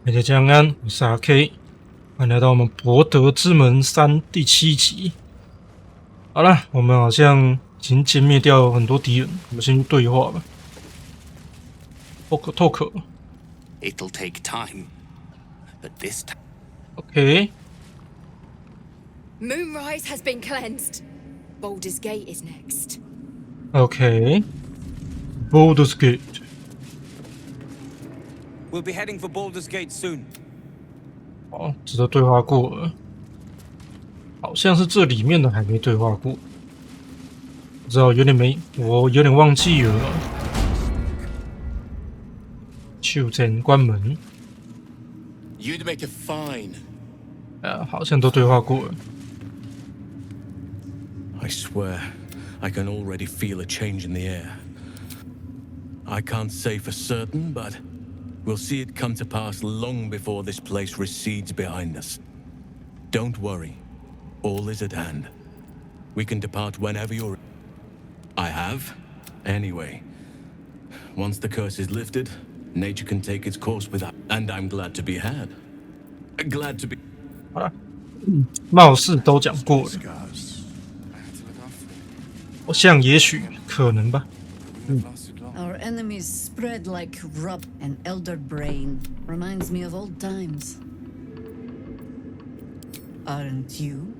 大家早安，我是RK，欢迎来到我们柏德之门3第7集。好了，我们好像已经歼灭掉很多敌人，我们先去对话吧。Talk。It'll take time, but this time. OK。 Moonrise has been cleansed. Baldur's Gate is next. OK。Baldur's Gate。 We'll be heading for Baldur's Gate soon. 好，值得对话过了。好像是这里面的还没对话过，不知道我有点忘记了。就前关门。 You'd make it fine. 好像都对话过了。 I swear, I can already feel a change in the air. I can't say for certain, but we'll see it come to pass long before this place recedes behind us. Don't worry, all is at hand. We can depart whenever you're... I have, anyway. Once the curse is lifted, nature can take its course without... And I'm glad to be had. Glad to be... 好了，貌似都讲过了。我想也许可能吧。Our enemies spread like rub. An elder brain reminds me of old times. Aren't you?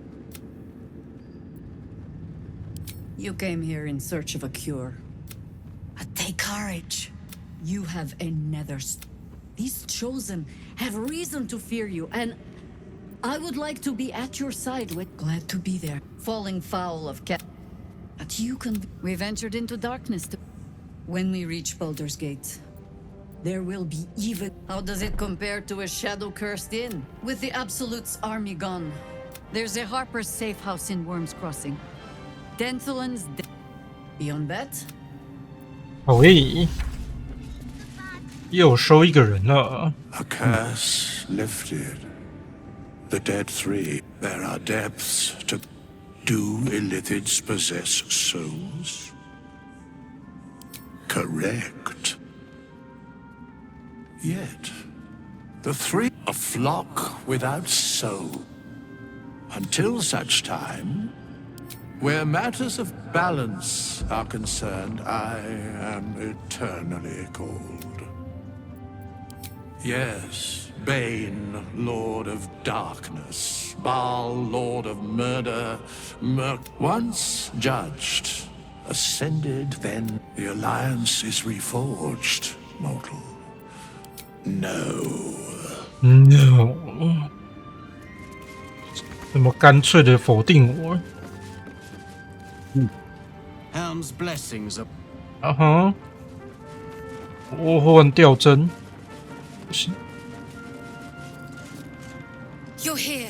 You came here in search of a cure. But take courage. You have another. These chosen have reason to fear you, and I would like to be at your side. With glad to be there. Falling foul of cat. But you can. We ventured into darkness. When we reach Baldur's Gate, there will be even. How does it compare to a shadow-cursed inn? With the Absolute's army gone, there's a Harper's safe house in Worm's Crossing. Denthelin's. Beyond that. 喂，又收一个人了。 A curse lifted. The dead three. There are depths to. Do illithids possess souls? Correct. Yet, the three a flock without soul. Until such time, where matters of balance are concerned, I am eternally cold. Yes, Bane, Lord of Darkness, Baal, Lord of Murder, once judged, ascended, then the alliance is reforged, mortal. No. 怎么干脆的否定我？ Helm's blessings are. 啊哈，我换掉针。 You're here.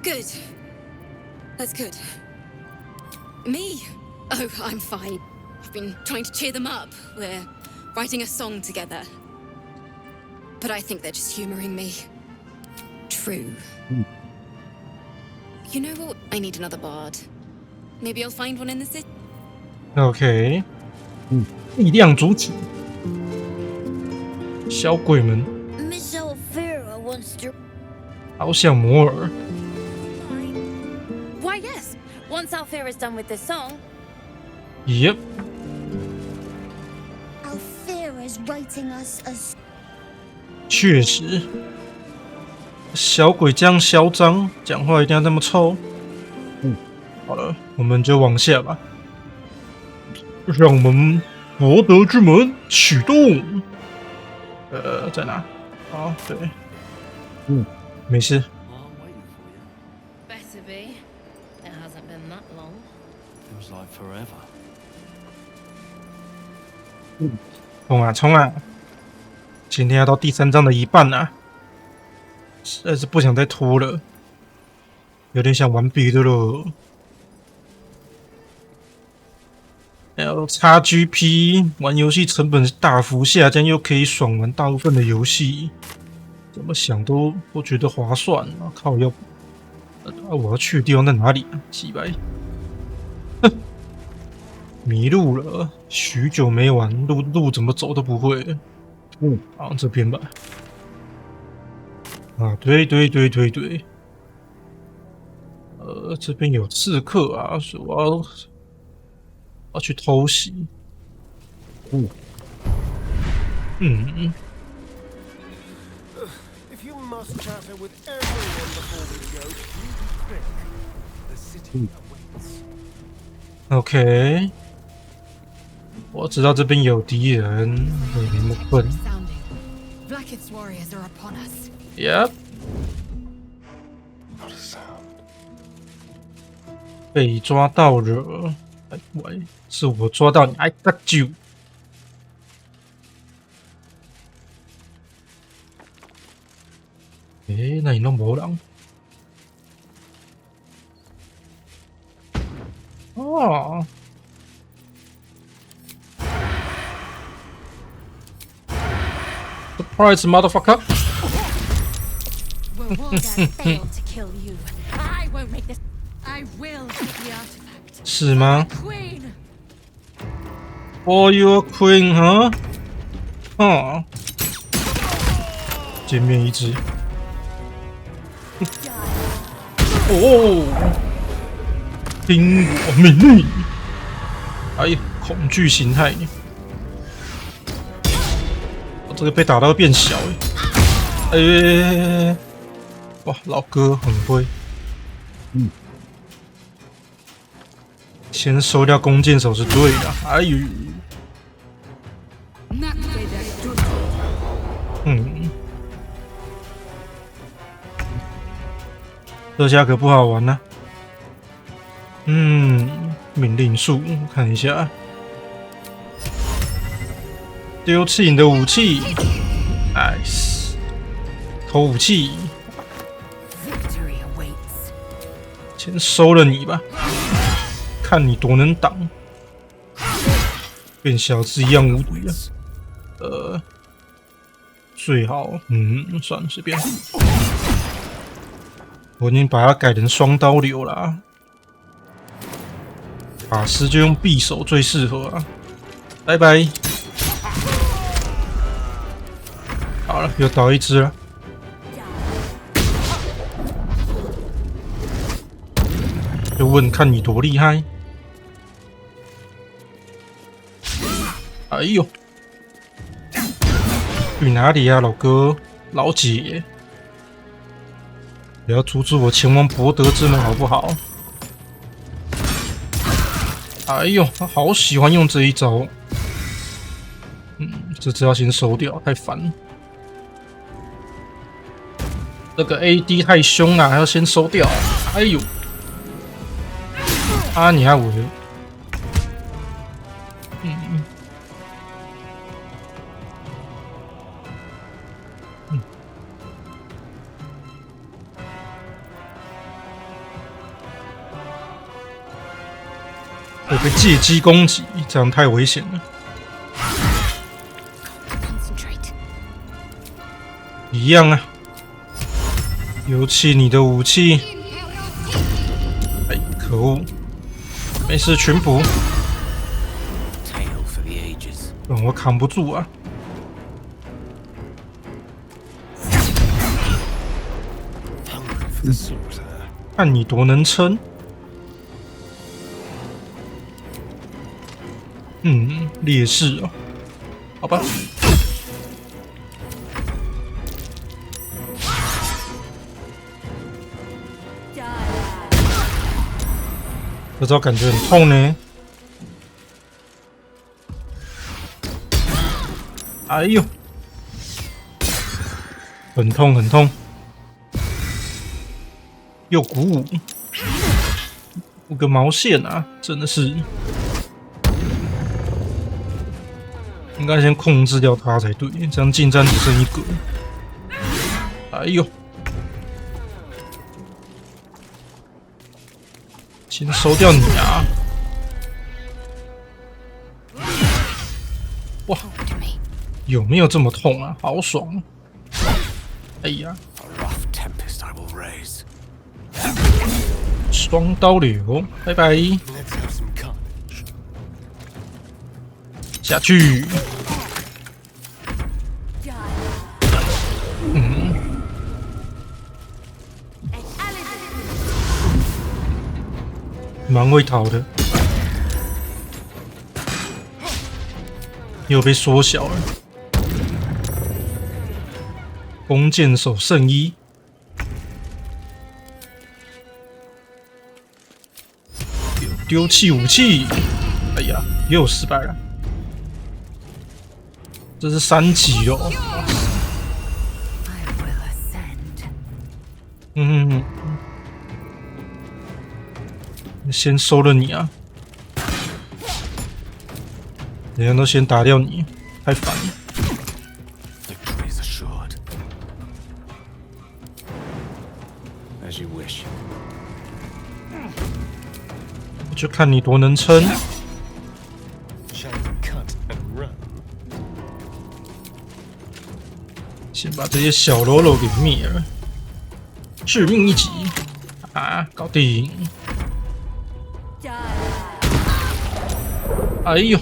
Good. That's good. Me? Oh, I'm fine. I've been trying to cheer them up. We're writing a song together. But I think they're just humoring me. True. You know what? I need another bard. Maybe I'll find one in the city. OK。力量主体。小鬼们。 Miss Alfira wants to. 好想摩尔。 Why, yes. Once Alfira's done with this song. Yep. Alfira's writing us a. 确实，小鬼这样嚣张，讲话一定要这么臭。好了，我们就往下吧。让我们柏德之门启动。在哪？哦，对。没事。 Better be. It hasn't been that long. Feels like forever. 冲啊冲啊！今天要到第3章的一半啊，实在是不想再拖了，有点想完毕的了。XGP 玩游戏成本大幅下降，又可以爽玩大部分的游戏，怎么想都觉得划算啊！靠，我要去的地方在哪里啊？几百，哼，迷路了，许久没玩，路怎么走都不会。好，这边吧。啊，对，这边有刺客啊，所以我要去偷袭。嗯。If you must chatter with everyone before we go, be quick. The city awaits. OK， 我知道这边有敌人，没那么笨。Blackhead's warriors are upon us. Yep， Not a sound. 被抓到了。哎喂，是我抓到你 ，I got you。诶，那你都没人。哦。Surprise, motherfucker! Will Wargad fail to kill you? I won't make this. I will get the artifact. 是吗 Queen! ？For your queen, huh? 哦，见面一只。哦，听我命令！哎呀，恐惧形态！我这个被打到变小哎！哇，老哥很会。先收掉弓箭手是对的。哎呦，这下可不好玩了。命令树看一下，丢弃你的武器 ，nice， 偷武器， Victory awaits. 先收了你吧，看你多能挡，跟小子一样无敌啊！最好，算了，随便。我已经把它改成双刀流了啊，法师就用匕首最适合啊！拜拜。好了，又倒一只了。就问看你多厉害。哎呦，去哪里啊，老哥、老姐？不要阻止我前往博德之门，好不好？哎呦，他好喜欢用这一招。这只要先收掉，太烦了。这个 AD 太凶了，还要先收掉。哎呦，啊，你还我的，会被借机攻击，这样太危险了。Concentrate. 一样啊，丢弃你的武器。哎，可恶！没事，群捕。Tale for the ages. 我扛不住啊！ Hungry for the slaughter. 看你多能撑。劣势哦，好吧。这招感觉很痛呢。哎呦，很痛很痛，又鼓舞，舞个毛线啊！真的是，应该先控制掉他才对，这样近战只剩一个。哎呦！ 先收掉你啊！哇，有没有这么痛啊？好爽！哎呀， A rough tempest I will raise. 双刀流，拜拜！ Let's have some carnage. 下去。蛮会逃的，又被缩小了。弓箭手圣衣，丢弃武器，哎呀，又失败了。这是3级哦。先收了你啊！人家都先打掉你，太烦了。Victory is assured. As you wish. 就看你多能撑。先把这些小喽啰给灭了，致命一击啊，搞定！哎呦，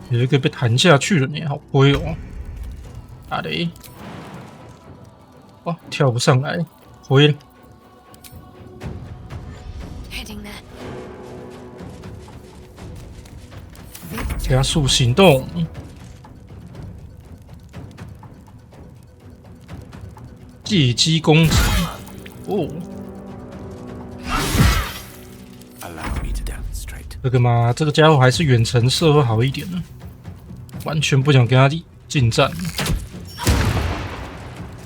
有一个被弹下去了呢，好亏哦！打雷，哦，跳不上来，亏了。加速行动。借机攻击哦！这个嘛，这个家伙还是远程射会好一点呢，完全不想跟他近战。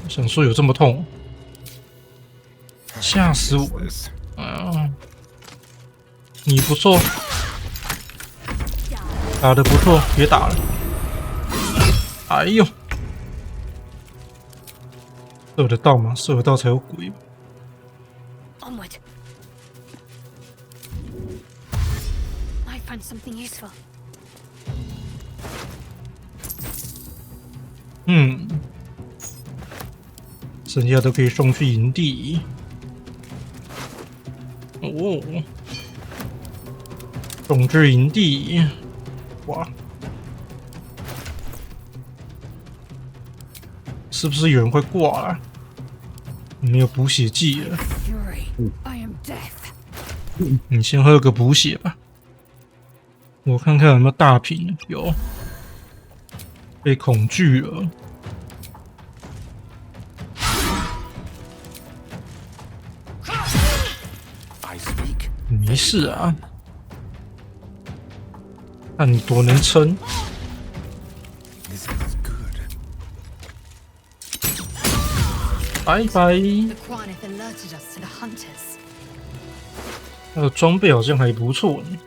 想说有这么痛，吓死我了！啊，你不错，打得不错，别打了。哎呦！射得到吗？射得到才有鬼。Onward. Might find something useful. 剩下都可以送去营地。哦，送去营地，哇！是不是有人会挂啊？没有补血剂了。你先喝个补血吧。我看看有没有大瓶，有。被恐惧了。没事啊，看你多能撑。拜拜。他的装备好像还不错呢。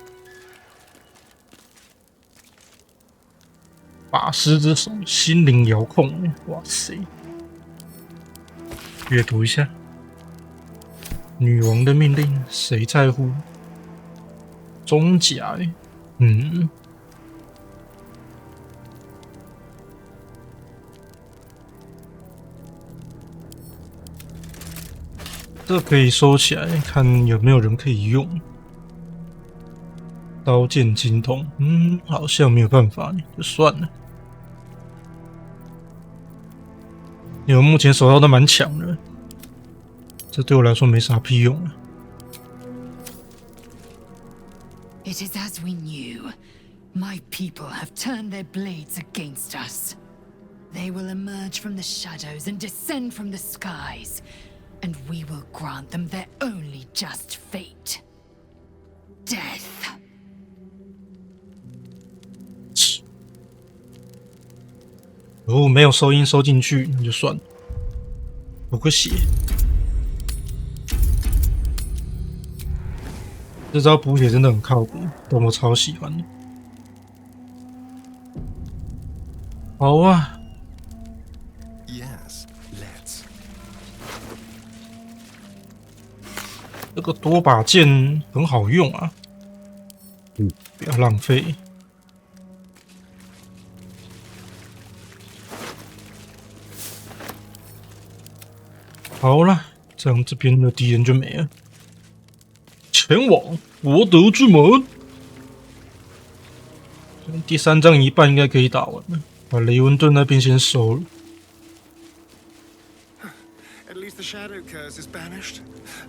法师之手，心灵遥控，哇塞！阅读一下。女王的命令，谁在乎？装甲欸，这可以收起来，看有没有人可以用。刀剑精通，好像没有办法，就算了。因为我目前手套都蛮强的，这对我来说没啥屁用了。It is as we knew. My people have turned their blades against us. They will emerge from the shadows and descend from the skies, and we will grant them their only just fate. Death. 如果没有收音收进去，那就算了。补个血。这招补血真的很靠谱，但我超喜欢的。好啊。Yes, let's. 这个多把剑很好用啊，不要浪费。好了，这样这边的敌人就没了。前往柏德之门。第3章一半应该可以打完了，把雷文顿那边先收了。At least the shadow curse is banished.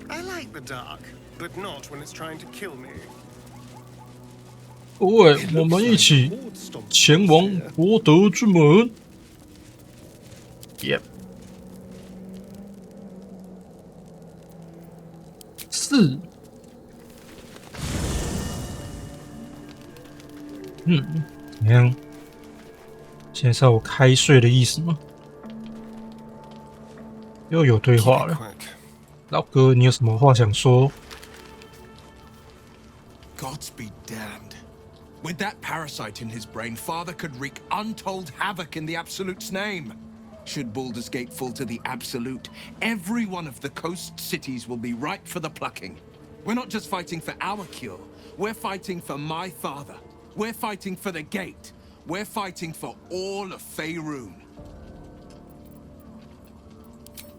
I like the dark, but not when it's trying to kill me. 各位，我们一起前往柏德之门。Yep。4。怎么样？现在是我开睡的意思吗？又有对话了。老哥，你有什么话想说？ Gods be damned. With that parasite in his brain, Father could wreak untold havoc in the Absolute's name. Should Baldur's Gate fall to the Absolute, every one of the coast cities will be ripe for the plucking. We're not just fighting for our cure, we're fighting for my father. We're fighting for the gate. We're fighting for all of Faerun.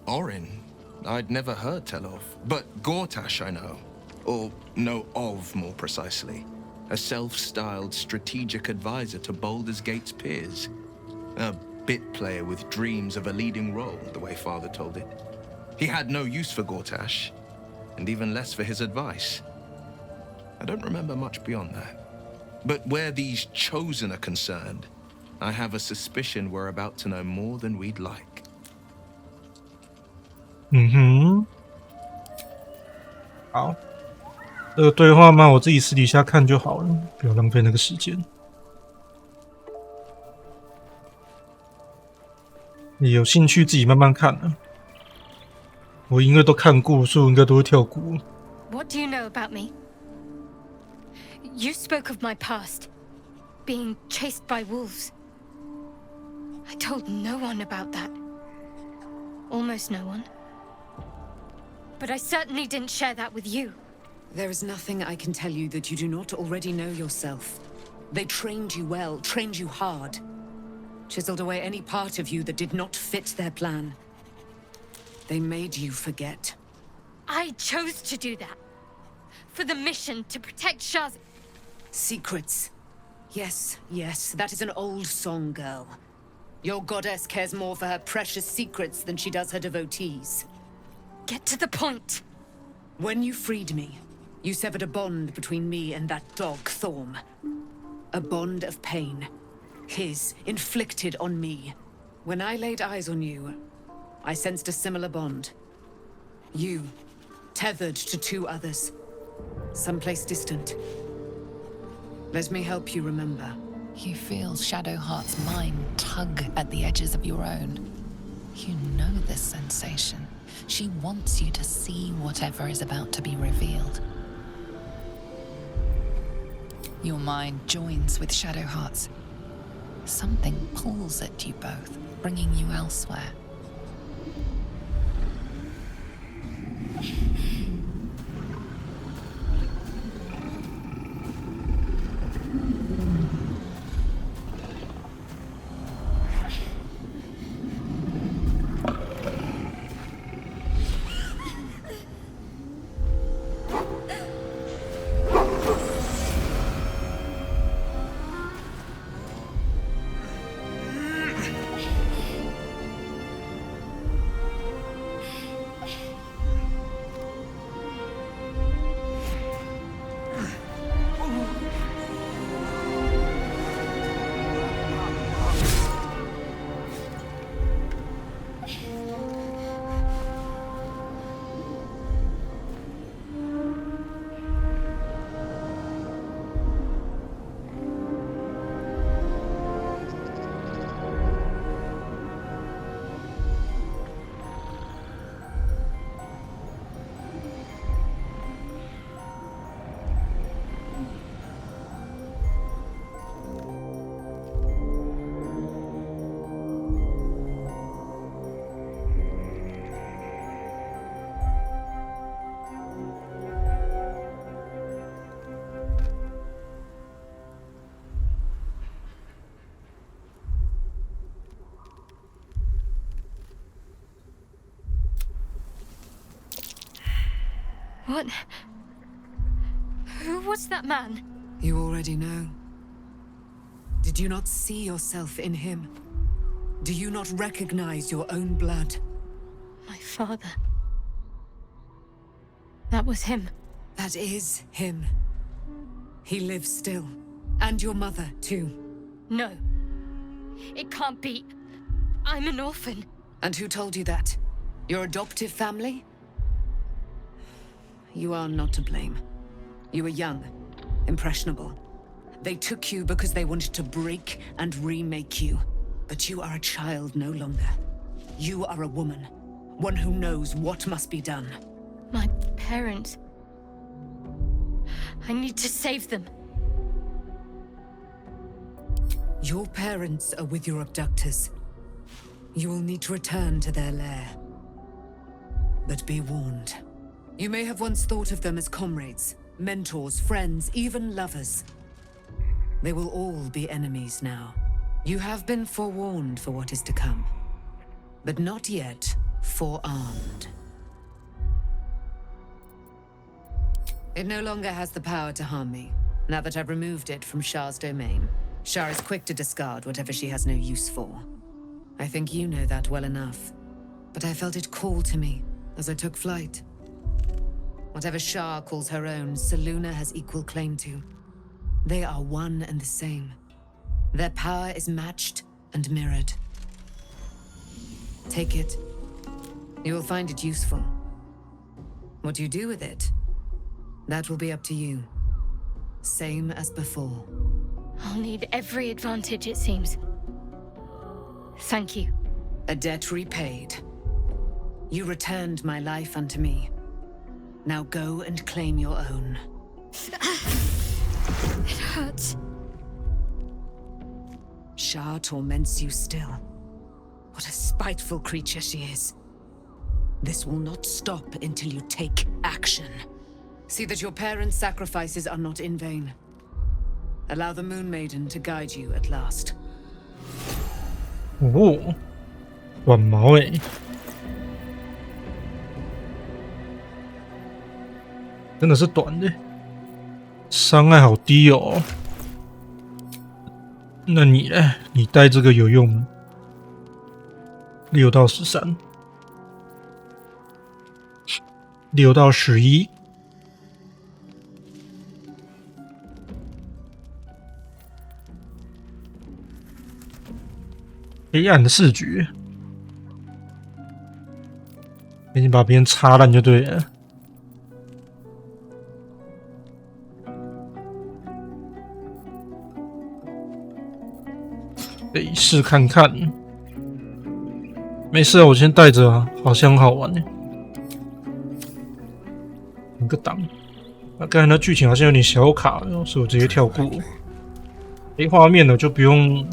Orin, I'd never heard tell of, but Gortash I know. Or know of, more precisely. A self-styled strategic advisor to Baldur's Gate's peers. A bit player with dreams of a leading role, the way Father told it. He had no use for Gortash, and even less for his advice. I don't remember much beyond that. But where these Chosen are concerned, I have a suspicion we're about to know more than we'd like. 好。这个对话嘛，我自己私底下看就好了，不要浪费那个时间。你有兴趣自己慢慢看啊。我因为都看过，所以我应该都会跳过。What do you know about me? You spoke of my past, being chased by wolves. I told no one about that. Almost no one. But I certainly didn't share that with you. There is nothing I can tell you that you do not already know yourself. They trained you well, trained you hard. Chiseled away any part of you that did not fit their plan. They made you forget. I chose to do that. For the mission to protect Shaz. Secrets. Yes, that is an old song, girl. Your goddess cares more for her precious secrets than she does her devotees. Get to the point. When you freed me, you severed a bond between me and that dog, Thorm. A bond of pain. His, inflicted on me. When I laid eyes on you, I sensed a similar bond. You, tethered to 2 others. Someplace distant. Let me help you remember. You feel Shadowheart's mind tug at the edges of your own. You know this sensation. She wants you to see whatever is about to be revealed. Your mind joins with Shadowheart's. Something pulls at you both, bringing you elsewhere. What? Who was that man? You already know. Did you not see yourself in him? Do you not recognize your own blood? My father. That was him. That is him. He lives still. And your mother, too. No. It can't be. I'm an orphan. And who told you that? Your adoptive family? You are not to blame. You were young, impressionable. They took you because they wanted to break and remake you. But you are a child no longer. You are a woman. One who knows what must be done. My parents. I need to save them. Your parents are with your abductors. You will need to return to their lair. But be warned. You may have once thought of them as comrades, mentors, friends, even lovers. They will all be enemies now. You have been forewarned for what is to come, but not yet forearmed. It no longer has the power to harm me, now that I've removed it from Shah's domain. Shah is quick to discard whatever she has no use for. I think you know that well enough, but I felt it call to me as I took flight. Whatever Shah calls her own, Selûne has equal claim to. They are one and the same. Their power is matched and mirrored. Take it. You will find it useful. What you do with it, that will be up to you. Same as before. I'll need every advantage, it seems. Thank you. A debt repaid. You returned my life unto me. Now go and claim your own. It hurts. Shah torments you still. What a spiteful creature she is. This will not stop until you take action. See that your parents' sacrifices are not in vain. Allow the Moon Maiden to guide you at last. 哦，短毛哎，真的是短的，伤害好低哦。那你呢？你带这个有用吗？6到13，6到11。黑暗的视觉，已经把别人擦烂就对了。得试看看。没事啊，我先带着啊，好像很好玩呢。一个档，那刚才那剧情好像有点小卡，所以我直接跳过。没画面了就不用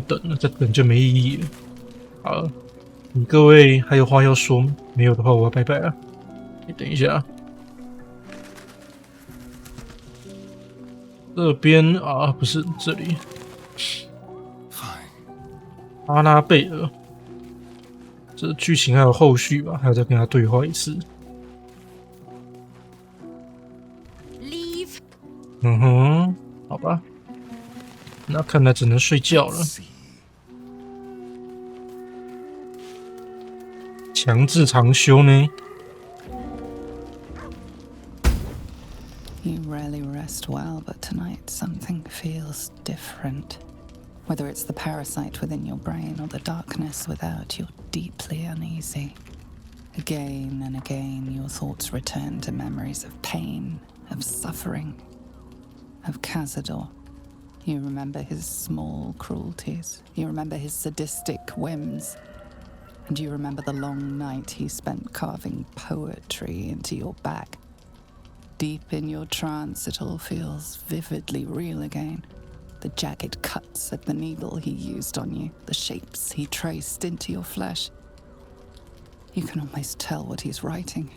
等了，再等就没意义了。好，你各位还有话要说吗？没有的话，我要拜拜了。你等一下，这边啊，不是这里。阿拉贝尔，这剧情还有后续吧？还要再跟他对话一次。Leave. 嗯哼，好吧。那看来只能睡觉了。强制长休呢？ You rarely rest well, but tonight something feels different. Whether it's the parasite within your brain or the darkness without, you're deeply uneasy. Again and again, your thoughts return to memories of pain, of suffering, of Cazador. You remember his small cruelties. You remember his sadistic whims. And you remember the long night he spent carving poetry into your back. Deep in your trance, it all feels vividly real again. The jagged cuts of the needle he used on you, the shapes he traced into your flesh. You can almost tell what he's writing.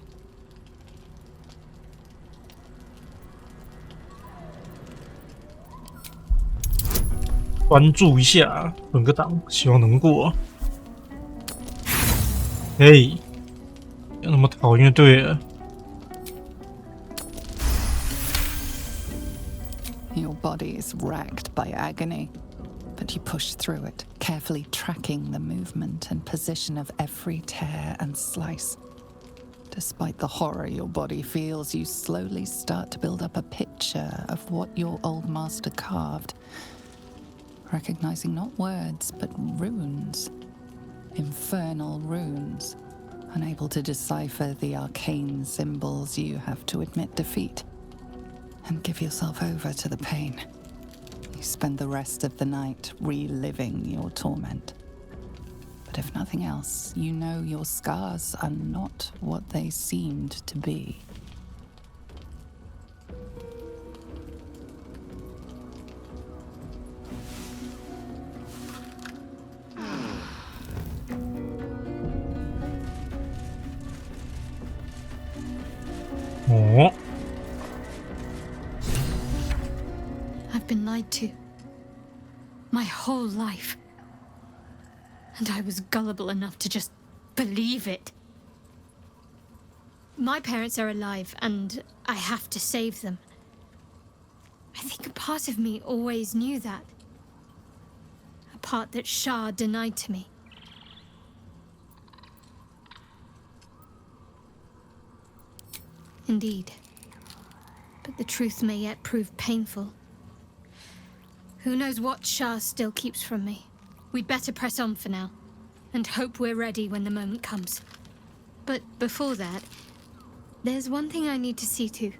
关注一下，本个档，希望能过。嘿，不要那么讨厌，对了。Your body is racked by agony. But you push through it, carefully tracking the movement and position of every tear and slice. Despite the horror your body feels, you slowly start to build up a picture of what your old master carved, recognizing not words, but runes. Infernal runes. Unable to decipher the arcane symbols, you have to admit defeat and give yourself over to the pain. You spend the rest of the night reliving your torment. But if nothing else, you know your scars are not what they seemed to be. Oh. I've been lied to. My whole life. And I was gullible enough to just believe it. My parents are alive, and I have to save them. I think a part of me always knew that. A part that Shah denied to me. Indeed. But the truth may yet prove painful. Who knows what Shah still keeps from me? We'd better press on for now, and hope we're ready when the moment comes. But before that, there's one thing I need to see to.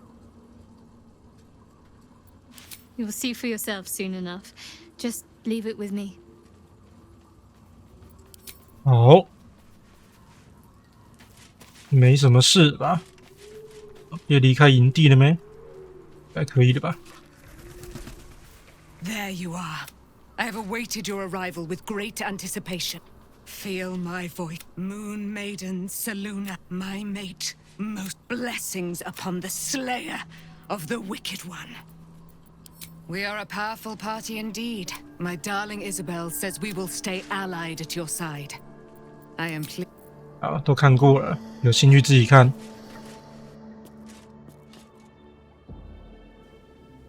You'll see for yourself soon enough. Just leave it with me. 好，没什么事吧？也离开营地了没？该可以了吧？ There you are. I have awaited your arrival with great anticipation. Feel my voice, Moon Maiden Seluna, my mate. Most blessings upon the slayer of the Wicked One. We are a powerful party indeed. My darling Isabel says we will stay allied at your side. I am pleased. 好，都看过了，有兴趣自己看。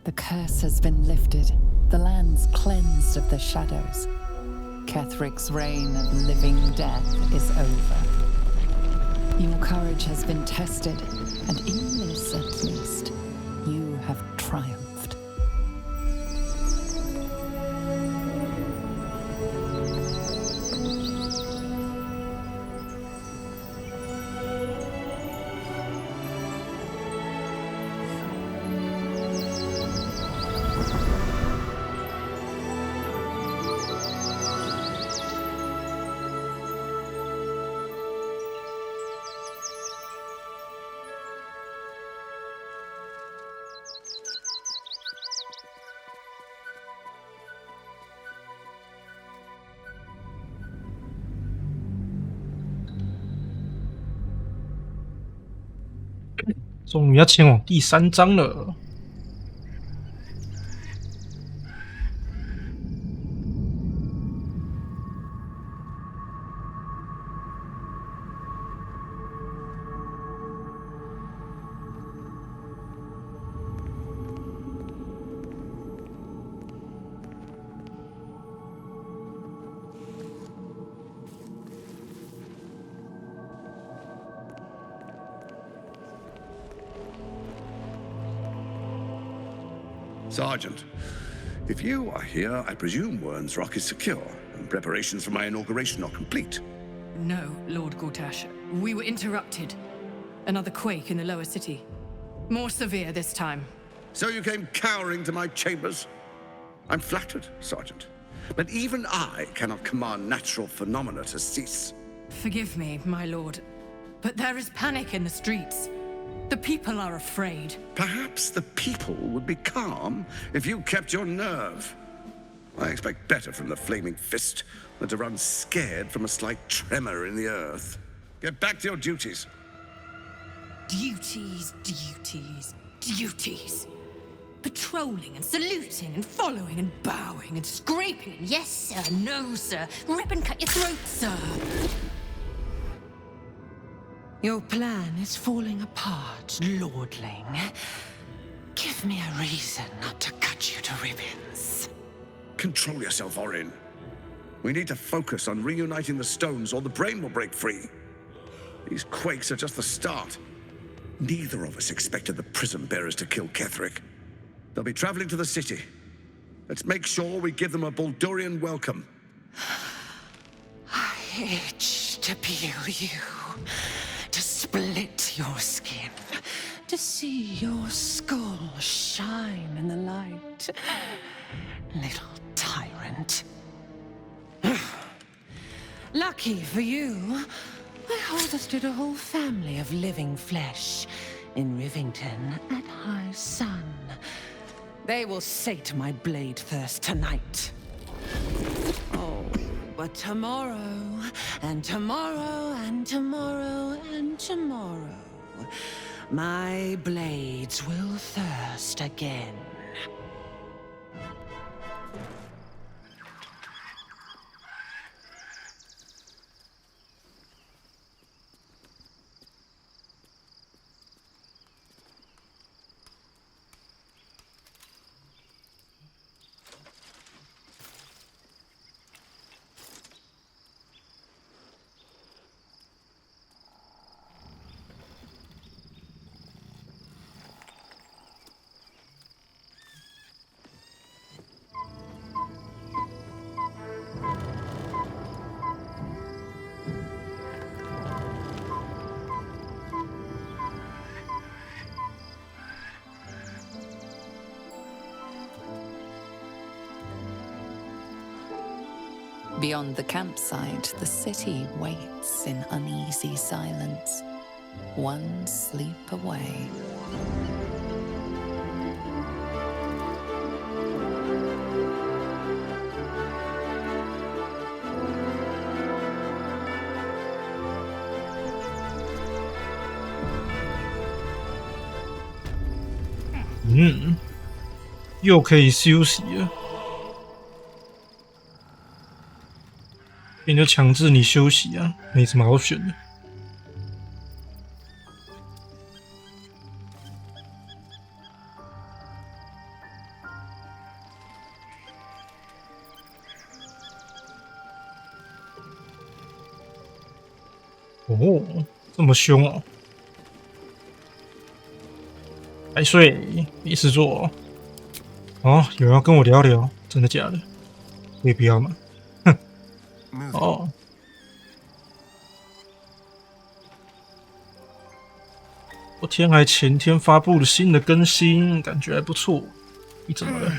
The curse has been lifted. The land's cleansed of the shadows. Kethric's reign of living death is over. Your courage has been tested, and in this at least, you have triumphed.终于要前往第3章了。Sergeant, if you are here, I presume Wern's Rock is secure, and preparations for my inauguration are complete. No, Lord Gortash. We were interrupted. Another quake in the lower city. More severe this time. So you came cowering to my chambers? I'm flattered, Sergeant. But even I cannot command natural phenomena to cease. Forgive me, my lord, but there is panic in the streets. The people are afraid. Perhaps the people would be calm if you kept your nerve. I expect better from the Flaming Fist than to run scared from a slight tremor in the earth. Get back to your duties. Duties, duties, duties. Patrolling and saluting and following and bowing and scraping and yes sir, no sir, rip and cut your throat, sir. Your plan is falling apart, lordling. Give me a reason not to cut you to ribbons. Control yourself, Orin. We need to focus on reuniting the stones or the brain will break free. These quakes are just the start. Neither of us expected the prison bearers to kill Ketherick. They'll be traveling to the city. Let's make sure we give them a Baldurian welcome. I itch to peel you, to split your skin, to see your skull shine in the light. Little tyrant. Lucky for you, I harvested a whole family of living flesh in Rivington at high sun. They will sate my blade thirst tonight. Oh, but tomorrow, and tomorrow, and tomorrow, and tomorrow, my blades will thirst again. Beyond the campsite, the city waits in uneasy silence, one sleep away. Mm. 又可以休息了。人家强制你休息啊，没什么好选的。哦，这么凶哦！还睡，没事做哦。有人要跟我聊聊，真的假的？可以不要吗？哼。哦。我天还前天发布了新的更新，感觉还不错。你怎么了？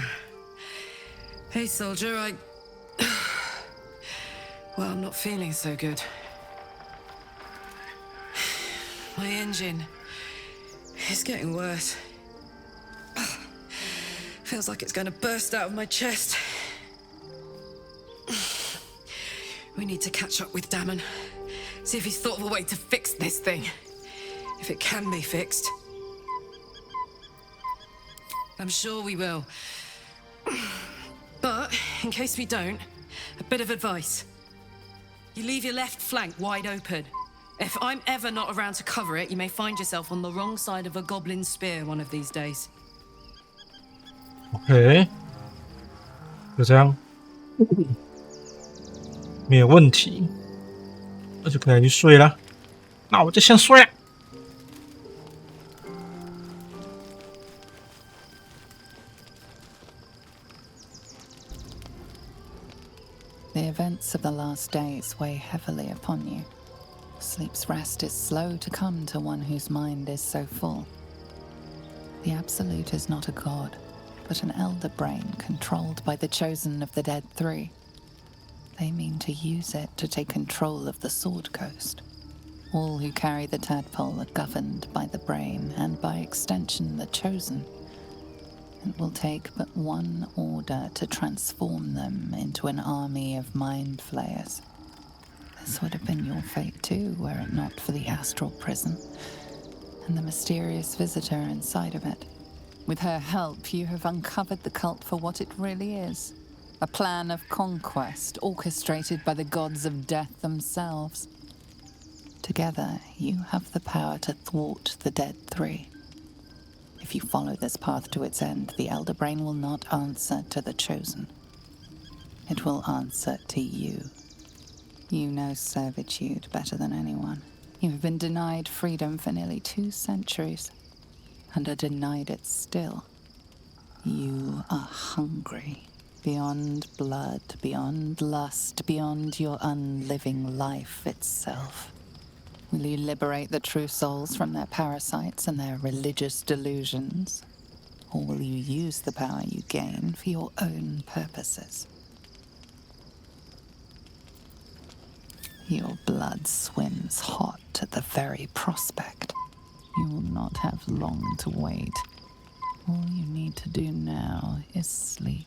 Hey, soldier, Well, I'm not feeling so good. My engine is getting worse. Feels like it's going to burst out of my chest. We need to catch up with Damon. See if he's thought of a way to fix this thing. If it can be fixed. I'm sure we will. But, in case we don't, a bit of advice. You leave your left flank wide open. If I'm ever not around to cover it, you may find yourself on the wrong side of a goblin spear one of these days. OK， 就这样，没有问题，那就可以去睡了。那我就先睡了。The events of the last days weigh heavily upon you. Sleep's rest is slow to come to one whose mind is so full. The Absolute is not a god, but an elder brain controlled by the chosen of the Dead Three. They mean to use it to take control of the Sword Coast. All who carry the tadpole are governed by the brain, and by extension the chosen. It will take but one order to transform them into an army of mind flayers. This would have been your fate too, were it not for the astral prison and the mysterious visitor inside of it. With her help, you have uncovered the cult for what it really is. A plan of conquest orchestrated by the gods of death themselves. Together, you have the power to thwart the Dead Three. If you follow this path to its end, the Elder Brain will not answer to the Chosen. it will answer to you. You know servitude better than anyone. You have been denied freedom for nearly 2 centuries, and are denied it still. You are hungry, beyond blood, beyond lust, beyond your unliving life itself. Will you liberate the true souls from their parasites and their religious delusions? Or will you use the power you gain for your own purposes? Your blood swims hot at the very prospect. You will not have long to wait. All you need to do now is sleep.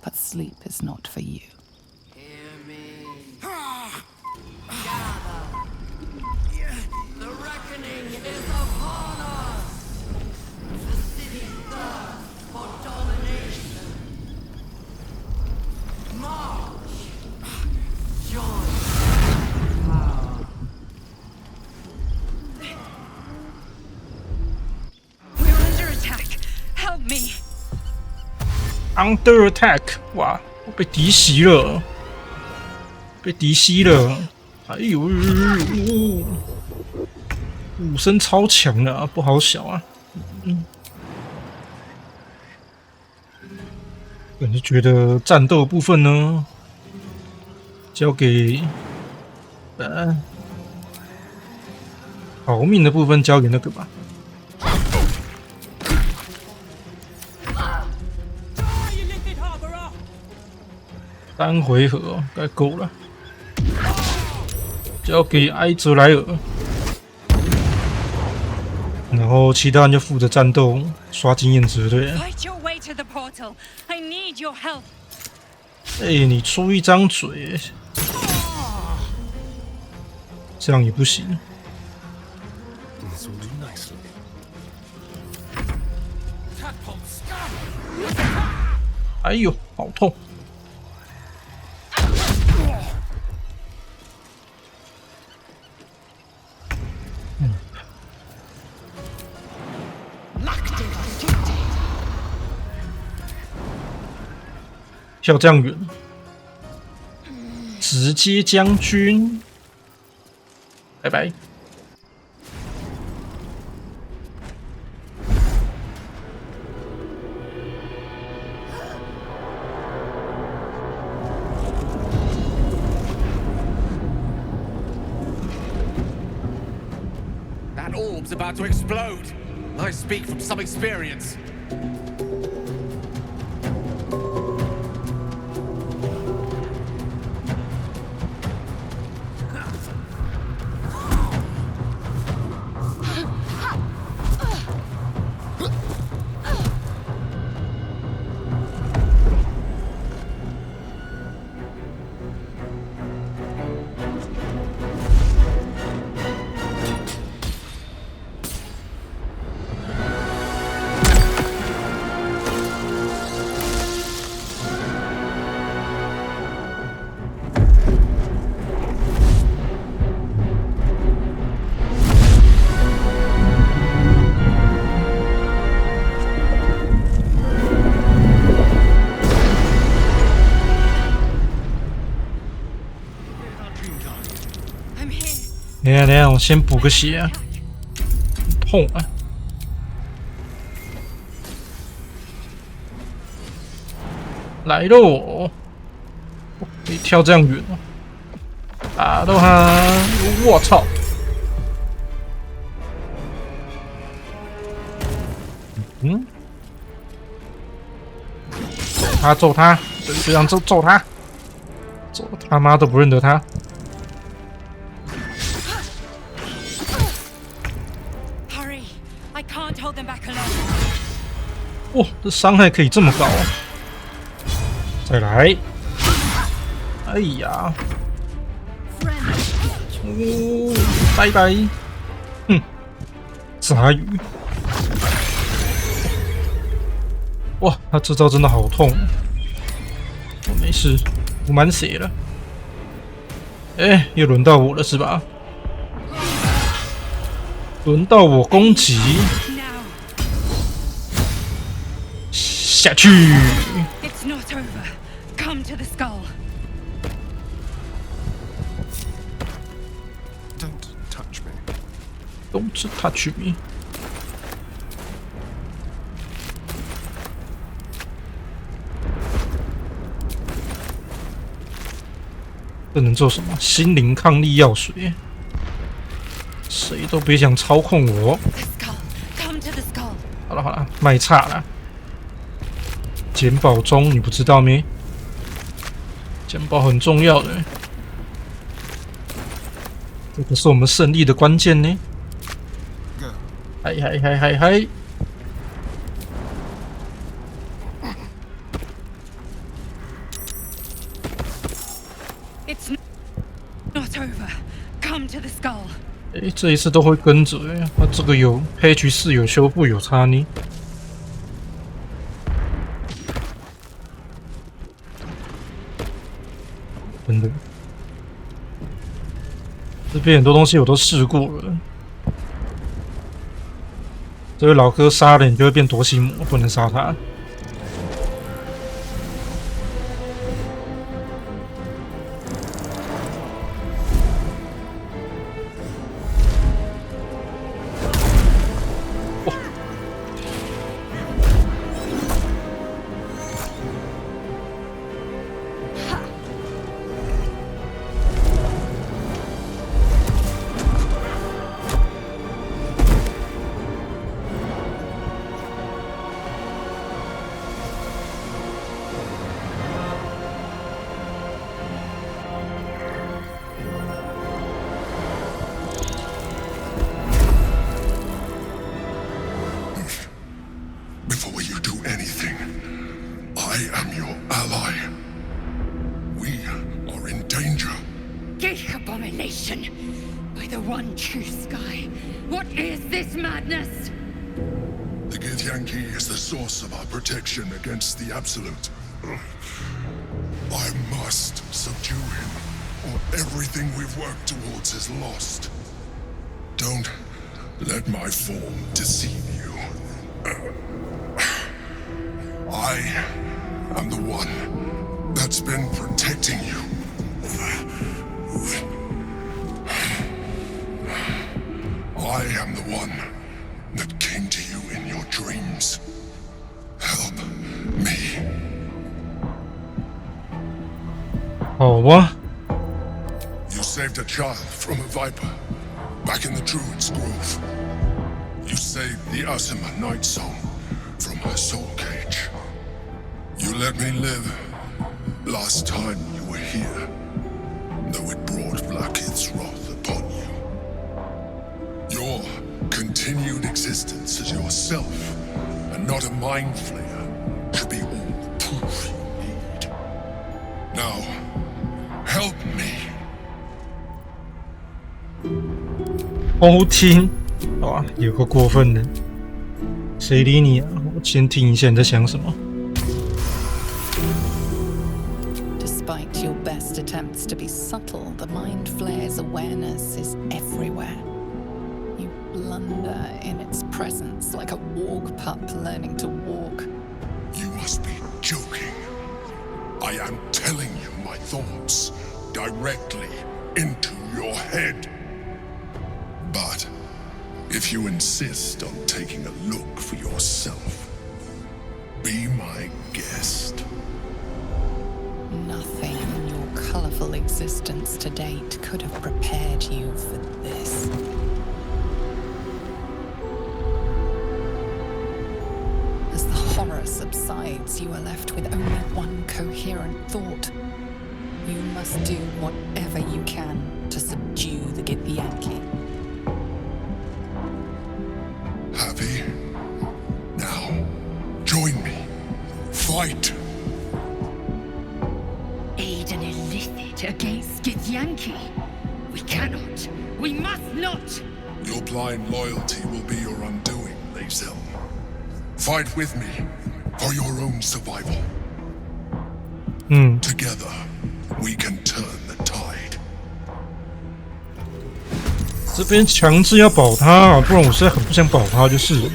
But sleep is not for you. Hear me. Gather. The reckoning is upon us. The city thirsts for domination. March. Join. Power. We're under attack. Help me. Under attack！ 哇，我被敌袭了，被敌袭了！哎呦，武声超强的啊，不好小啊！我就觉得战斗部分呢，交给逃命的部分交给那个吧。3回合哦，该够了。交给埃泽莱尔，然后其他人就负责战斗、刷经验值，对。Fight your way to the portal. I need your help. 哎，你出一张嘴，这样也不行。哎呦，好痛！跳这样远，直接将军，拜拜。That orb's about to explode. I speak from some experience.等一下，我先补个血啊，痛啊！来喽！可以跳这样远哦，打到他！我操！揍他！这样揍他！揍他妈都不认得他！ 哇，这伤害可以这么高！再来！哎呀！拜拜！杂鱼！哇，他这招真的好痛！我没事，我满血了。哎，又轮到我了是吧？轮到我攻击！ 下去！ to the skull. Don't touch me. Don't touch me. 这能做什么？心灵抗力药水，谁都别想操控我。好了好了，卖差了。捡宝中，你不知道没？捡宝很重要的，这个是我们胜利的关键呢。嗨嗨嗨嗨嗨！ 哎，这一次都会跟着哎，它这个有patch 4有修复有差呢。真的，这边很多东西我都试过了。这位老哥杀了你就会变夺心魔，不能杀他。 Before you do anything, I am your ally. We are in danger. Gay abomination! By the one true sky, what is this madness? The Githyanki is the source of our protection against the Absolute. I must subdue him, or everything we've worked towards is lost. Don't let my form deceive you. I am the one that's been protecting you. I am the one that came to you in your dreams. Help me. 好吧。 You saved a child from a viper back in the Druid's Grove. You saved the Asima Night Song from her soul cage. You let me live last time you were here, though it brought Blackhead's wrath upon you. Your continued existence as yourself, and not a mind flayer, should be all the proof you need. Now, help me. 偷听，哇，有个过分的，谁理你啊？我先听一下你在想什么。 Despite your best attempts to be subtle, the Mind Flayer's awareness is everywhere. You blunder in its presence like a walk pup learning to walk. You must be joking. I am telling you my thoughts directly into your head. But if you insist on taking a look for yourself, be my guest. Nothing in your colorful existence to date could have prepared you for this. As the horror subsides, you are left with only one coherent thought. You must do whatever you can to subdue the Githyanki. Happy? Now, join me. Fight! Aid an illicit against Githyanki? We cannot. We must not. Your blind loyalty will be your undoing, Lae'zel. Fight with me for your own survival. Together, we can turn the tide. 这边强制要保他啊，不然我实在很不想保他，就是了。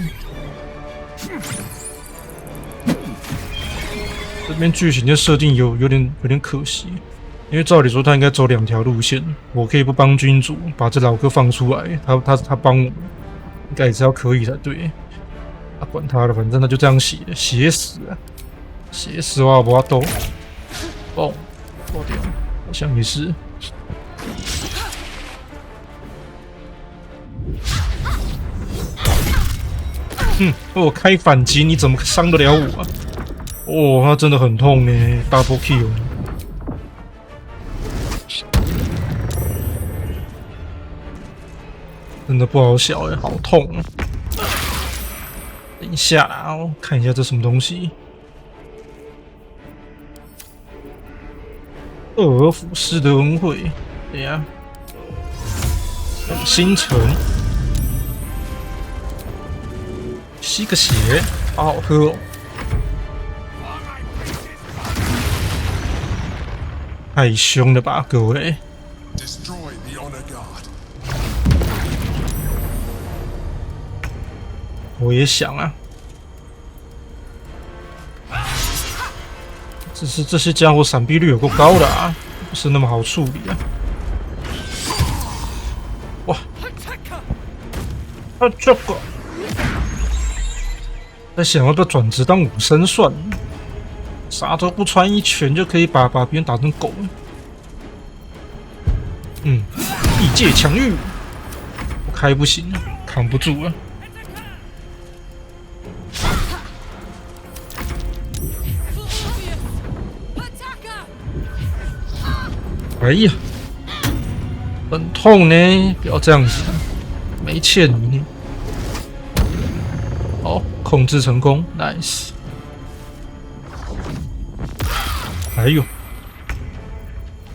这边剧情的设定有点可惜，因为照理说他应该走2条路线，我可以不帮君主把这老哥放出来，他帮我们，应该也是要可以才对。啊，管他了，反正他就这样写，写死啊！写死我不要斗，哦，爆掉，好像也是。我开反击，你怎么伤得了我啊？哦，他真的很痛呢 ，double kill。真的不好小哎，好痛啊！等一下啦，我看一下这什么东西。厄尔甫斯的恩惠，等一下，星辰，吸个血，好好喝哦。太凶了吧，各位！我也想啊，只是这些家伙闪避率有够高的啊，不是那么好处理啊！哇，啊这个，在想要不要转职当武生算了，啥都不穿，一拳就可以把别人打成狗。异界强域，我开不行了，扛不住了。哎呀，很痛呢！不要这样子，没欠你呢。好，控制成功 ，nice。哎呦，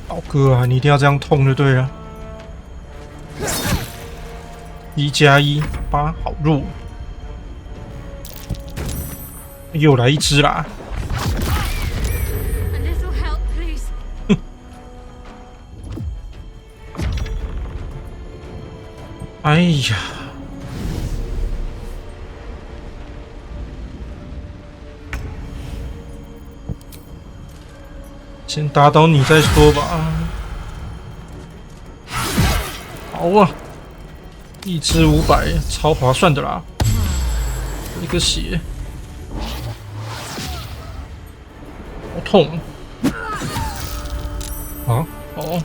老哥啊，你一定要这样痛就对了。1+1，8，好弱。又来一只啦！哎呀，先打倒你再说吧。好啊，一只500，超划算的啦。一个血，好痛啊！哦。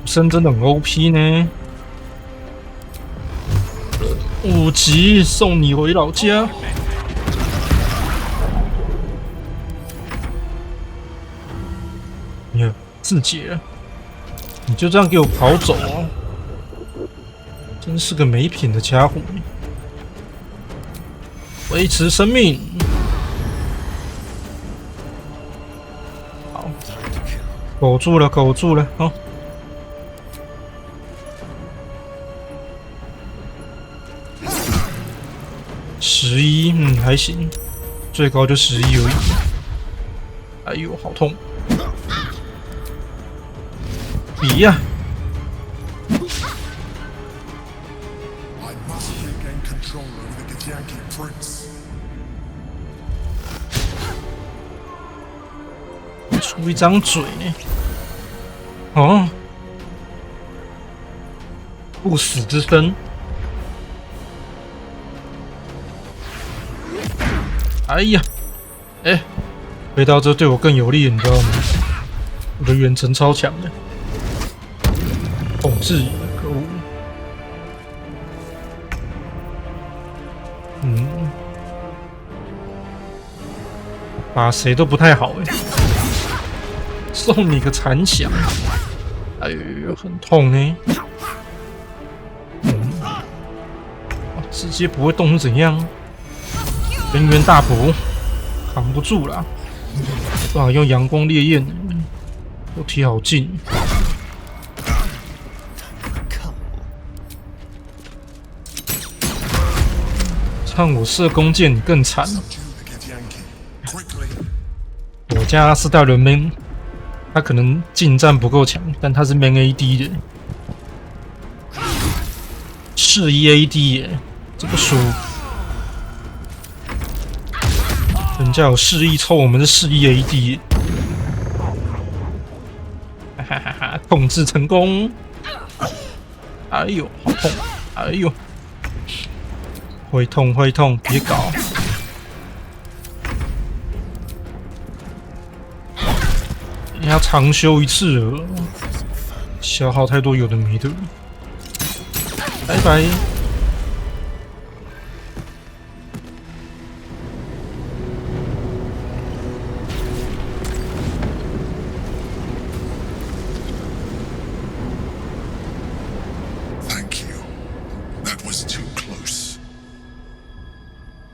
生真的很 OP 呢，5级送你回老家。呀，自解，你就这样给我跑走哦！真是个没品的家伙。维持生命，好，苟住了，苟住了，好。11，还行，最高就11而已。哎呦，好痛！比呀！出一张嘴呢？哦，不死之身。哎呀，哎，飞到这对我更有利，你知道吗？我的远程超强的，统治，可恶！打谁都不太好哎。送你个残响，哎呦，很痛呢。直接不会动是怎样？人员大补，扛不住了，不好用阳光烈焰，都提好近。看我射弓箭，你更惨。我家是带人 man， 他可能近战不够强，但他是 man AD 的，是1AD 耶，这不输。人家有示意抽，我们是示意 AD， 哈哈哈，控制成功。哎呦，好痛！哎呦，会痛会痛，别搞！你要长修一次了，消耗太多有的没的。拜拜。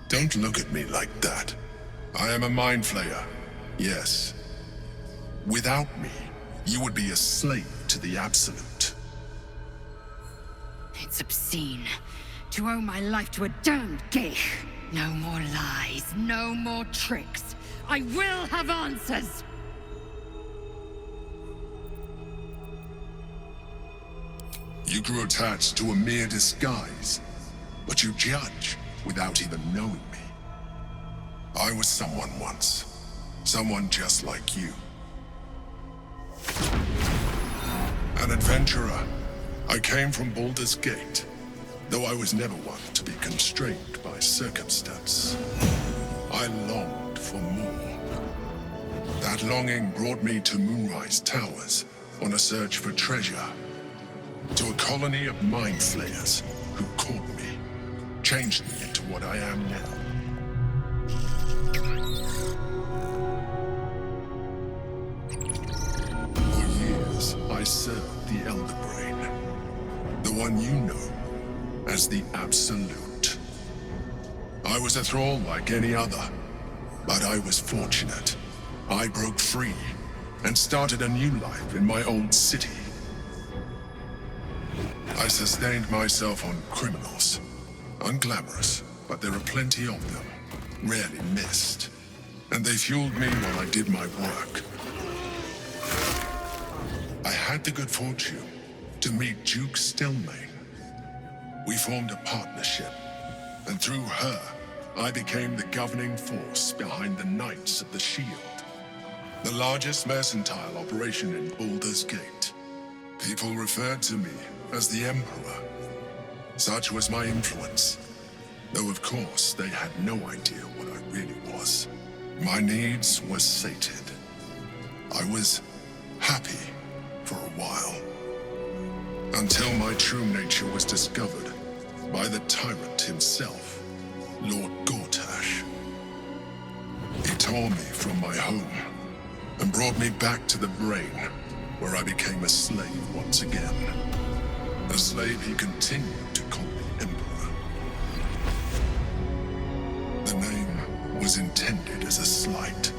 Don't look at me like that. I am a mind flayer, yes. Without me, you would be a slave to the Absolute. It's obscene to owe my life to a damned geek. No more lies, no more tricks. I will have answers. You grew attached to a mere disguise, but you judge without even knowing me. I was someone once. Someone just like you. An adventurer. I came from Baldur's Gate, though I was never one to be constrained by circumstance. I longed for more. That longing brought me to Moonrise Towers on a search for treasure. To a colony of mind flayers who caught me, changed me into what I am now. For years, I served the Elder Brain, the one you know as the Absolute. I was a thrall like any other, but I was fortunate. I broke free and started a new life in my old city. I sustained myself on criminals. Unglamorous, but there are plenty of them, rarely missed. And they fueled me while I did my work. I had the good fortune to meet Duke Stelmane. We formed a partnership, and through her, I became the governing force behind the Knights of the Shield, the largest mercantile operation in Baldur's Gate. People referred to me as the Emperor. Such was my influence, though of course they had no idea what I really was. My needs were sated. I was happy for a while, until my true nature was discovered by the tyrant himself, Lord Gortash. He tore me from my home and brought me back to the Brain, where I became a slave once again. A slave he continued to call the Emperor. The name was intended as a slight,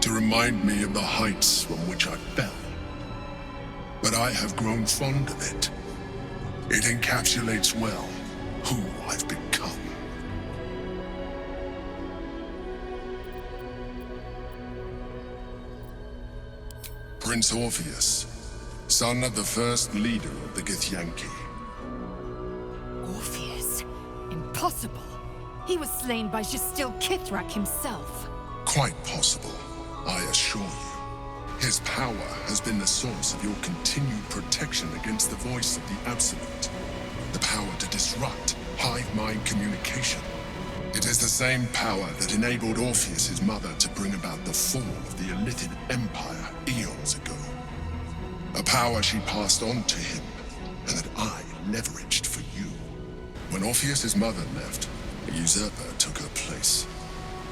to remind me of the heights from which I fell. But I have grown fond of it. It encapsulates well who I've become. Prince Orpheus, son of the first leader of the Githyanki. Orpheus? Impossible. He was slain by Justil Kithrak himself. Quite possible, I assure you. His power has been the source of your continued protection against the voice of the Absolute. The power to disrupt hive mind communication. It is the same power that enabled Orpheus's mother to bring about the fall of the Illithid Empire eons ago. A power she passed on to him, and that I leveraged for you. When Orpheus's mother left, a usurper took her place.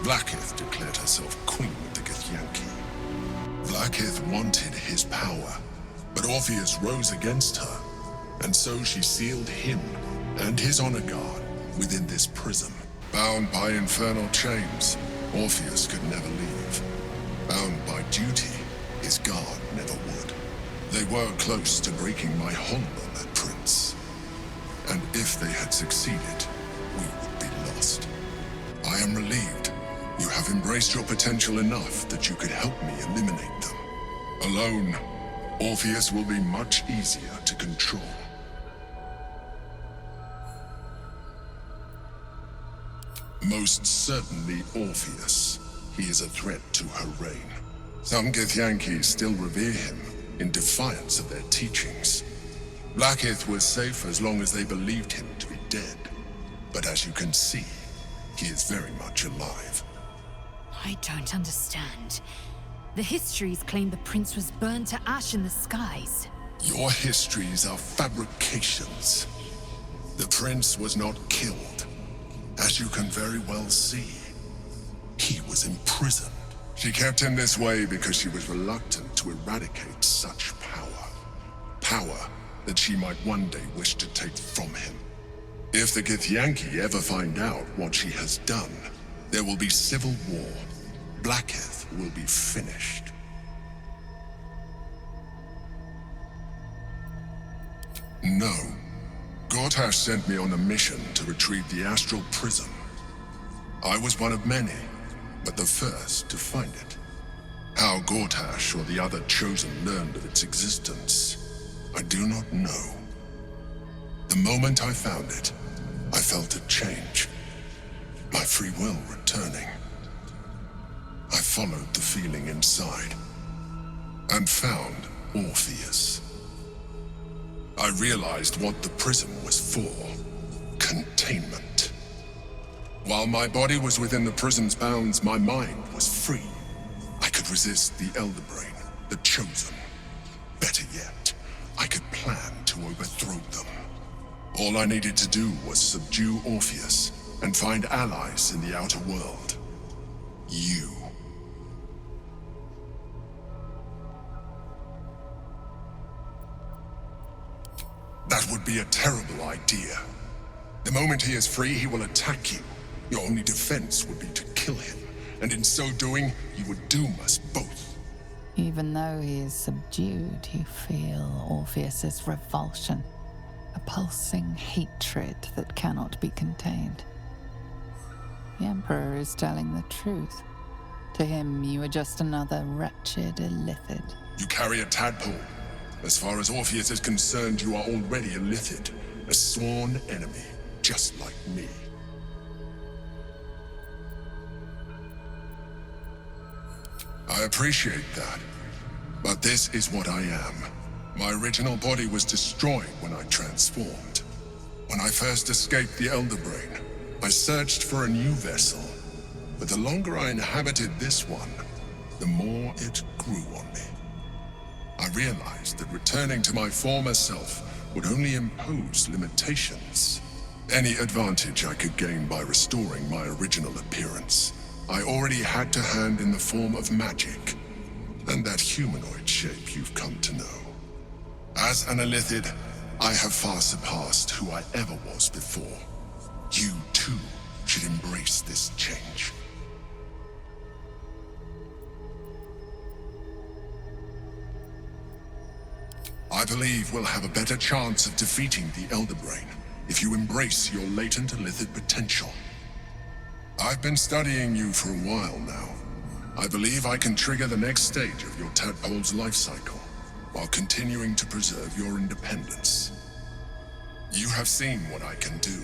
Vlaakith declared herself queen of the Githyanki. Vlaakith wanted his power, but Orpheus rose against her, and so she sealed him and his honor guard within this prison. Bound by infernal chains, Orpheus could never leave. Bound by duty, his guard never would. They were close to breaking my hold on that prince. And if they had succeeded, we would be lost. I am relieved. You have embraced your potential enough that you could help me eliminate them. Alone, Orpheus will be much easier to control. Most certainly Orpheus. he is a threat to her reign. Some Githyanki still revere him in defiance of their teachings. Blackith was safe as long as they believed him to be dead. But as you can see, he is very much alive. I don't understand. The histories claim the prince was burned to ash in the skies. Your histories are fabrications. The prince was not killed. As you can very well see, he was imprisoned. She kept him this way because she was reluctant to eradicate such power. Power that she might one day wish to take from him. If the Githyanki ever find out what she has done, there will be civil war. Blackith will be finished. No. Gortash sent me on a mission to retrieve the astral prism. I was one of many, but the first to find it. How Gortash or the other chosen learned of its existence, I do not know. The moment I found it, I felt a change. My free will returning. I followed the feeling inside and found Orpheus. I realized what the prism was for. Containment. While my body was within the prism's bounds, my mind was free. I could resist the Elder Brain, the Chosen. Better yet, I could plan to overthrow them. All I needed to do was subdue Orpheus and find allies in the outer world. You. That would be a terrible idea. The moment he is free, he will attack you. Your only defense would be to kill him, and in so doing, you would doom us both. Even though he is subdued, you feel Orpheus's revulsion, a pulsing hatred that cannot be contained. The Emperor is telling the truth. To him, you are just another wretched illithid. You carry a tadpole. As far as Orpheus is concerned, you are already a Lithid, a sworn enemy, just like me. I appreciate that, but this is what I am. My original body was destroyed when I transformed. When I first escaped the Elder Brain, I searched for a new vessel, but the longer I inhabited this one, the more it grew on me. I realized that returning to my former self would only impose limitations. Any advantage I could gain by restoring my original appearance, I already had to hand in the form of magic, and that humanoid shape you've come to know. As an illithid, I have far surpassed who I ever was before. You too should embrace this change. I believe we'll have a better chance of defeating the Elder Brain if you embrace your latent illithid potential. I've been studying you for a while now. I believe I can trigger the next stage of your tadpole's life cycle while continuing to preserve your independence. You have seen what I can do.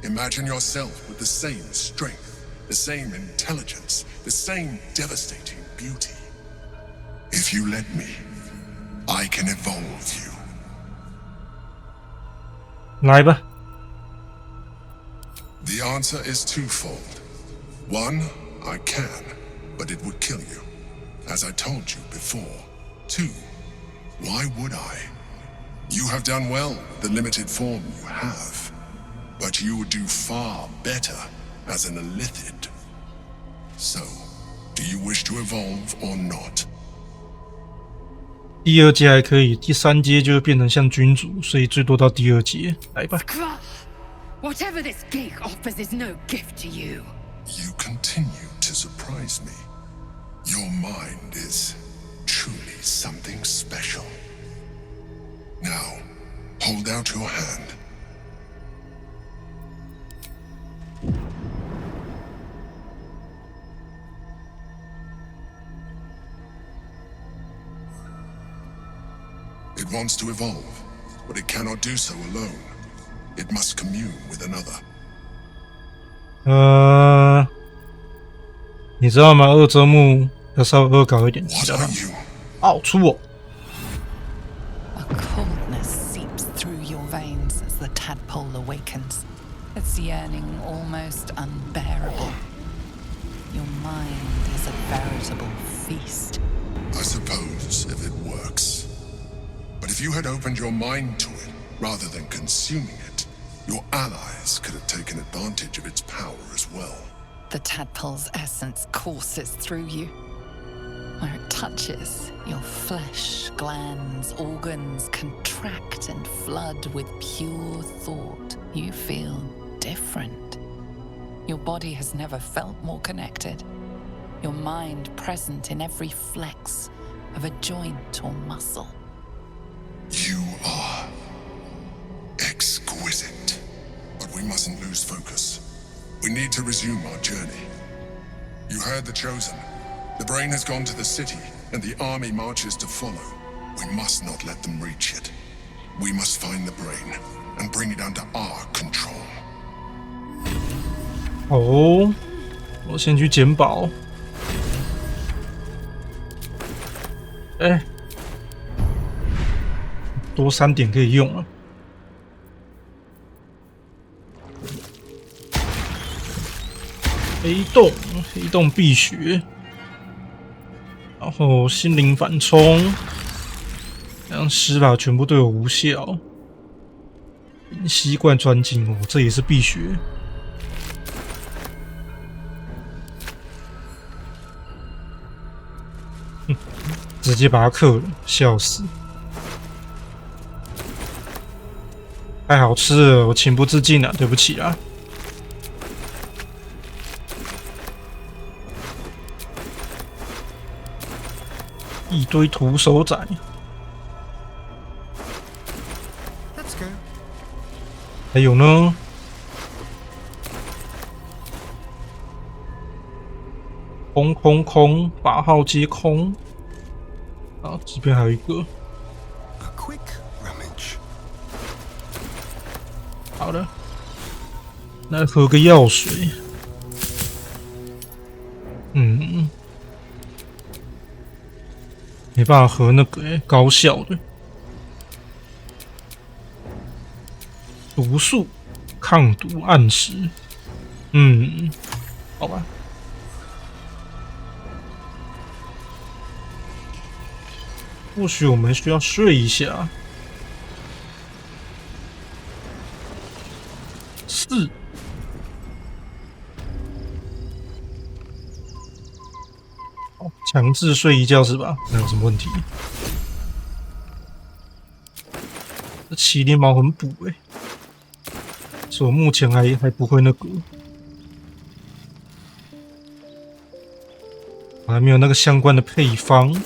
Imagine yourself with the same strength, the same intelligence, the same devastating beauty. If you let me, I can evolve you. 来吧。 The answer is twofold. One, I can, but it would kill you, as I told you before. Two, why would I? You have done well with the limited form you have, but you would do far better as an illithid. So, do you wish to evolve or not? 第二阶还可以，第三阶就会变成像君主，所以最多到第二阶。来吧。 Whatever this gig offers is no gift to you. You continue to surprise me. Your mind is truly something special. Now, hold out your hand. It wants to evolve, but it cannot do so alone. It must commune with another. 你知道吗？二周目要稍微恶搞一点，比较好。奥出我。A coldness seeps through your veins as the tadpole awakens, its yearning almost unbearable. Your mind is a veritable feast. I suppose if it works. But if you had opened your mind to it, rather than consuming it, your allies could have taken advantage of its power as well. The tadpole's essence courses through you. Where it touches, your flesh, glands, organs contract and flood with pure thought. You feel different. Your body has never felt more connected. Your mind present in every flex of a joint or muscle. You are exquisite. But we mustn't lose focus. We need to resume our journey. You heard the Chosen. The brain has gone to the city, and the army marches to follow. We must not let them reach it. We must find the brain and bring it under our control. 哦，我先去捡宝。哎，多3点可以用了。黑洞必学，然后心灵反冲，让施法全部对我无效。吸贯穿经哦，这也是必学。直接把他克了，笑死！太好吃了，我情不自禁了，对不起啊。一堆徒手仔。还有呢？空，8号接空。啊，这边还有一个。好的，来喝个药水。没办法喝那个高效的毒素抗毒暗时。好吧。或许我们需要睡一下。4。强制睡一觉是吧？那有什么问题？这麒麟毛很补所以我目前还不会那个，我还没有那个相关的配方。你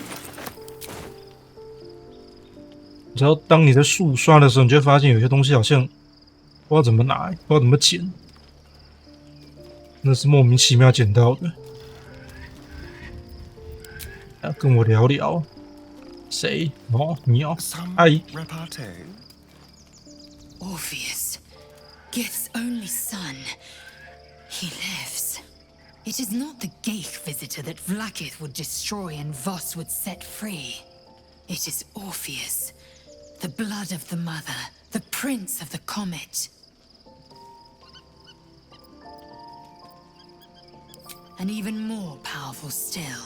知道，当你在速刷的时候，你就会发现有些东西好像不知道怎么拿，不知道怎么捡，那是莫名其妙捡到的。要跟我聊聊，谁？哦，你哦，阿姨。Orpheus, Gith's only son. He lives. It is not the Geich visitor that Vlaakith would destroy and Voss would set free. It is Orpheus, the blood of the mother, the prince of the comet. And even more powerful still.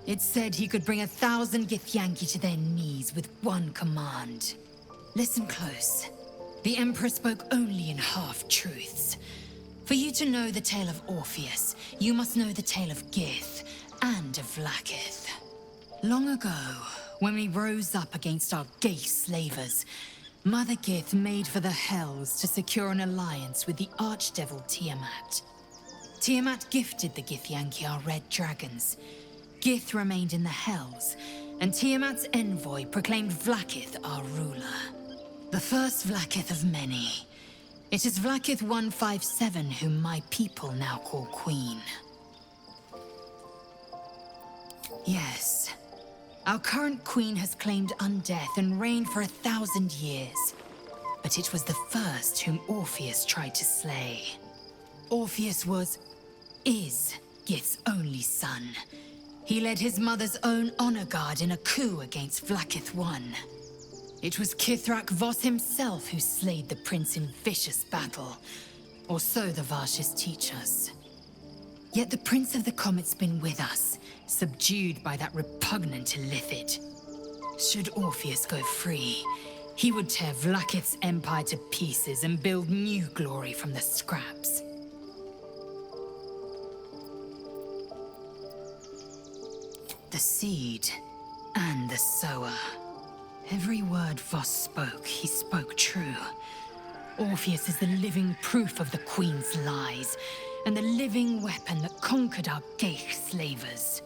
It said he could bring 1,000 Githyanki to their knees with one command. Listen close. The Emperor spoke only in half-truths. For you to know the tale of Orpheus, you must know the tale of Gith and of Vlaakith. Long ago, when we rose up against our Geich slavers, Mother Gith made for the Hells to secure an alliance with the Archdevil Tiamat. Tiamat gifted the Githyanki our red dragons. Gith remained in the Hells, and Tiamat's envoy proclaimed Vlaakith our ruler. The first Vlaakith of many. It is Vlaakith 157 whom my people now call Queen. Yes. Our current Queen has claimed undeath and reigned for 1,000 years. But it was the first whom Orpheus tried to slay. Orpheus is Gith's only son. He led his mother's own honor guard in a coup against Vlakith I. It was Kithrak Voss himself who slayed the prince in vicious battle, or so the Varshes teach us. Yet the Prince of the Comet's been with us, subdued by that repugnant Illithid. Should Orpheus go free, he would tear Vlakith's empire to pieces and build new glory from the scraps. The seed and the sower. Every word Voss spoke, he spoke true. Orpheus is the living proof of the Queen's lies, and the living weapon that conquered our Geich slavers.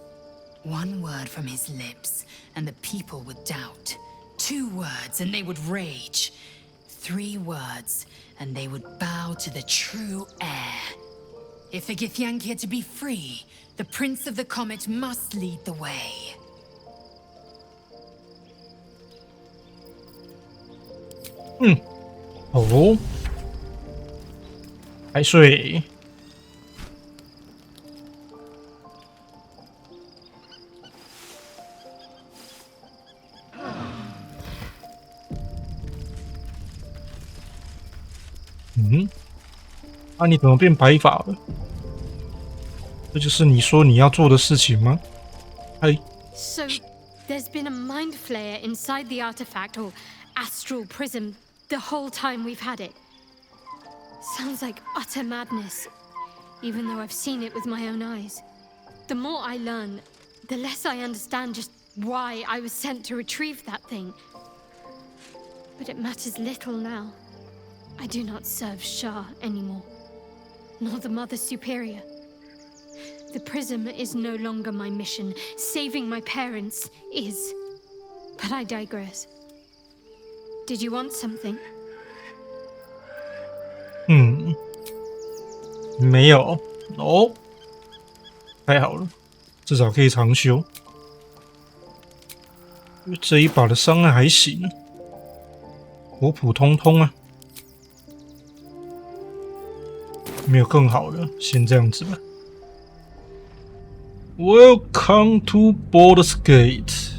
One word from his lips, and the people would doubt. 2 words, and they would rage. 3 words, and they would bow to the true heir. If the Githyanki are to be free, the Prince of the Comet must lead the way. 哦，海水。啊，你怎么变白发了？这就是你说你要做的事情吗？嗨。So, there's been a mind flayer inside the artifact or astral prism the whole time we've had it. Sounds like utter madness, even though I've seen it with my own eyes. The more I learn, the less I understand just why I was sent to retrieve that thing. But it matters little now. I do not serve Shah anymore, nor the Mother Superior. The prism is no longer my mission. Saving my parents is. But I digress. Did you want something? 没有哦，太好了，至少可以长修。这一把的伤害还行，普普通通啊，没有更好的，先这样子吧。Welcome to Baldur's Gate，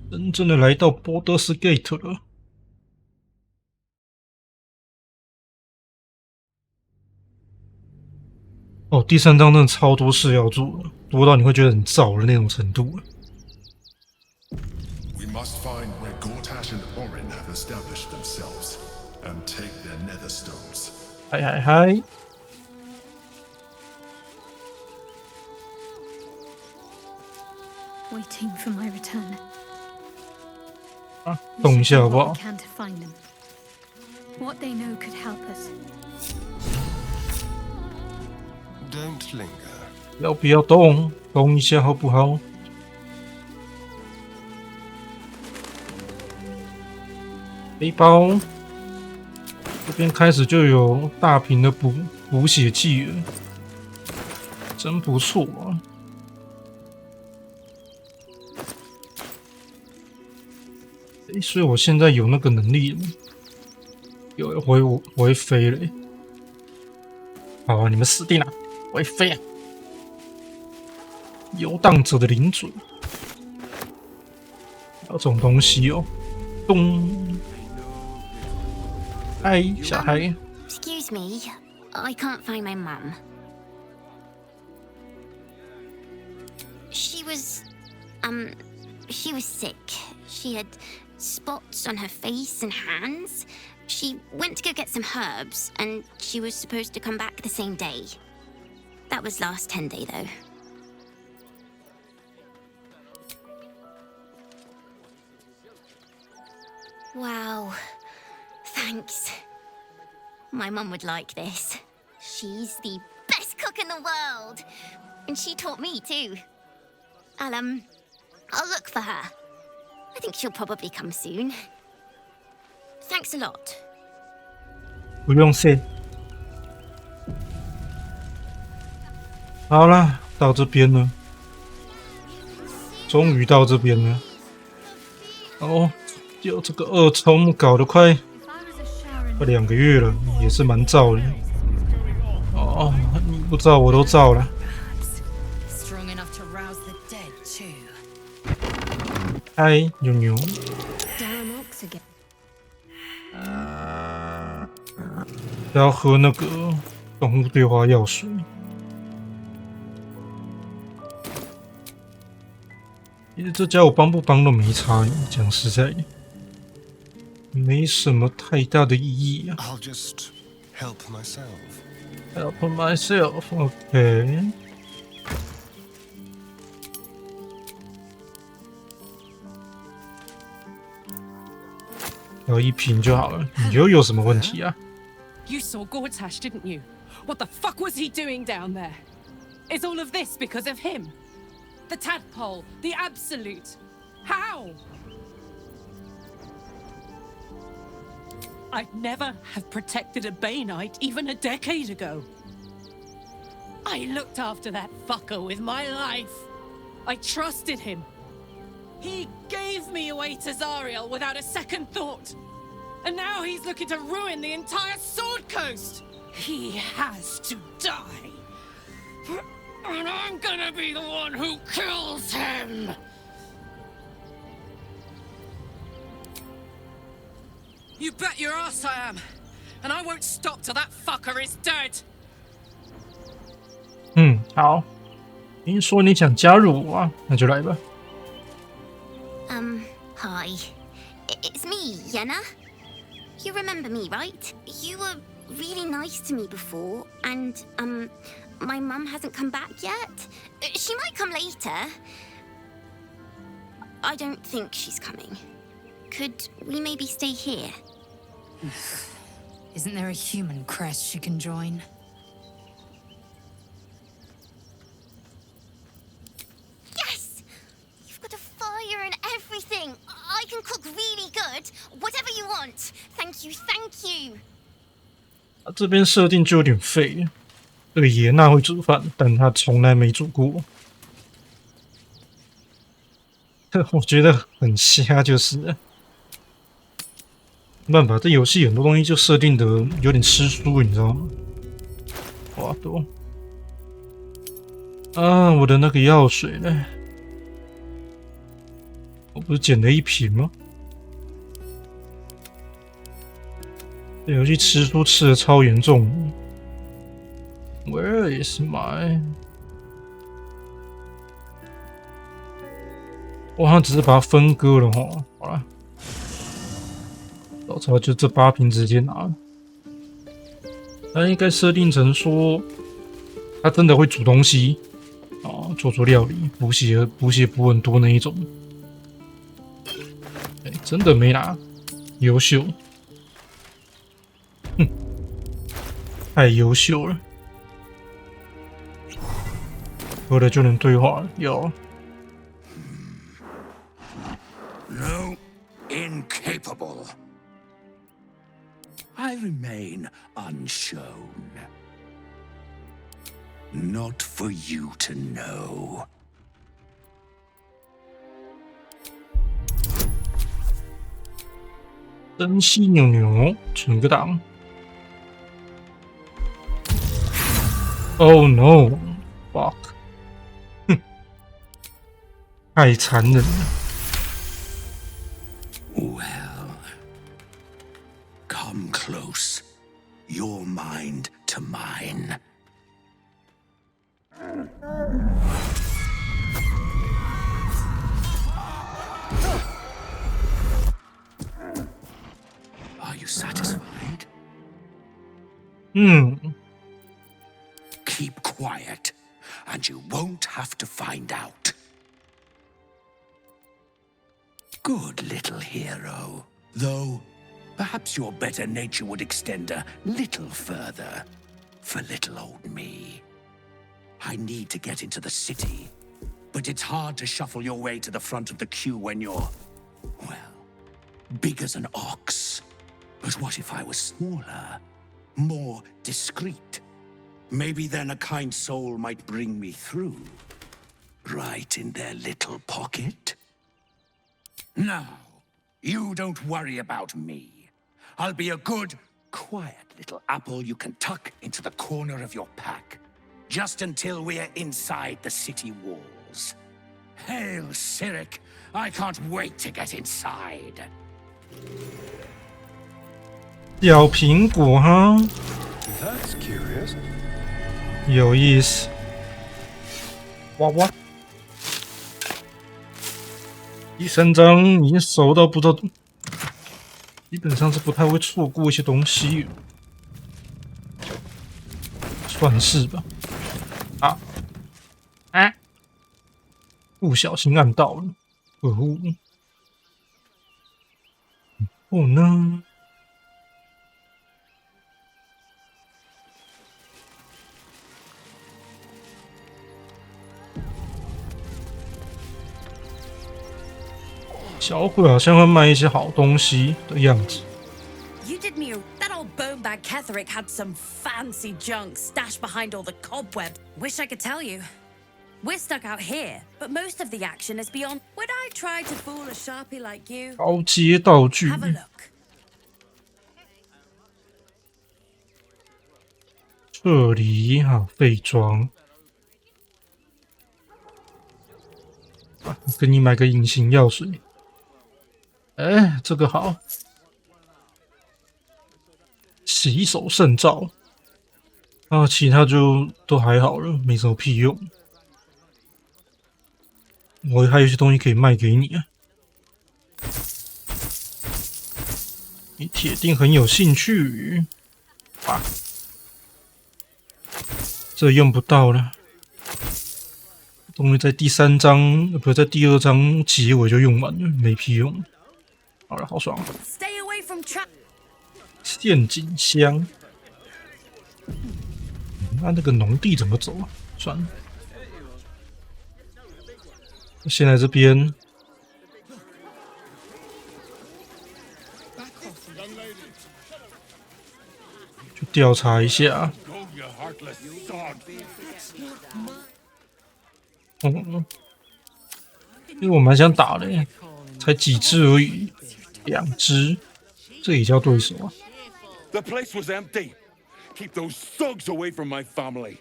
真正的来到 Baldur's Gate 了。哦，第3章真的超多事要做的，多到你会觉得很燥的那种程度了。We must find where Gortash and Orin have established themselves and take their nether stones. 嗨嗨嗨！ Waiting for my return. 啊，动一下好不好？ Can to find them. What they know could help us. Don't linger. 要不要动？动一下好不好？背包这边开始就有大瓶的补血剂了，真不错啊！所以我现在有那个能力了，有我会飞了。好啊，你们死定了！我会飞啊！游荡者的领主，有这种东西哦。咚！嗨，小孩。Excuse me, I can't find my mum. She was sick. She had spots on her face and hands. She went to go get some herbs, and she was supposed to come back the same day. That was last 10-day, though. Wow. Thanks. My mum would like this. She's the best cook in the world. And she taught me, too. I'll look for her. I think she'll probably come soon. Thanks a lot. 不用谢。好啦，到这边了，终于到这边了。哦，就这个2周目搞得快2个月了，也是蛮燥的。哦，你不照我都照了。Strong enough to rouse the dead too. 嗨，牛牛。 Down ox again. 要喝那个动物对话药水。其实这家我帮不帮都没差，讲实在的，没什么太大的意义啊。I'll just help myself. Help myself, OK。要一瓶就好了，你又有什么问题啊？ You saw Gortash, didn't you? What the fuck was he doing down there? Is all of this because of him? The tadpole, the absolute. How? I'd never have protected a Bay Knight even a decade ago. I looked after that fucker with my life. I trusted him. He gave me away to Zariel without a second thought. And now he's looking to ruin the entire Sword Coast. He has to die. And I'm gonna be the one who kills him. You bet your ass I am. And I won't stop till that fucker is dead. 好。听说你想加入我啊，那就来吧。Hi. It's me, Yenna. You remember me, right? You were really nice to me before, and, my mum hasn't come back yet. She might come later. I don't think she's coming. Could we maybe stay here? Isn't there a human crest she can join? Yes! You've got a fire and everything. I can cook really good. Whatever you want. Thank you, thank you. 这边设定就有点废。这个耶娜会煮饭，但她从来没煮过。我觉得很瞎，就是了。没办法，这游戏很多东西就设定的有点吃书，你知道吗？哇，多啊！我的那个药水呢？我不是捡了一瓶吗？这游戏吃书吃的超严重。Where is my？ 我好像只是把它分割了齁。好了，老曹就这8瓶直接拿了。它应该设定成说，他真的会煮东西啊，做料理，补血补很多那一种。真的没拿，优秀。哼，太优秀了。喝了就能对话了，有。No, incapable. I remain unshown. Not for you to know. 珍稀扭扭，存个档。Oh no! Fuck! 哼，太残忍了。Well, come close. Your mind to mine. Are you satisfied? Keep quiet, and you won't have to find out. Good little hero. Though, perhaps your better nature would extend a little further for little old me. I need to get into the city, but it's hard to shuffle your way to the front of the queue when you're, well, big as an ox. But what if I was smaller, more discreet? Maybe then a kind soul might bring me through, right in their little pocket. Now, you don't worry about me. I'll be a good, quiet little apple you can tuck into the corner of your pack. just until we're inside the city walls. Hail, Cyric! I can't wait to get inside. 小苹果哈， That's curious. 有意思。哇哇！第3章已经熟到不知道，基本上是不太会错过一些东西，算是吧。不小心按到了，可恶！哦呢？小鬼好像会卖一些好东西的样子。You did me. That old bonebag Ketherick had some fancy junk stashed behind all the cobwebs. Wish I could tell you. We're stuck out here, but most of the action is beyond. Would I try to fool a sharpie like you? 高阶道具。 Have a look. 这里好废装。跟你买个隐形药水。哎，这个好。洗手圣皂。其他就都还好了，没什么屁用。我还有一些东西可以卖给你啊，你铁定很有兴趣。这用不到了，东西在第3章，不在第2章结尾就用完了，没屁用。好了，好爽。陷阱箱。那个农地怎么走啊？算了。先来这边，就调查一下。因为我蛮想打的，才几只而已，2只，这也叫对手啊 The place was empty. Keep those thugs away from my family.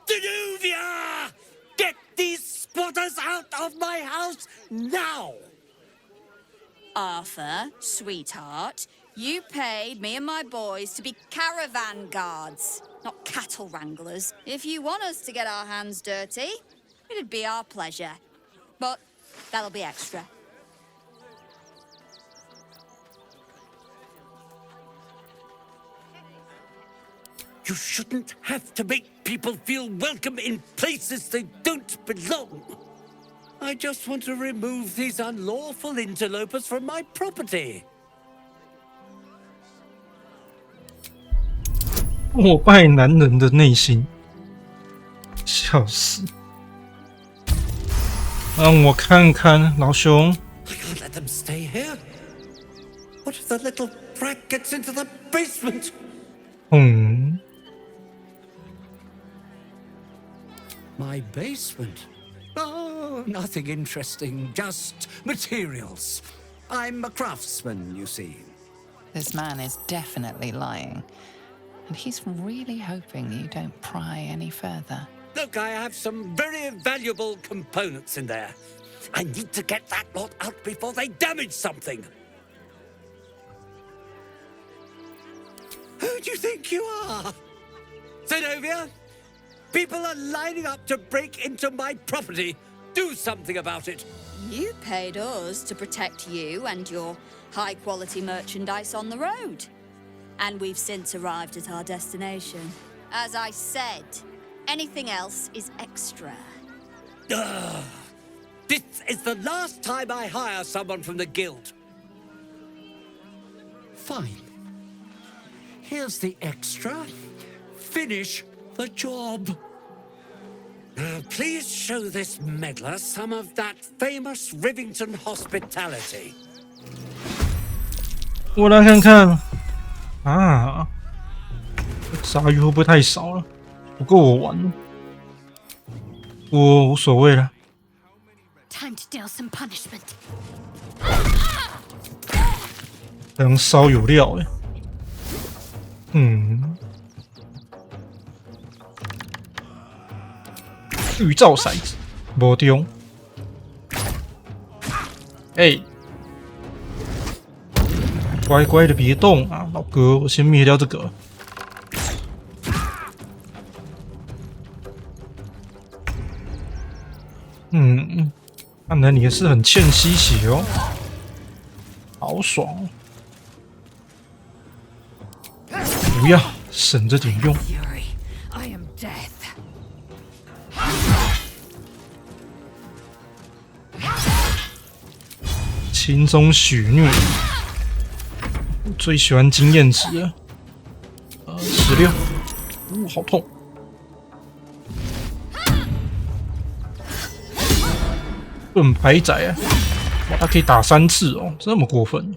Danuvia! Get these squatters out of my house now! Arthur, sweetheart, you paid me and my boys to be caravan guards, not cattle wranglers. If you want us to get our hands dirty, it'd be our pleasure. But that'll be extra. You shouldn't have to make people feel welcome in places they don't belong. I just want to remove these unlawful interlopers from my property. 膜拜男人的内心，笑死！让我看看，老兄。 I can't let them stay here. What if the little brat gets into the basement? My basement? Oh, nothing interesting, just materials. I'm a craftsman, you see. This man is definitely lying. And he's really hoping you don't pry any further. Look, I have some very valuable components in there. I need to get that lot out before they damage something. Who do you think you are? Zenobia? People are lining up to break into my property. Do something about it. You paid us to protect you and your high-quality merchandise on the road. And we've since arrived at our destination. As I said, anything else is extra. This is the last time I hire someone from the guild. Fine. Here's the extra. Finish the job. Now, please show this meddler some of that famous Rivington hospitality. 我来看看啊，鲨鱼会不会太少了？不够我玩，我无所谓了。 Time to deal some punishment. 这样烧有料哎。预兆骰子，没中。哎，乖乖的别动啊，老哥，我先灭掉这个。看来你也是很欠吸血哦，好爽哦！不要，省着点用。轻松许虐，我最喜欢经验值了。16，好痛！盾牌仔啊，哇，他可以打3次哦，这么过分！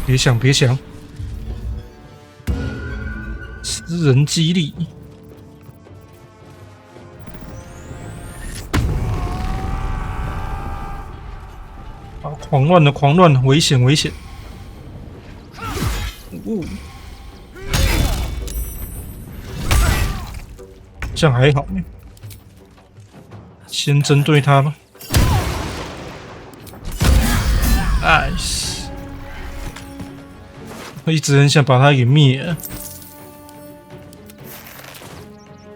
别想，别想，私人激励。啊，狂乱了，狂乱了，危险，危险！这样还好呢。先针对他吧。Nice， 我一直很想把他给灭了。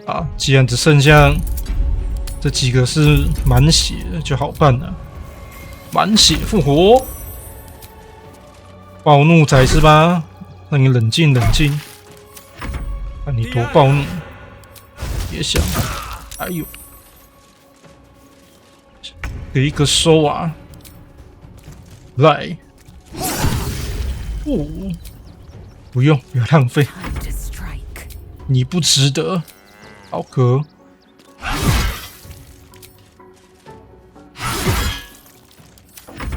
啊，既然只剩下这几个是满血的，就好办了。满血复活，暴怒仔是吧？让你冷静冷静。看你多暴怒！别想，哎呦！给一个收啊！来，不用，不要浪费，你不值得，好哥。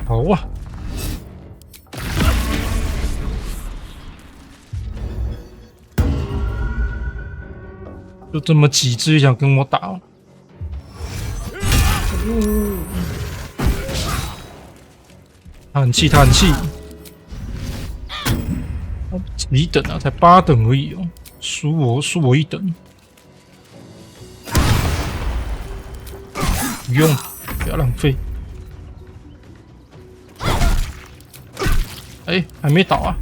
好啊！就这么几只想跟我打哦。他很气，他很气。几等啊？才8等而已哦，输我1等。不用，不要浪费。哎，还没倒啊！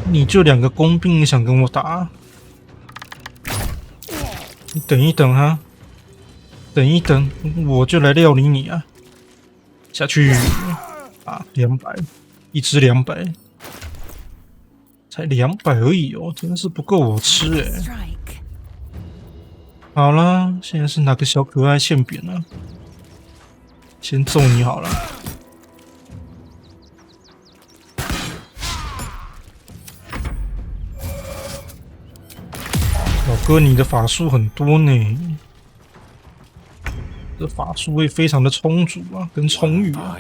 你就2个工兵，你想跟我打？你等一等哈，等一等，我就来料理你啊！下去啊，200，一只200，才200而已哦，真的是不够我吃哎。好啦，现在是哪个小可爱欠扁了？先揍你好了。老哥，你的法术很多呢，这法术会非常的充足啊，跟充裕啊。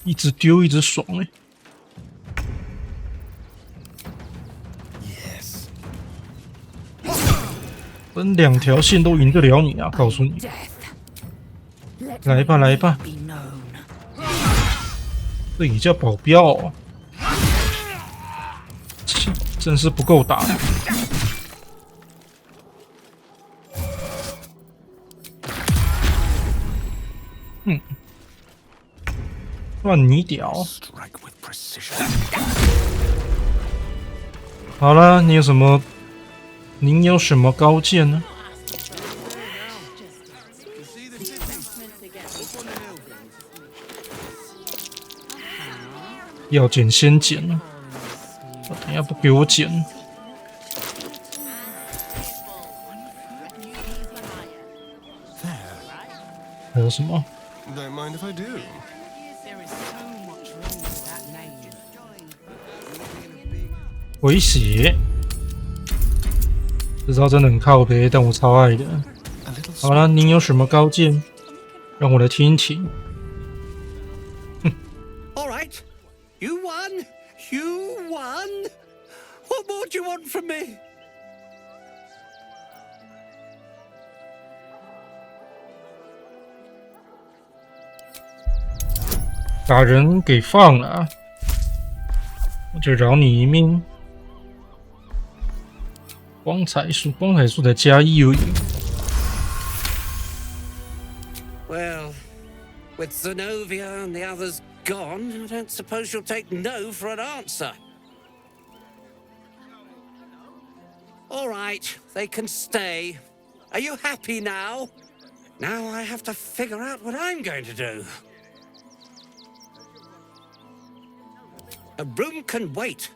一直丢，一直爽哎。分2条线都赢得了你啊！告诉你，来吧来吧，这也叫保镖哦，真是不够打。乱你屌！好了，你有什么？您有什么高见呢？要捡先捡啊！等下不给我捡，还有什么？回血。这招真的很靠北，但我超爱的。好了，您有什么高见？让我来听听。All right, you won. You won? What more do you want from me? 把人给放了啊，我就饶你一命。光彩树才加1而已。Well, with Zenobia and the others gone, I don't suppose you'll take no for an answer. All right, they can stay. Are you happy now? Now I have to figure out what I'm going to do. A room can wait.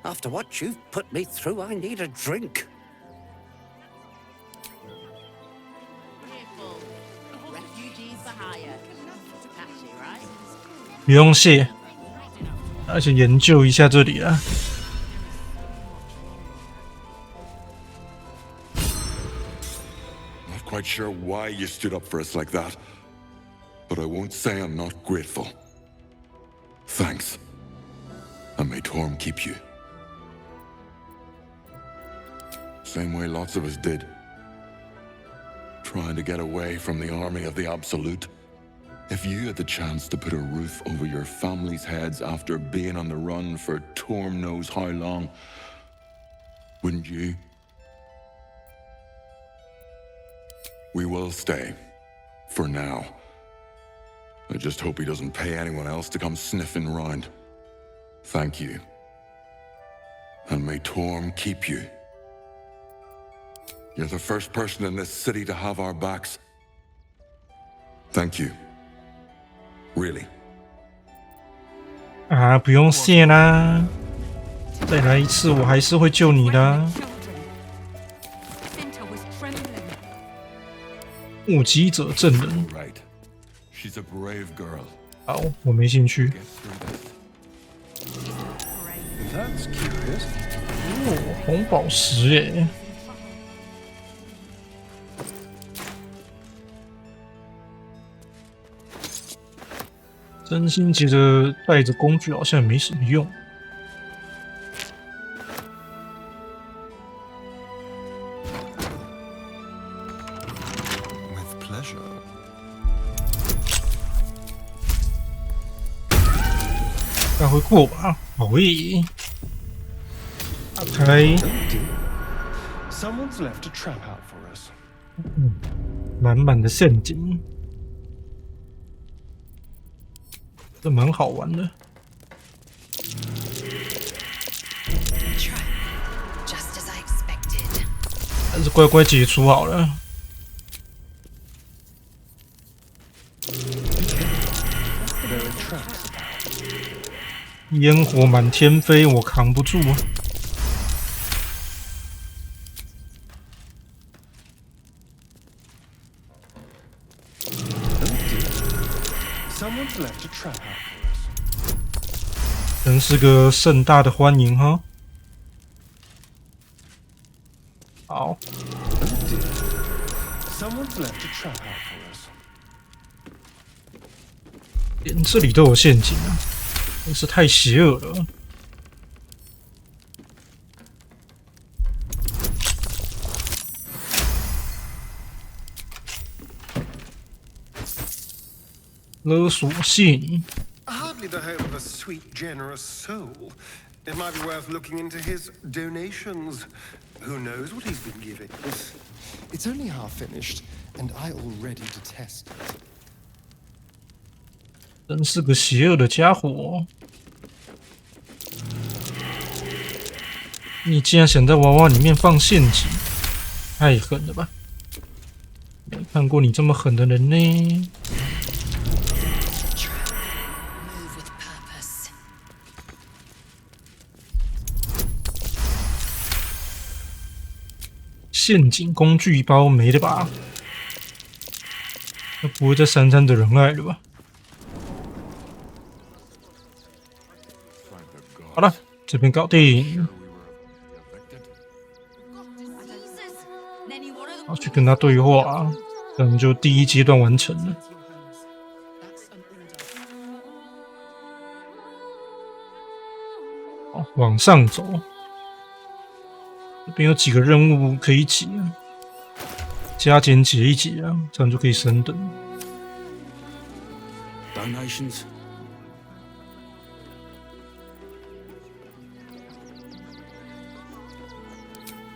After what you've put me through, I need a drink. Refugees for hire. Catchy, right? 不用谢，而且研究一下这里啊。Not quite sure why you stood up for us like that, but I won't say I'm not grateful. Thanks. And may Torm keep you. Same way lots of us did. Trying to get away from the army of the Absolute. If you had the chance to put a roof over your family's heads after being on the run for Torm knows how long, wouldn't you? We will stay. For now. I just hope he doesn't pay anyone else to come sniffing round. Thank you. And may Torm keep you. You're the first person in this city to have our backs. Thank you. Really. 啊，不用谢啦，再来一次，我还是会救你的。目击者证人。She's a brave girl. 好，我没兴趣。That's curious. 哦，红宝石耶！真心觉得带着工具好像也没什么用。With pleasure. 该会过吧？喂，打开。Someone's left a trap out for us. 满满的陷阱，这蛮好玩的。还是乖乖解除好了。烟火满天飞，我扛不住啊！ Someone's left a trap out for us. 真是个盛大的欢迎哈！好， Someone's left a trap out for us. 连这里都有陷阱啊，真是太邪恶了。勒索信。 Hardly the home of a sweet, generous soul. It might be worth looking into his donations. Who knows what he's been giving? It's only half finished, and I already detest it. 真是个邪恶的家伙！你竟然想在娃娃里面放陷阱，太狠了吧！没看过你这么狠的人呢。 陷阱工具包没了吧？那不会再姗姗的仁爱了吧？好了，这边搞定。好，去跟他对话，这样就第一阶段完成了。好，往上走。这边有几个任务可以解，加减解一解啊，这样就可以升等。Donations.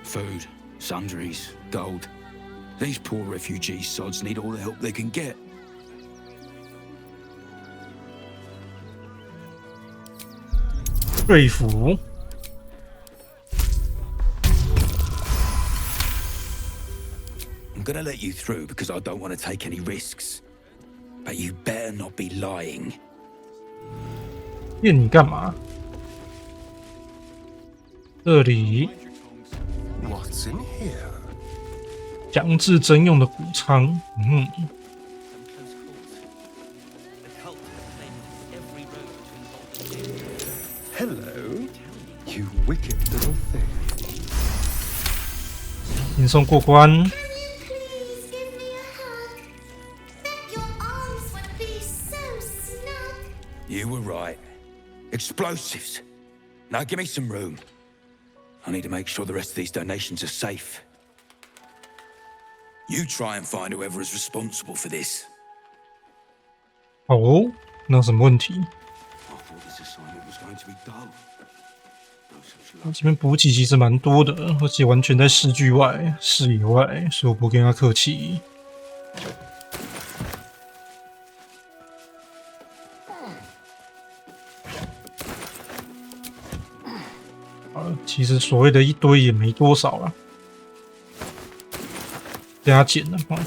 Food, sundries, gold. These poor refugee sods need all the help they can get. 说服。I'm gonna let you through because I don't want to take any risks. But you better not be lying. 骗你干嘛？这里 What's in here? 强制征用的谷仓，Hello, you wicked little thing. 轻松过关。 You were right. Explosives. Now give me some room. I need to make sure the rest of these donations are safe. You try and find whoever is responsible for this. 好哦，那有什么问题？ I thought this assignment was going to be dull. 这边补给其实蛮多的，而且完全在视野外，所以我不跟他客气。其实所谓的一堆也没多少啦，加减的话，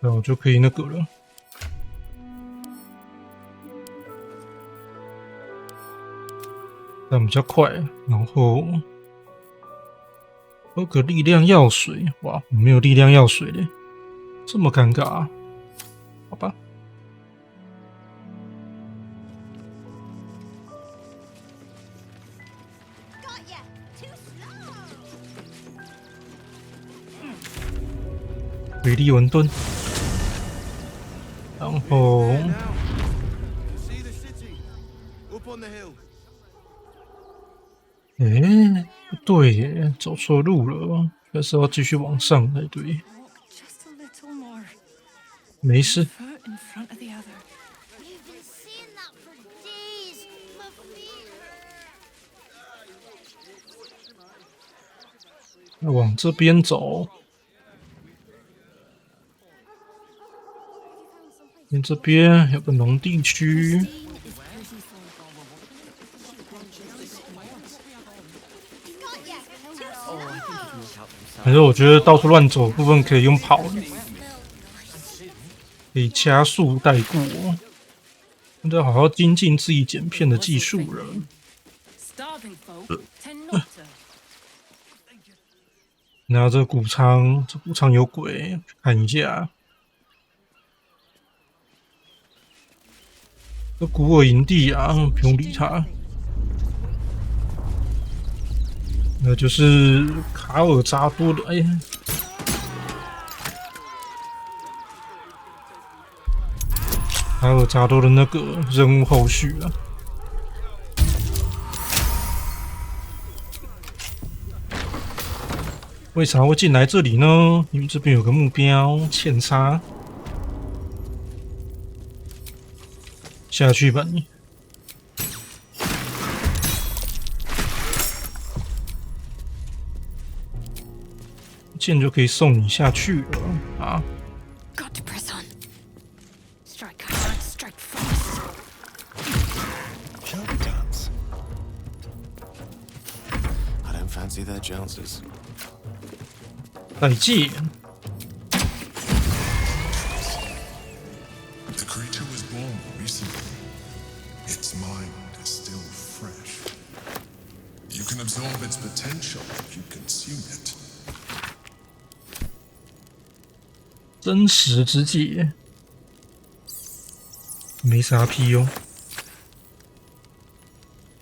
那我就可以那个了。这样比较快。然后喝个力量药水，哇，我没有力量药水嘞，这么尴尬啊？好吧。 水力文盾，然后不对耶，走错路了，还是要继续往上才对。没事。那往这边走。 这边有个农地区，反正我觉得到处乱走的部分可以用跑的，可以加速带过。现在好好精进自己剪片的技术了。那这谷仓，有鬼，看一下。 这古尔营地啊，不用理他。那就是卡尔扎多的，哎呀，卡尔扎多的那个任务后续啊。为啥会进来这里呢？因为这边有个目标，欠杀。 下去吧你！剑就可以送你下去了啊！ Got to press on. Strike hard, strike fast. Shall we dance? I don't fancy their chances. 再见。 The creature was born recently. Its mind is still fresh. You can absorb its potential if you consume it. 真实之戒，没啥屁用。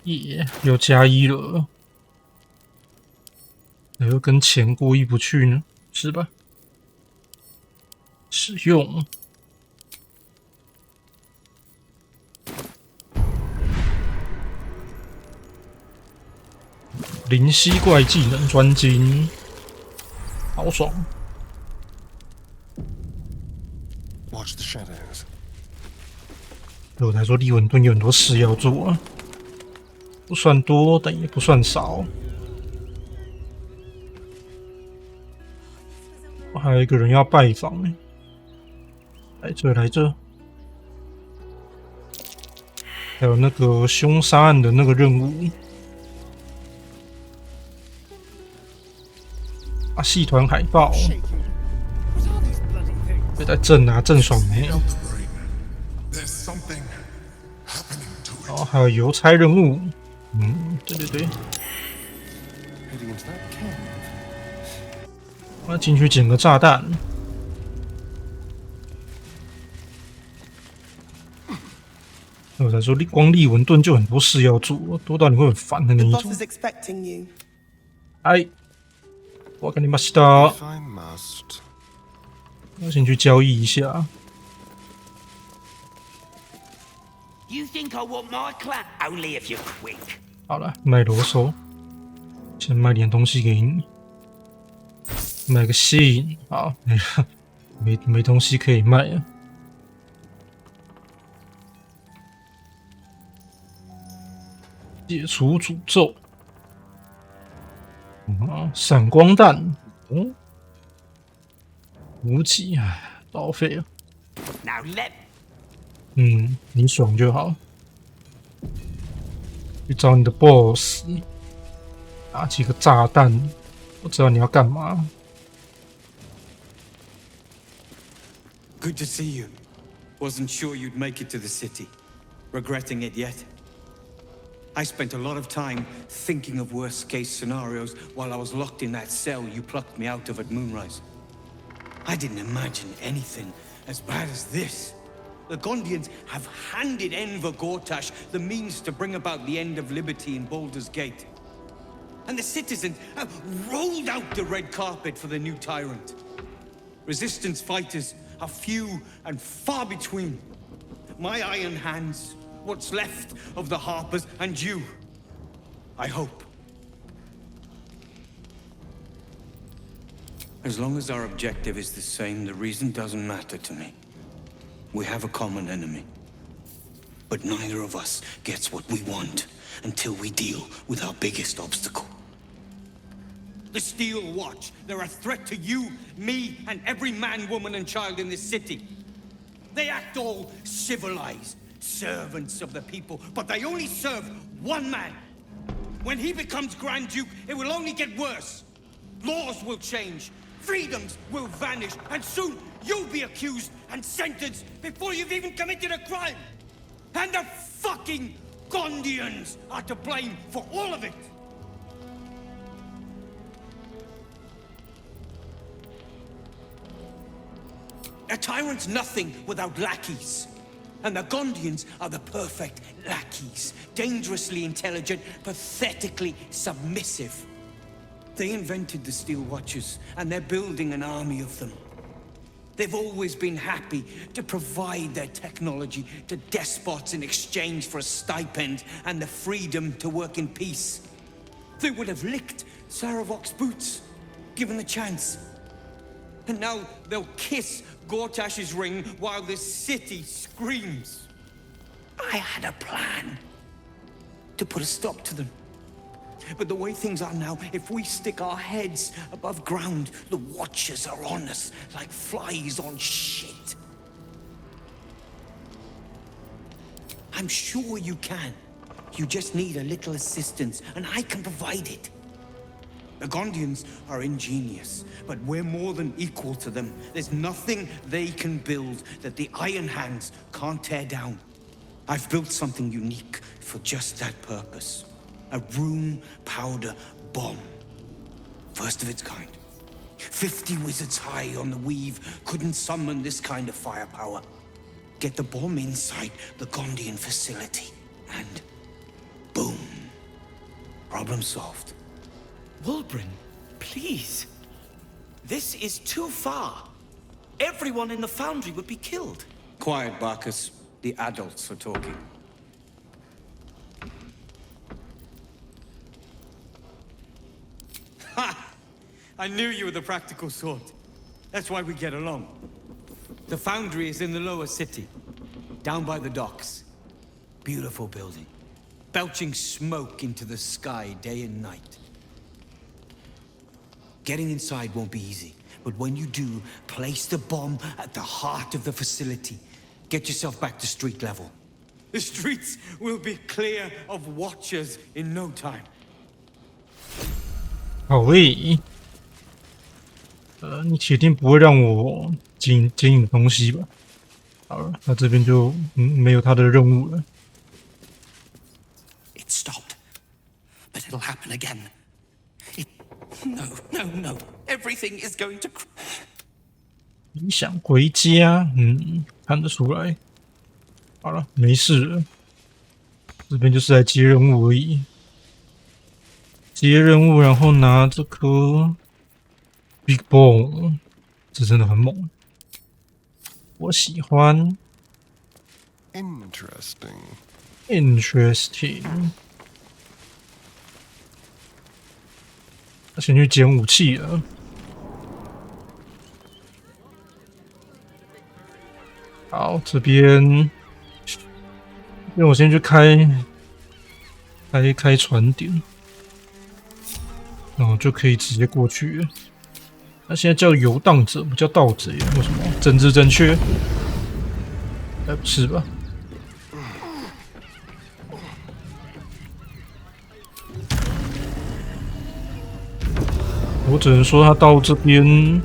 耶，又加1了，又跟钱过意不去呢，是吧？使用。灵犀怪技能专精，好爽。Watch the shadows. 对我来说，利文顿有很多事要做啊，不算多，但也不算少。我还有一个人要拜访呢，来这来这。还有那个凶杀案的那个任务，啊，戏团海报，别在震啊，郑爽梅。然后还有邮差任务，对，我要进去捡个炸弹。我才说，光利文顿就很多事要做，多到你会很烦的那一种。哎，我跟你马西达，我先去交易一下。好了，卖罗嗦，先卖点东西给你，买个信，好，没东西可以卖了。解除诅咒，闪光弹，无极啊，报废了。你爽就好。去找你的 boss， 拿几个炸弹，我知道你要干嘛。Good to see you. Wasn't sure you'd make it to the city. Regretting it yet? I spent a lot of time thinking of worst-case scenarios while I was locked in that cell you plucked me out of at Moonrise. I didn't imagine anything as bad as this. The Gondians have handed Enver Gortash the means to bring about the end of liberty in Baldur's Gate. And the citizens have rolled out the red carpet for the new tyrant. Resistance fighters are few and far between. My iron hands, what's left of the Harpers, and you, I hope. As long as our objective is the same, the reason doesn't matter to me. We have a common enemy. But neither of us gets what we want until we deal with our biggest obstacle. The Steel Watch. They're a threat to you, me, and every man, woman, and child in this city. They act all civilized, servants of the people, but they only serve one man. When he becomes Grand Duke, it will only get worse. Laws will change, freedoms will vanish, and soon you'll be accused and sentenced before you've even committed a crime. And the fucking Gondians are to blame for all of it. A tyrant's nothing without lackeys. And the Gondians are the perfect lackeys. Dangerously intelligent, pathetically submissive. They invented the Steel Watchers, and they're building an army of them. They've always been happy to provide their technology to despots in exchange for a stipend and the freedom to work in peace. They would have licked Saravok's boots, given the chance. And now they'll kiss Gortash's ring while this city screams. I had a plan to put a stop to them. But the way things are now, if we stick our heads above ground, the Watchers are on us like flies on shit. I'm sure you can. You just need a little assistance, and I can provide it. The Gondians are ingenious, but we're more than equal to them. There's nothing they can build that the Iron Hands can't tear down. I've built something unique for just that purpose. A room powder bomb. First of its kind. 50 wizards high on the weave couldn't summon this kind of firepower. Get the bomb inside the Gondian facility, and boom. Problem solved. Wulbren, please. This is too far. Everyone in the foundry would be killed. Quiet, Barkus. The adults are talking. I knew you were the practical sort. That's why we get along. The foundry is in the lower city, down by the docks. Beautiful building, belching smoke into the sky day and night. Getting inside won't be easy, but when you do, place the bomb at the heart of the facility. Get yourself back to street level. The streets will be clear of watchers in no time. 好诶，你铁定不会让我捡你的东西吧？好了，那这边就没有他的任务了。It stopped, but it'll happen again. No. Everything is going to. 你想回家？看得出来。好了，没事了。这边就是来接任务而已。接任务，然后拿这颗 Big Ball， 这真的很猛。我喜欢。Interesting。先去捡武器了。好，这边，因为我先去开船点，然后就可以直接过去了。那现在叫游荡者，不叫盗贼，为什么？政治正确？该不是吧？我只能说，他到这边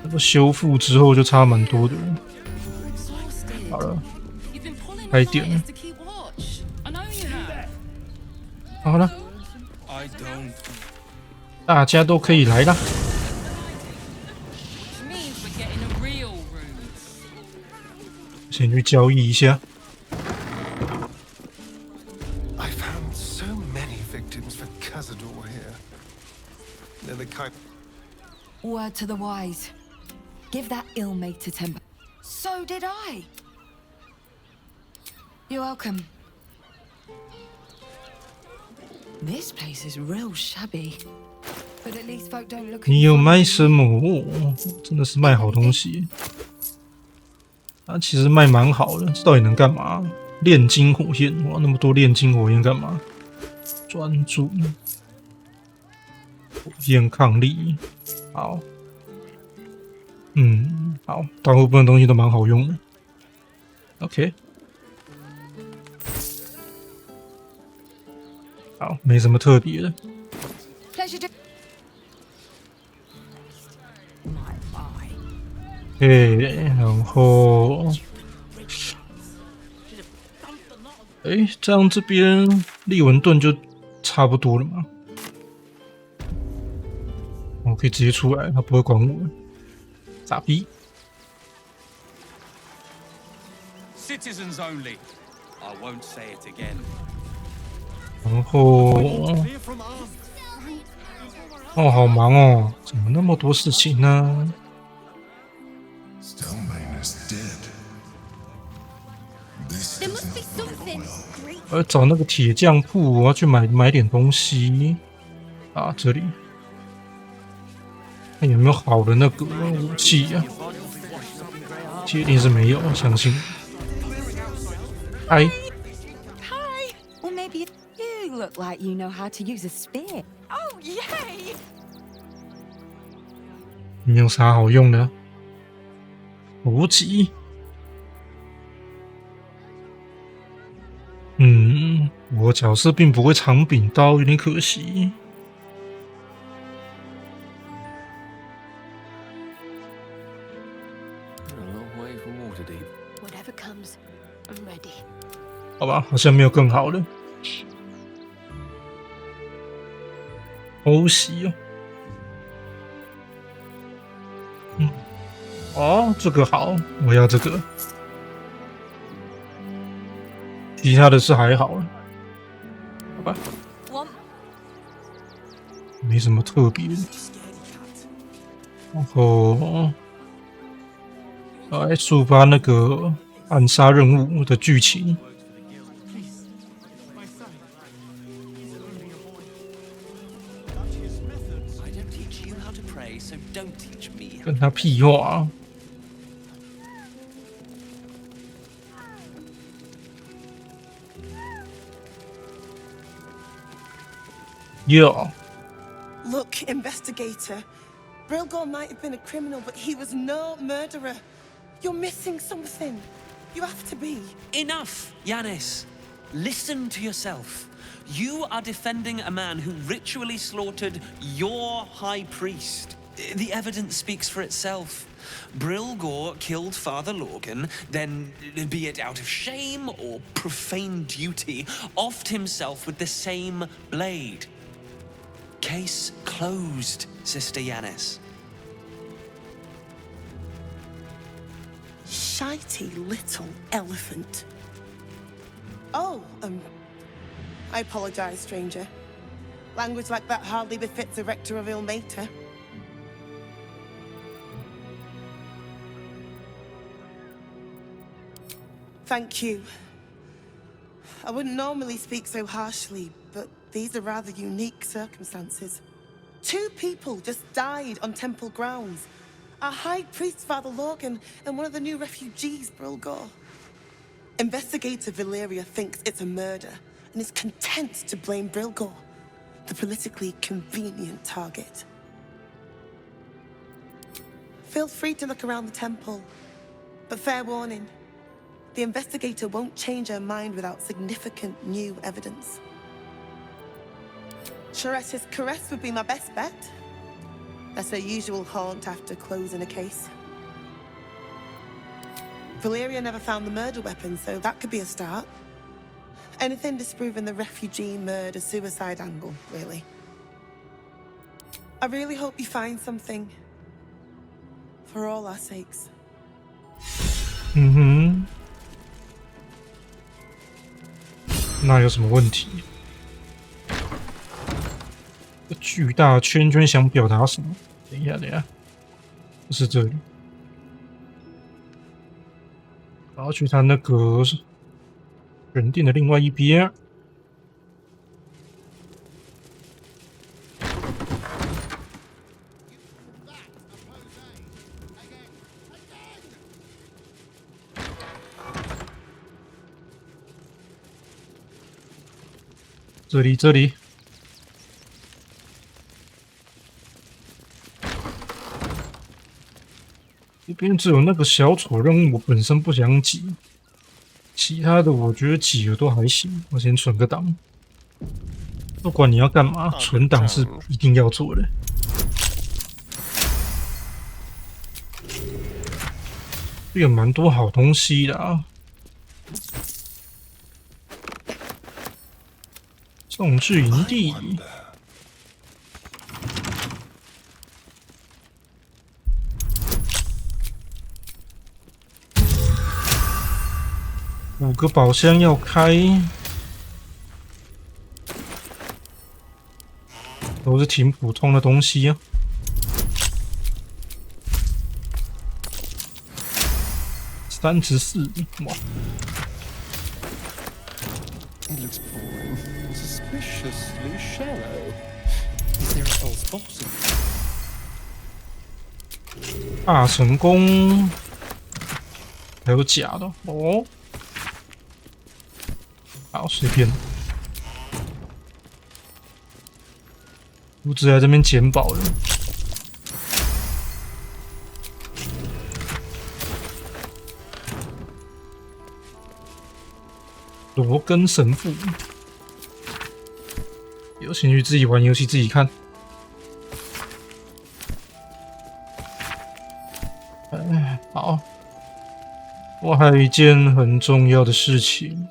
那个修复之后就差蛮多的。好了，开点了。好了，大家都可以来啦。先去交易一下。I found so many victims for Cazador here. They're the kind. Word to the wise. Give that ill-mate to temper. So did I. You're welcome. This place is real shabby. But at least folk don't look. 你有卖什么？哦，真的是卖好东西。啊，其实卖蛮好的，这到底能干嘛？炼金火焰，哇，那么多炼金火焰干嘛？专注，火焰抗力，好，好，大部分的东西都蛮好用的。OK， 好，没什么特别的。然后，这样这边利文顿就差不多了嘛。我可以直接出来，他不会管我。傻逼。Citizens only. I won't say it again. 然后，好忙哦，怎么那么多事情呢？我要找那个铁匠铺，我要去买点东西啊！这里看有没有好的那个武器啊？铁定是没有，相信。Hi. Well, maybe you look like you know how to use a spear. Oh, yay! 你有啥好用的？武器。我角色并不会长柄刀，有点可惜。好吧，好像没有更好的。欧喜哦，这个好，我要这个。其他的是还好了，好吧，没什么特别的。然后，来触发那个暗杀任务的剧情。don't teach you how to pray, so don't teach me. 跟他屁话啊！哟， Look, investigator. Brilgor might have been a criminal, but he was no murderer. You're missing something. You have to be. Enough, Yanis. Listen to yourself. You are defending a man who ritually slaughtered your high priest. The evidence speaks for itself. Brilgor killed Father Lorgan, then, be it out of shame or profane duty, offed himself with the same blade. Case closed, Sister Yanis. Shitey little elephant. Oh, I apologize, stranger. Language like that hardly befits a rector of Ilmater. Thank you. I wouldn't normally speak so harshly, but these are rather unique circumstances. 2 people just died on temple grounds. Our High Priest, Father Lorgan, and one of the new refugees, Brilgor. Investigator Valeria thinks it's a murder, and is content to blame Brilgor, the politically convenient target. Feel free to look around the temple, but fair warning, the investigator won't change her mind without significant new evidence. Chares's caress would be my best bet. That's her usual haunt after closing a case. Valeria never found the murder weapon, so that could be a start. Anything disproving the refugee murder-suicide angle, really. I really hope you find something. For all our sakes. 那有什么问题？这巨大圈圈想表达什么？等一下，不是这里。然后去他那个人店的另外一边。这里。这边只有那个小丑任务，我本身不想挤，其他的我觉得挤了都还行。我先存个档，不管你要干嘛，存档是一定要做的。这有蛮多好东西的啊。种植营地，5个宝箱要开，都是挺普通的东西啊。34，哇！ It looks boring. Suspiciously shallow. Is there a false bottom? 大成功，还有假的哦。好，随便。我只在这边捡宝了。罗根神父。 有兴趣自己玩游戏自己看。好，我还有一件很重要的事情。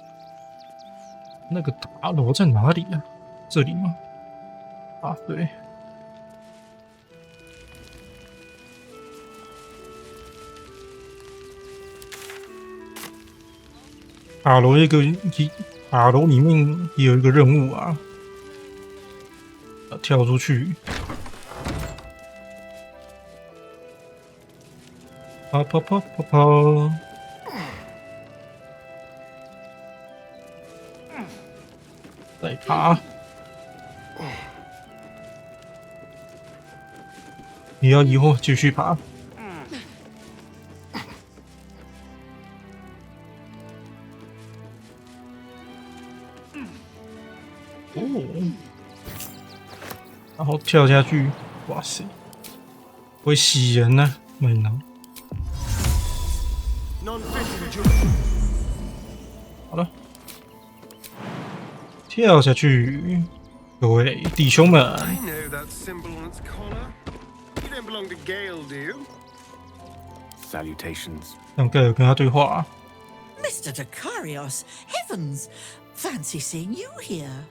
那个大楼在哪里啊？这里吗？啊，对。大楼大楼里面也有一个任务啊。 跳出去，跑！再爬！不要疑惑，继续爬。哦，然后跳下去，哇塞，会洗人呢，没能。好了，跳下去，各位弟兄们。I know that symbol on its collar. You don't belong to Gale, do you? Salutations. 让盖尔跟他对话啊。 Mr. Dekarios, heavens! Fancy seeing you here.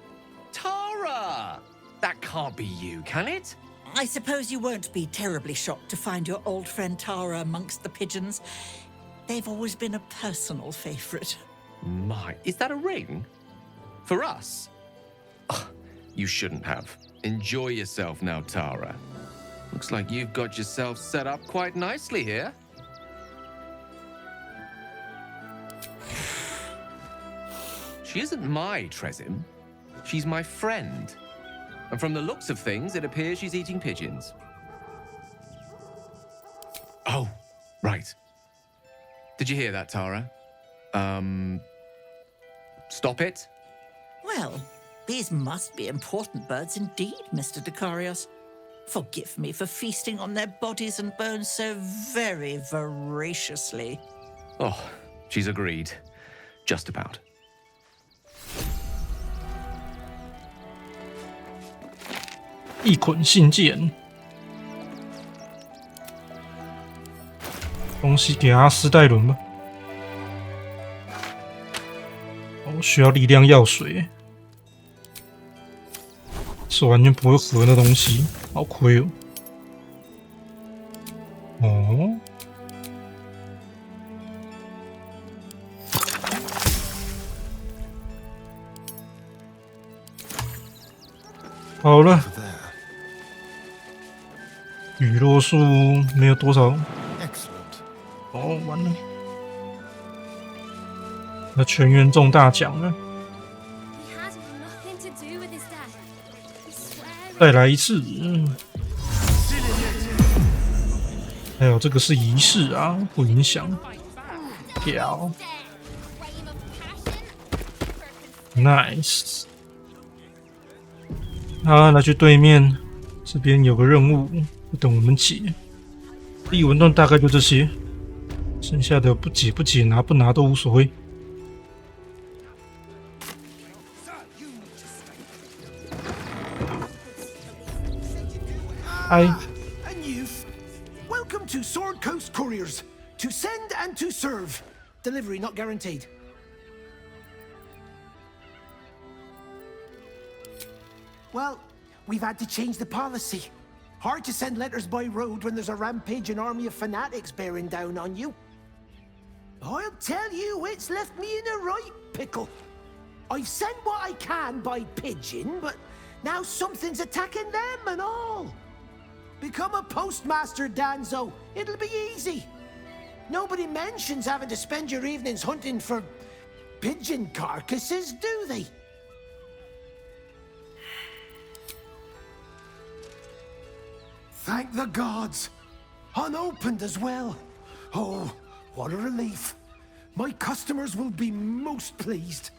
Tara! That can't be you, can it? I suppose you won't be terribly shocked to find your old friend Tara amongst the pigeons. They've always been a personal favorite. My, is that a ring? For us? Ugh, you shouldn't have. Enjoy yourself now, Tara. Looks like you've got yourself set up quite nicely here. She isn't my Tresim. She's my friend. And from the looks of things, it appears she's eating pigeons. Oh, right. Did you hear that, Tara? Stop it? Well, these must be important birds indeed, Mr. Dekarios. Forgive me for feasting on their bodies and bones so very voraciously. Oh, she's agreed. Just about. 一捆信件，东西给阿斯戴伦吧。哦，需要力量药水，是完全不会合的东西，好亏哦。哦，好了。 雨落数没有多少，哦，完了，那全员中大奖了，再来一次，还有这个是仪式啊，不影响，屌 ，nice， 好，来去对面，这边有个任务。 等我们解，第一文段大概就这些，剩下的不解不解，拿不拿都无所谓。嗨， And you, welcome to Sword Coast Couriers. To send and to serve. Delivery not guaranteed. Well, we've had to change the policy. Hard to send letters by road when there's a rampaging army of fanatics bearing down on you. I'll tell you, it's left me in a right pickle. I've sent what I can by pigeon, but now something's attacking them and all. Become a postmaster, Danzo. It'll be easy. Nobody mentions having to spend your evenings hunting for pigeon carcasses, do they? Thank the gods. Unopened as well. Oh, what a relief. My customers will be most pleased.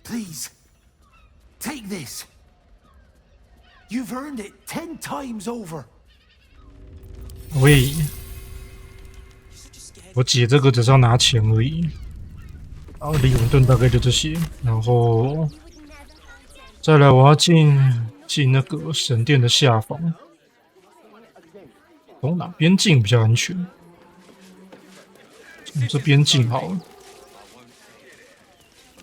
Please, take this. You've earned it 10 times over. 喂，我解这个只是要拿钱而已。然后李文顿大概就这些，然后再来我要进那个神殿的下方。 从哪边进比较安全？从这边进好了。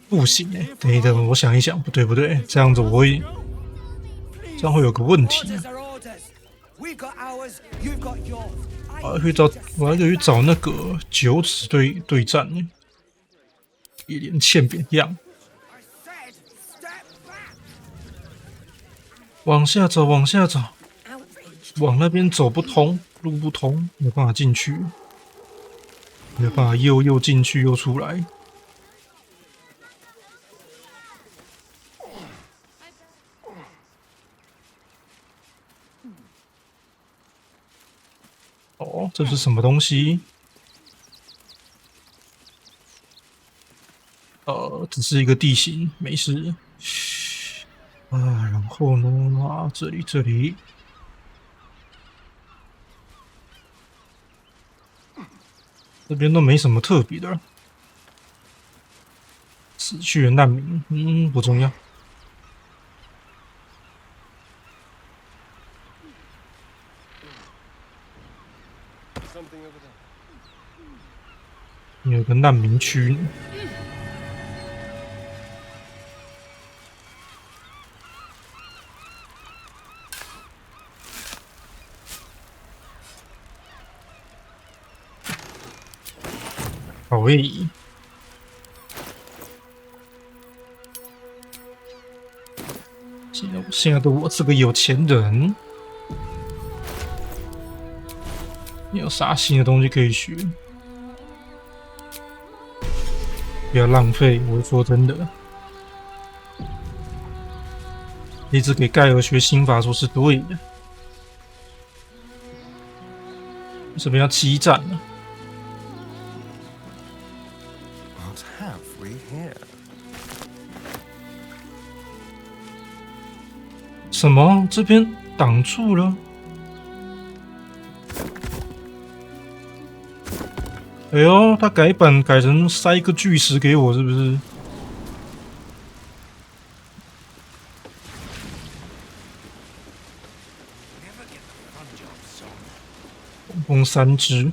不行哎、欸，等一等，我想一想，不对不对，这样子会有个问题。我要去找那个九齿对战，一脸欠扁样。往下走，往下走，往那边走不通。 路不通，没办法进去，没办法又进去又出来。哦，这是什么东西？只是一个地形，没事。啊，然后呢？啊，这里，这边都没什么特别的。死去的难民，不重要。有个难民区呢。好诶，现在的我是个有钱人，有啥新的东西可以学？不要浪费，我说真的，一直给盖尔学新法术是对的。为什么要激战呢？ 什么？这边挡住了？哎呦，他改版改成塞一个巨石给我，是不是？总共3只。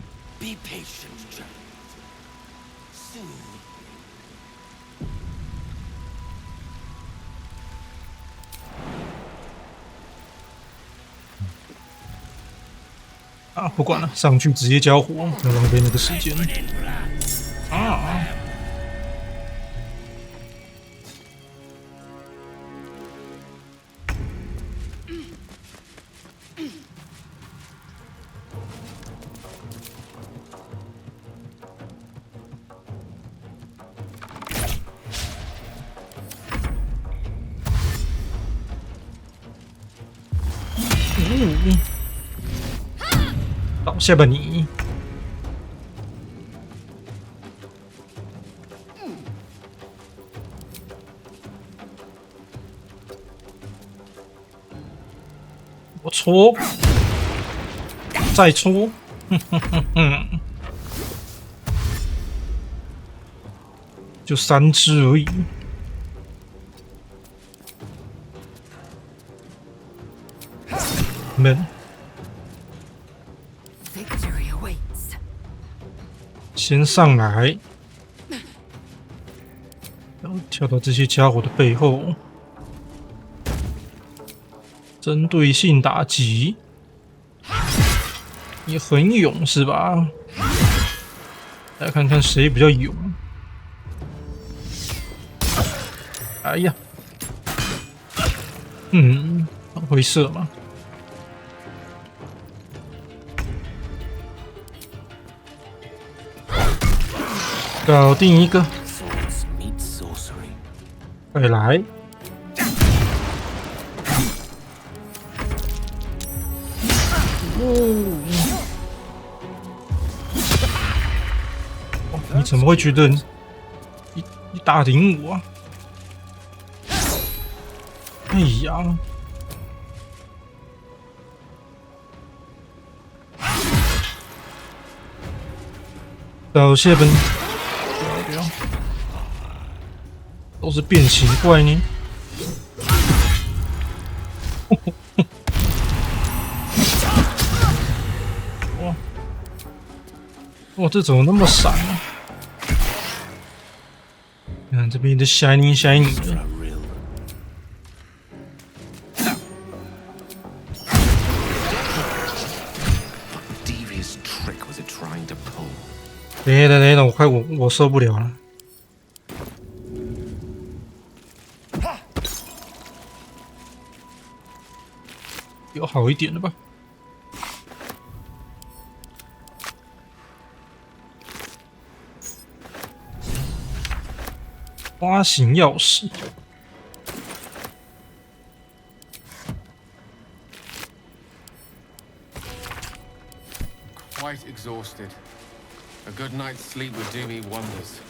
啊，不管了，上去直接交火，不要浪费那个时间。啊！倒下吧你！我戳，再戳，就3只而已。门。 先上来，然后跳到这些家伙的背后，针对性打击。你很勇是吧？来看看谁比较勇。哎呀，会射吗？ 搞定一个，再来。哦，你怎么会觉得你打得赢我啊？哎呀！道谢本。 都是变形怪呢！哇，这怎么那么闪啊？看这边的 shiny 的。等，我受不了了。 有好一点的吧？花形钥匙， quite exhausted. A good night's sleep would do me wonders.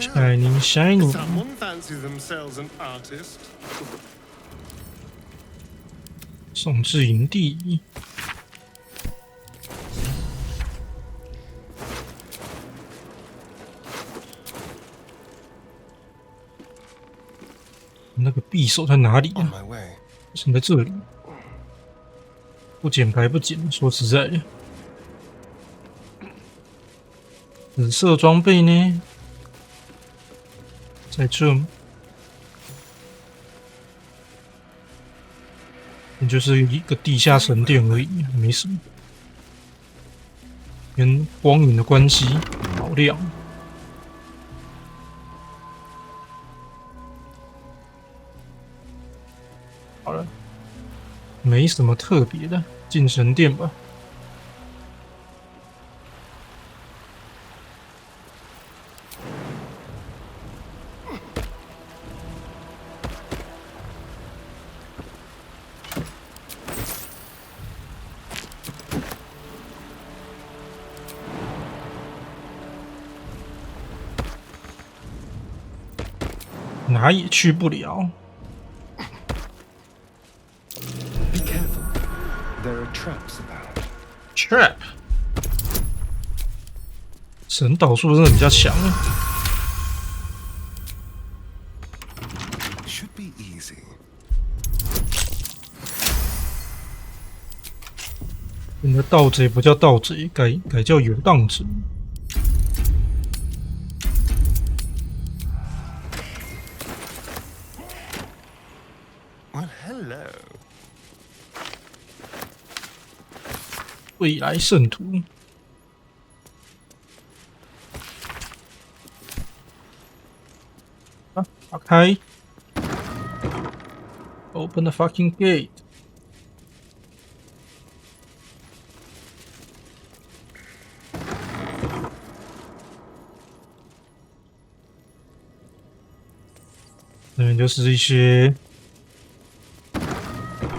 Shining, shining. Someone fancy themselves an artist? 送至营地。那个匕首在哪里啊？为什么在这里？不捡白不捡，说实在的。紫色装备呢？在这吗？也就是一个地下神殿而已，没什么。跟光影的关系，好亮。好了，没什么特别的，进神殿吧。哪也去不了。Be careful. There are traps about. Trap。神导数真的比较强。Should be easy. 你的盗贼不叫盗贼，改叫游荡者。未来圣徒。啊，打开 ！Open the fucking gate！ 那边就是一些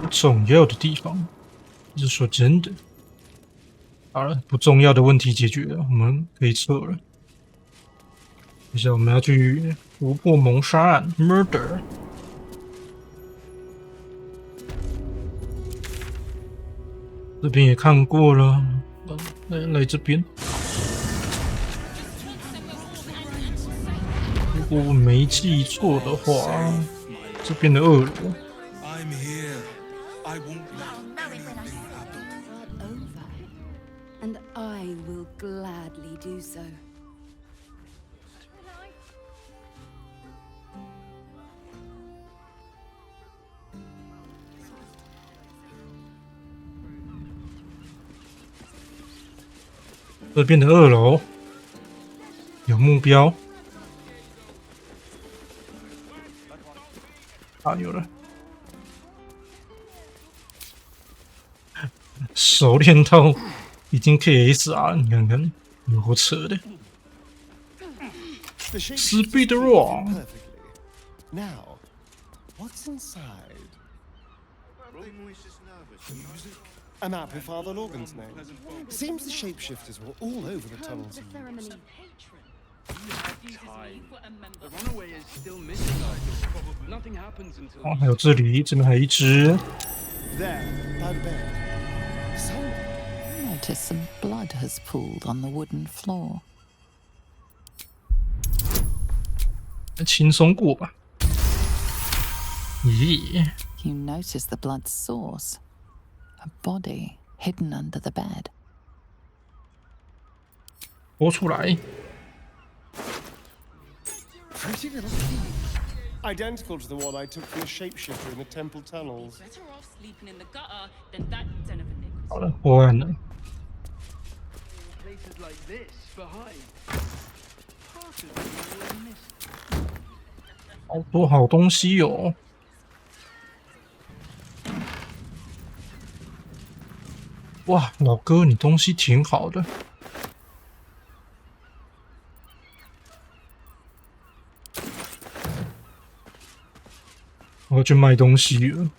不重要的地方。是说真的。好了，不重要的问题解决了，我们可以撤了。接下来我们要去突破谋杀案 （murder）。这边也看过了，来这边。如果我没记错的话，这边的2楼。And I will gladly do so. 这边的2楼有目标。啊，有了。熟练到已经 KSR， 你看看，有够扯的。Speed Run。Now, what's inside? A map of Father Logan's name. Seems the shapeshifters were all over the tunnels. The runaway is still missing, though. Nothing happens until. 哦，还有这里，这边还有一只。There, by the bed. Notice some blood has pooled on the wooden floor. 轻松过吧。咦？ You notice the blood's source. A body hidden under the bed. 拖出来。 Pretty little thief. Identical to the one I took from the shapeshifter in the temple tunnels. Better off sleeping in the gutter than that den of a nickel. 好了，破案了。 Places like this for hide. Part of me was missing. 好多好东西哦。哇，老哥，你东西挺好的。我要去卖东西了。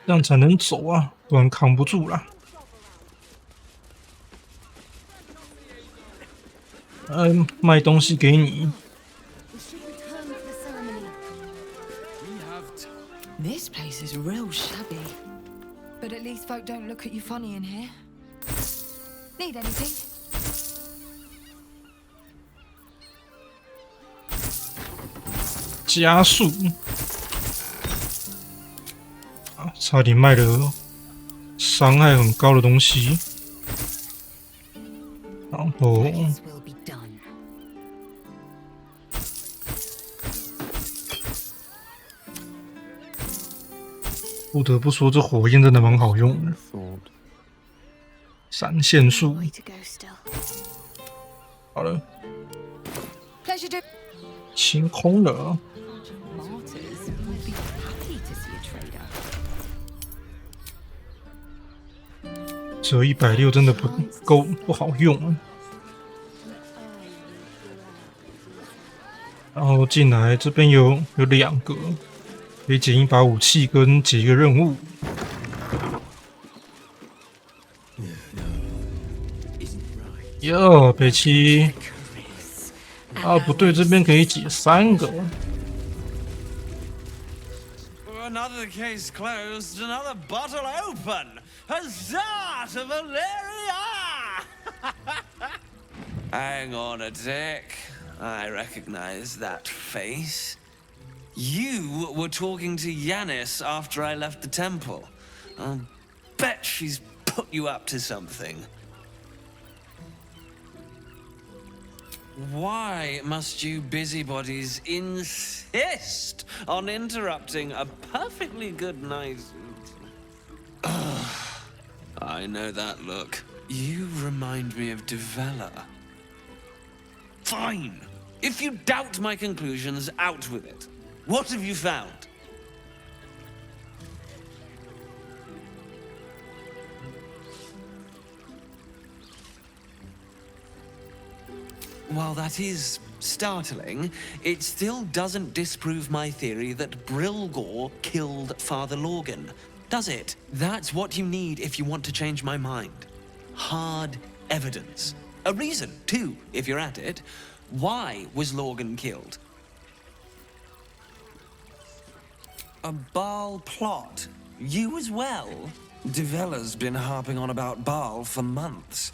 这样才能走啊，不然扛不住啦。卖东西给你。This place is real shabby. But at least folk don't look at you funny in here. Need anything? 加速啊！差点卖了伤害很高的东西，然后不得不说，这火焰真的蛮好用的。闪现术，好了，清空了。折160真的不好用啊。然后进来这边有2个，可以捡1把武器跟解一个任务。哟，北七啊，不对，这边可以解3个。Another case closed, another bottle open. Huzzah to Valeria! Hang on a tick. I recognize that face. You were talking to Yanis after I left the temple. I'll bet she's put you up to something. Why must you busybodies insist on interrupting a perfectly good night? I know that look. You remind me of Devella. Fine. If you doubt my conclusions, out with it. What have you found? While that is startling, it still doesn't disprove my theory that Brilgor killed Father Lorgan, does it? That's what you need if you want to change my mind. Hard evidence. A reason, too, if you're at it. Why was Lorgan killed? A Baal plot? You as well? Devella's been harping on about Baal for months.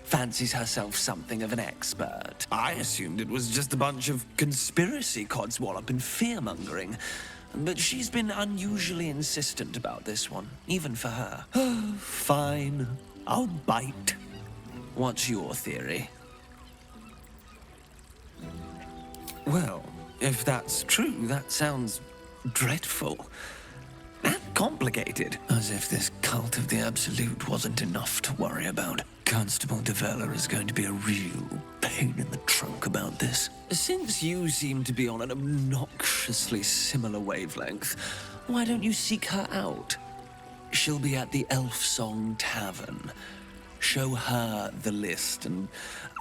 Fancies herself something of an expert. I assumed it was just a bunch of conspiracy codswallop and fear-mongering. But she's been unusually insistent about this one, even for her. Fine, I'll bite. What's your theory? Well, if that's true, that sounds dreadful. And complicated. As if this cult of the Absolute wasn't enough to worry about. Constable Devella is going to be a real pain in the trunk about this. Since you seem to be on an obnoxiously similar wavelength, why don't you seek her out? She'll be at the Elf Song Tavern. Show her the list, and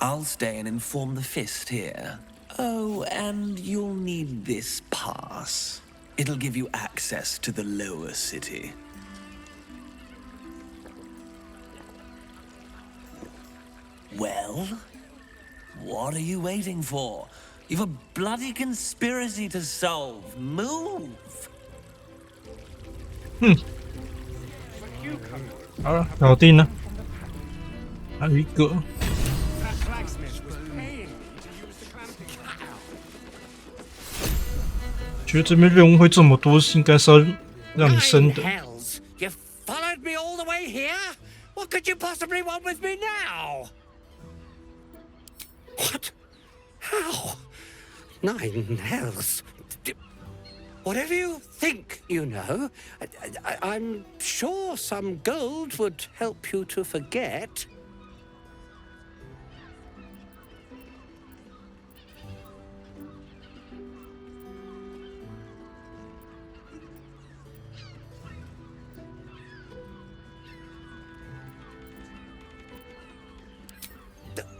I'll stay and inform the Fist here. Oh, and you'll need this pass. It'll give you access to the lower city. Well, what are you waiting for? You've a bloody conspiracy to solve. Move! 好了，搞定了。还有一个。觉得这边任务会这么多，应该是要让你升的。You followed me all the way here? What could you possibly want with me now? What? How? 9 hells. Whatever you think you know, I'm sure some gold would help you to forget.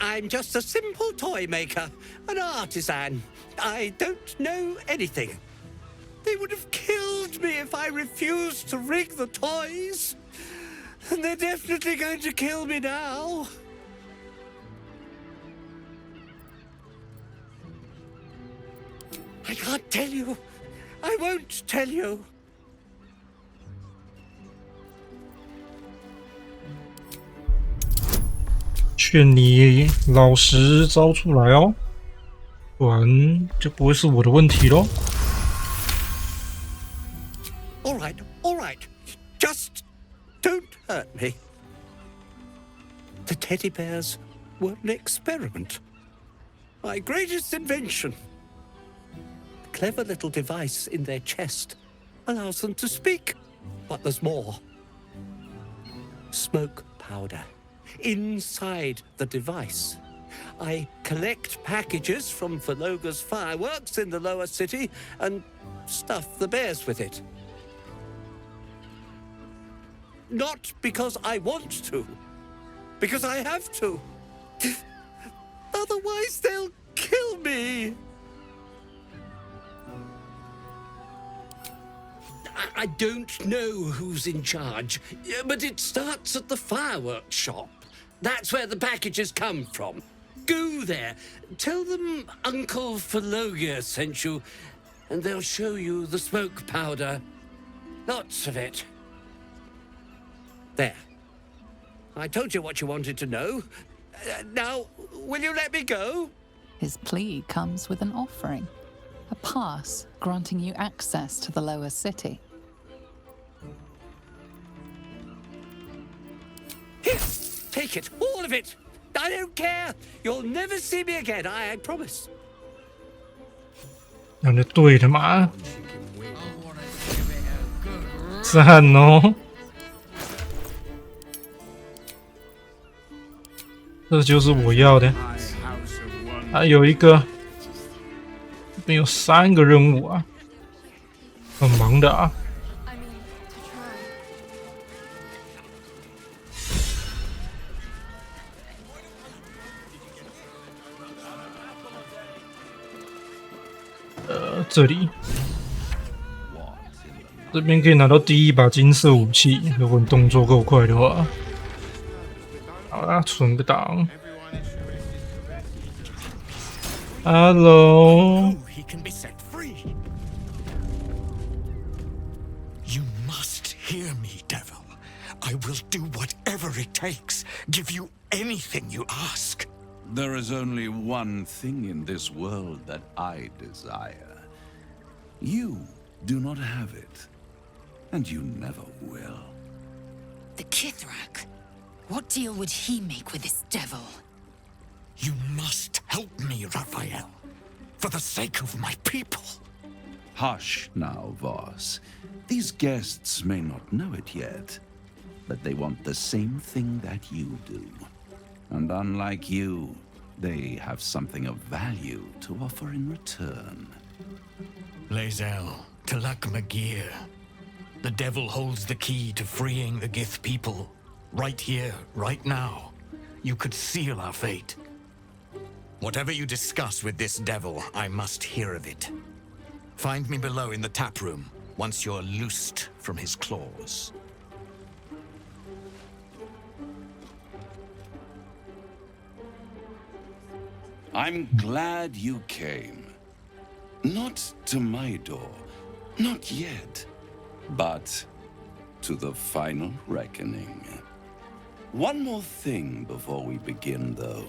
I'm just a simple toy maker, an artisan. I don't know anything. They would have killed me if I refused to rig the toys. And they're definitely going to kill me now. I can't tell you. I won't tell you. 劝你老实招出来哦，不然就不会是我的问题咯。All right. Just don't hurt me. The teddy bears were an experiment. My greatest invention. The clever little device in their chest allows them to speak. But there's more. Smoke powder. Inside the device. I collect packages from Valoga's fireworks in the lower city and stuff the bears with it. Not because I want to, because I have to. Otherwise they'll kill me. I don't know who's in charge, but it starts at the fireworks shop. That's where the packages come from. Go there, tell them Uncle Valoga sent you, and they'll show you the smoke powder. Lots of it. There. I told you what you wanted to know. Now, will you let me go? His plea comes with an offering. A pass granting you access to the lower city. Here, take it, all of it. I don't care. You'll never see me again, I promise. 那就对的嘛，赞哦！这就是我要的。还有一个，这边有3个任务啊，很忙的啊。这里，这边可以拿到第1把金色武器，如果你动作够快的话。好啦，存个档。Hello。 He can be set free. You must hear me, devil. I will do whatever it takes. Give you anything you ask. There is only one thing in this world that I desire. You do not have it, and you never will. The Kithrak? What deal would he make with this devil? You must help me, Raphael. For the sake of my people. Hush now, Voss. These guests may not know it yet, but they want the same thing that you do. And unlike you, they have something of value to offer in return. Lae'zel, Talak Magir. The devil holds the key to freeing the Gith people. Right here, right now. You could seal our fate. Whatever you discuss with this devil, I must hear of it. Find me below in the tap room, once you're loosed from his claws. I'm glad you came. Not to my door, not yet, but to the final reckoning. One more thing before we begin, though.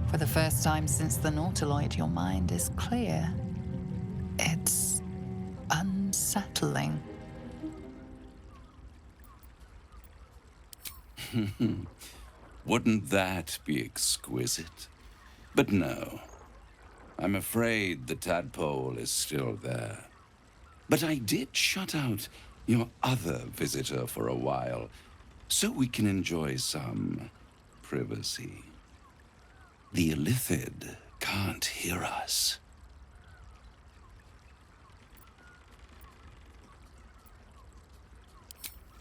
For the first time since the Nautiloid, your mind is clear. It's unsettling. Wouldn't that be exquisite? But no. I'm afraid the tadpole is still there. But I did shut out your other visitor for a while, so we can enjoy some privacy. The Illithid can't hear us.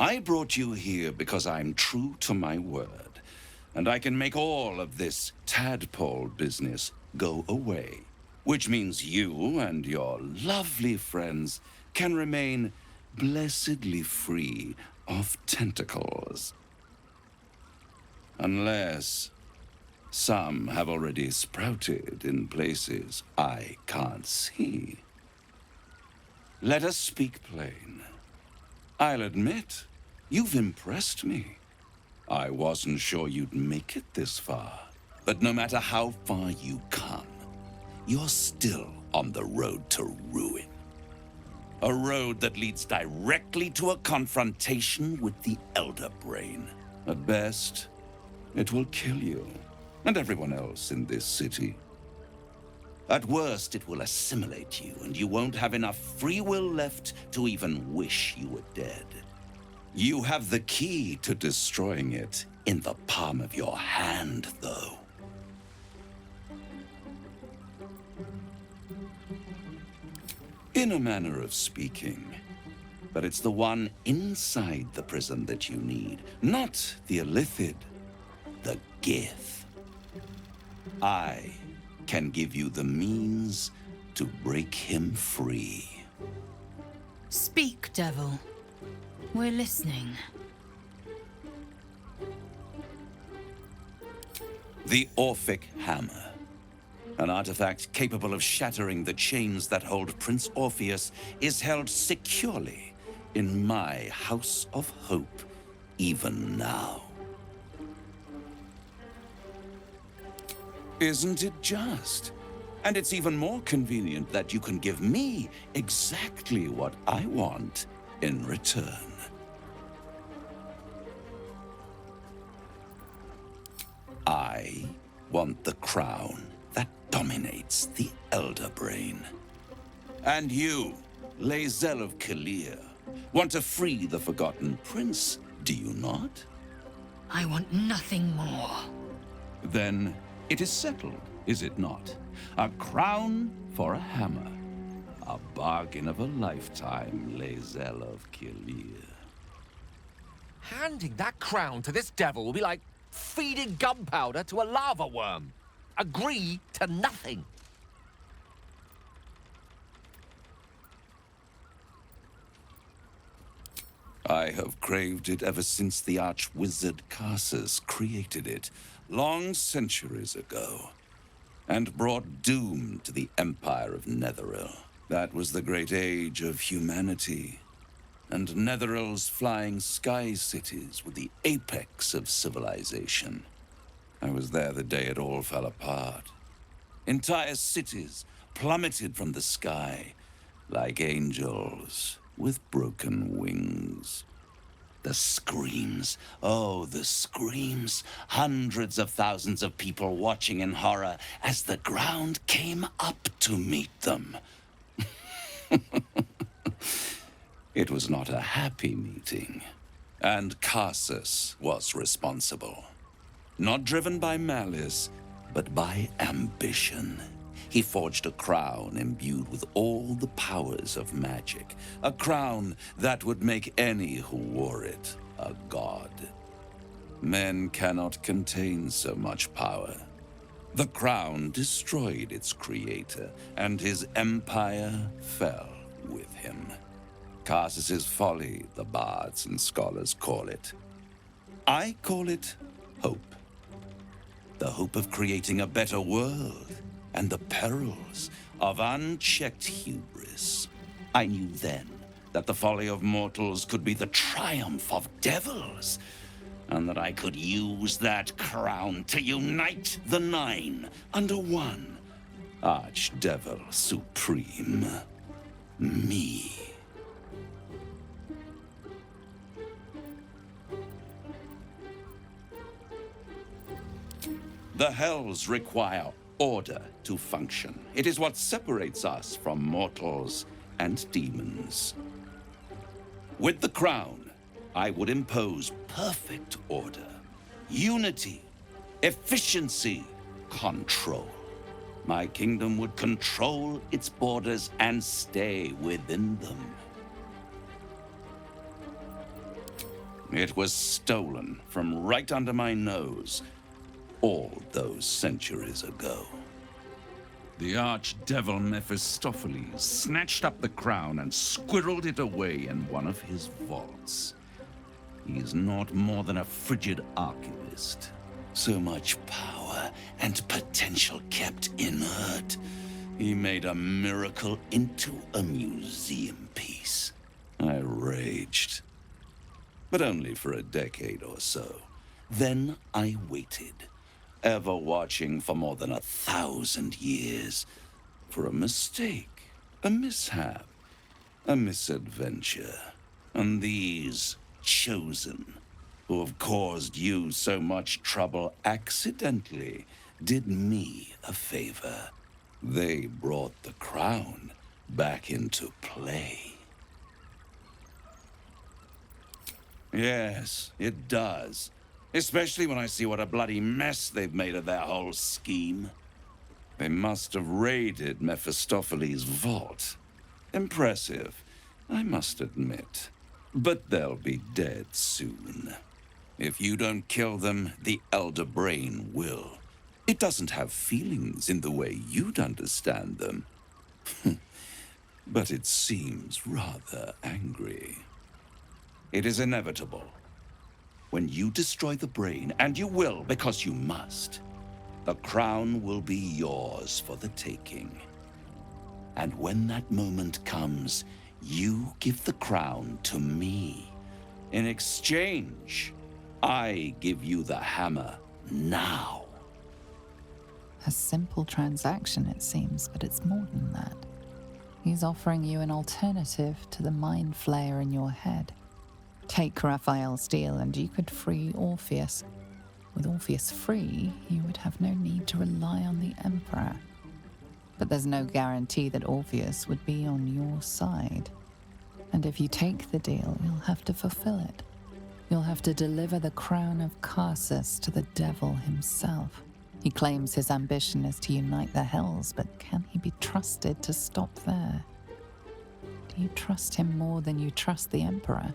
I brought you here because I'm true to my word, and I can make all of this tadpole business go away, which means you and your lovely friends can remain blessedly free of tentacles. Unless some have already sprouted in places I can't see. Let us speak plain. I'll admit, you've impressed me. I wasn't sure you'd make it this far. But no matter how far you come, you're still on the road to ruin. A road that leads directly to a confrontation with the Elder Brain. At best, it will kill you and everyone else in this city. At worst, it will assimilate you, and you won't have enough free will left to even wish you were dead. You have the key to destroying it in the palm of your hand, though. In a manner of speaking, but it's the one inside the prison that you need, not the Illithid, the Gith. I can give you the means to break him free. Speak, devil. We're listening. The Orphic Hammer. An artifact capable of shattering the chains that hold Prince Orpheus is held securely in my House of Hope, even now. Isn't it just? And it's even more convenient that you can give me exactly what I want in return. I want the crown that dominates the Elder Brain. And you, Lae'zel of Kalir, want to free the Forgotten Prince, do you not? I want nothing more. Then it is settled, is it not? A crown for a hammer. A bargain of a lifetime, Lae'zel of Kalir. Handing that crown to this devil will be like feeding gunpowder to a lava worm. Agree to nothing. I have craved it ever since the arch-wizard Karsus created it, long centuries ago, and brought doom to the Empire of Netheril. That was the great age of humanity, and Netheril's flying sky cities were the apex of civilization. I was there the day it all fell apart. Entire cities plummeted from the sky like angels with broken wings. The screams, oh, the screams. Hundreds of thousands of people watching in horror as the ground came up to meet them. It was not a happy meeting, and Karsus was responsible. Not driven by malice, but by ambition. He forged a crown imbued with all the powers of magic. A crown that would make any who wore it a god. Men cannot contain so much power. The crown destroyed its creator, and his empire fell with him. Karsus's folly, the bards and scholars call it. I call it hope. The hope of creating a better world, and the perils of unchecked hubris. I knew then that the folly of mortals could be the triumph of devils, and that I could use that crown to unite the Nine under one Archdevil Supreme. Me. The Hells require order to function. It is what separates us from mortals and demons. With the crown, I would impose perfect order, unity, efficiency, control. My kingdom would control its borders and stay within them. It was stolen from right under my nose all those centuries ago. The archdevil Mephistopheles snatched up the crown and squirreled it away in one of his vaults. He is not more than a frigid archivist. So much power and potential kept inert. He made a miracle into a museum piece. I raged. But only for a decade or so. Then I waited, ever watching for more than 1,000 years, for a mistake, a mishap, a misadventure. And these chosen, who have caused you so much trouble accidentally, did me a favor. They brought the crown back into play. Yes, it does. Especially when I see what a bloody mess they've made of their whole scheme. They must have raided Mephistopheles' vault. Impressive, I must admit. But they'll be dead soon. If you don't kill them, the Elder Brain will. It doesn't have feelings in the way you'd understand them. But it seems rather angry. It is inevitable. When you destroy the brain, and you will because you must, the crown will be yours for the taking. And when that moment comes, you give the crown to me. In exchange, I give you the hammer now. A simple transaction, it seems, but it's more than that. He's offering you an alternative to the mind flayer in your head. Take Raphael's deal and you could free Orpheus. With Orpheus free, you would have no need to rely on the Emperor. But there's no guarantee that Orpheus would be on your side. And if you take the deal, you'll have to fulfill it. You'll have to deliver the crown of Carsus to the devil himself. He claims his ambition is to unite the Hells, but can he be trusted to stop there? Do you trust him more than you trust the Emperor?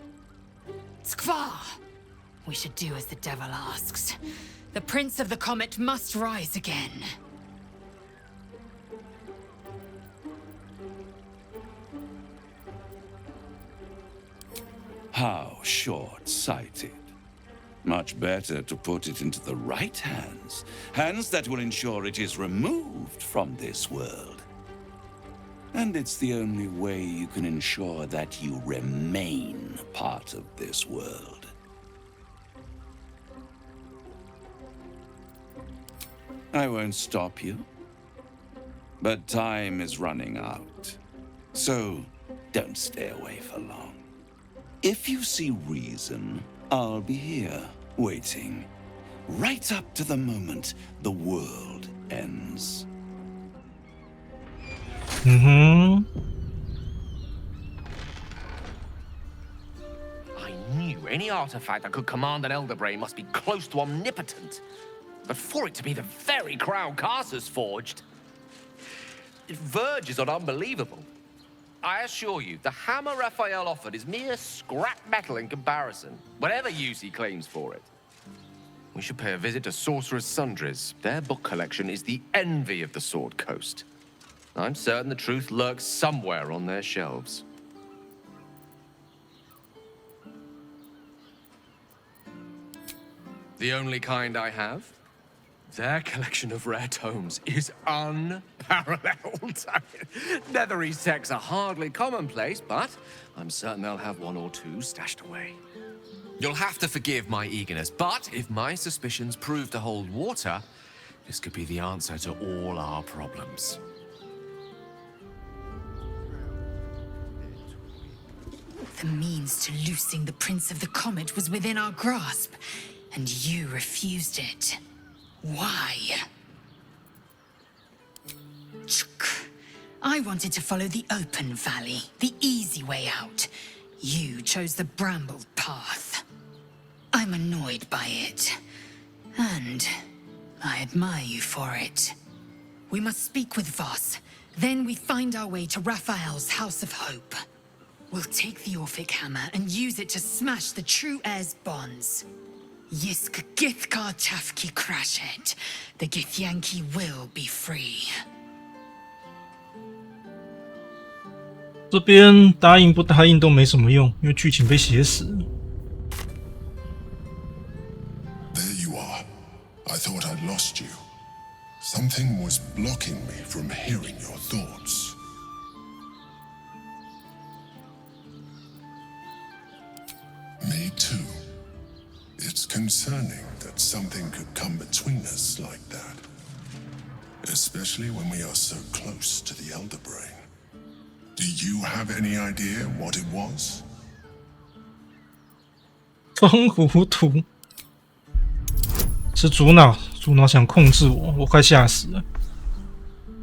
Skvar! We should do as the devil asks. The Prince of the Comet must rise again. How short-sighted. Much better to put it into the right hands. Hands that will ensure it is removed from this world. And it's the only way you can ensure that you remain part of this world. I won't stop you. But time is running out. So don't stay away for long. If you see reason, I'll be here, waiting. Right up to the moment the world ends. I knew any artifact that could command an Elder Brain must be close to omnipotent. But for it to be the very crown Carsus forged, it verges on unbelievable. I assure you, the hammer Raphael offered is mere scrap metal in comparison, whatever use he claims for it. We should pay a visit to Sorcerer's Sundries. Their book collection is the envy of the Sword Coast. I'm certain the truth lurks somewhere on their shelves. The only kind I have? Their collection of rare tomes is unparalleled. Nethery's texts are hardly commonplace, but I'm certain they'll have one or two stashed away. You'll have to forgive my eagerness, but if my suspicions prove to hold water, this could be the answer to all our problems. The means to loosing the Prince of the Comet was within our grasp, and you refused it. Why? I wanted to follow the open valley, the easy way out. You chose the brambled path. I'm annoyed by it, and I admire you for it. We must speak with Voss, then we find our way to Raphael's House of Hope. We'll take the Orphic hammer and use it to smash the true heir's bonds. Yisk Githkar Tafki Crashet. The Githyanki will be free. 这边答应不答应都没什么用，因为剧情被写死了。There you are. I thought I'd lost you. Something was blocking me from hearing your thoughts. Me too. It's concerning that something could come between us like that. Especially when we are so close to the Elder Brain. Do you have any idea what it was? 装糊涂，是猪脑想控制我，我快吓死了。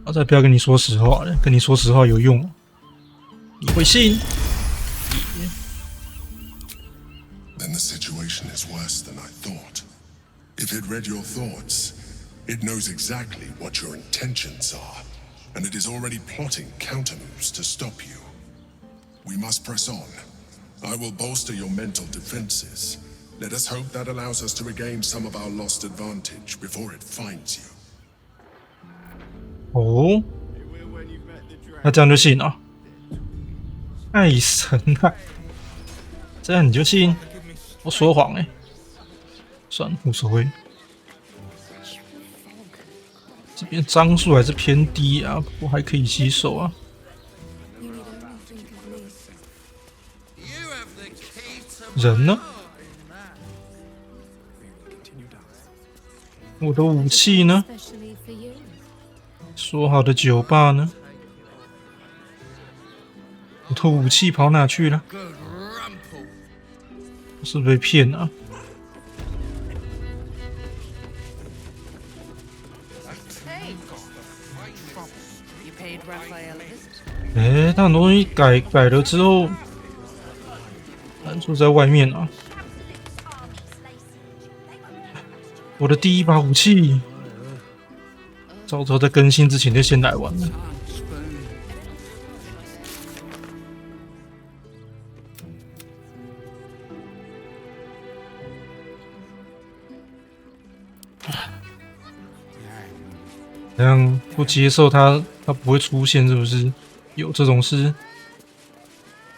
我再不要跟你说实话了，跟你说实话有用，你会信？ Then the situation is worse than I thought. If it read your thoughts, it knows exactly what your intentions are, and it is already plotting countermoves to stop you. We must press on. I will bolster your mental defenses. Let us hope that allows us to regain some of our lost advantage before it finds you. 哦，那这样就信了？太神了！这样你就信？我说谎欸，算了，无所谓。这边张数还是偏低啊，不过还可以吸收啊。人呢？我的武器呢？说好的酒吧呢？我的武器跑哪去了？是被骗啊！他很多东西改了之后，难处在外面啊！我的第一把武器，早在更新之前就先来完了。这样不接受他不会出现，是不是？有这种事？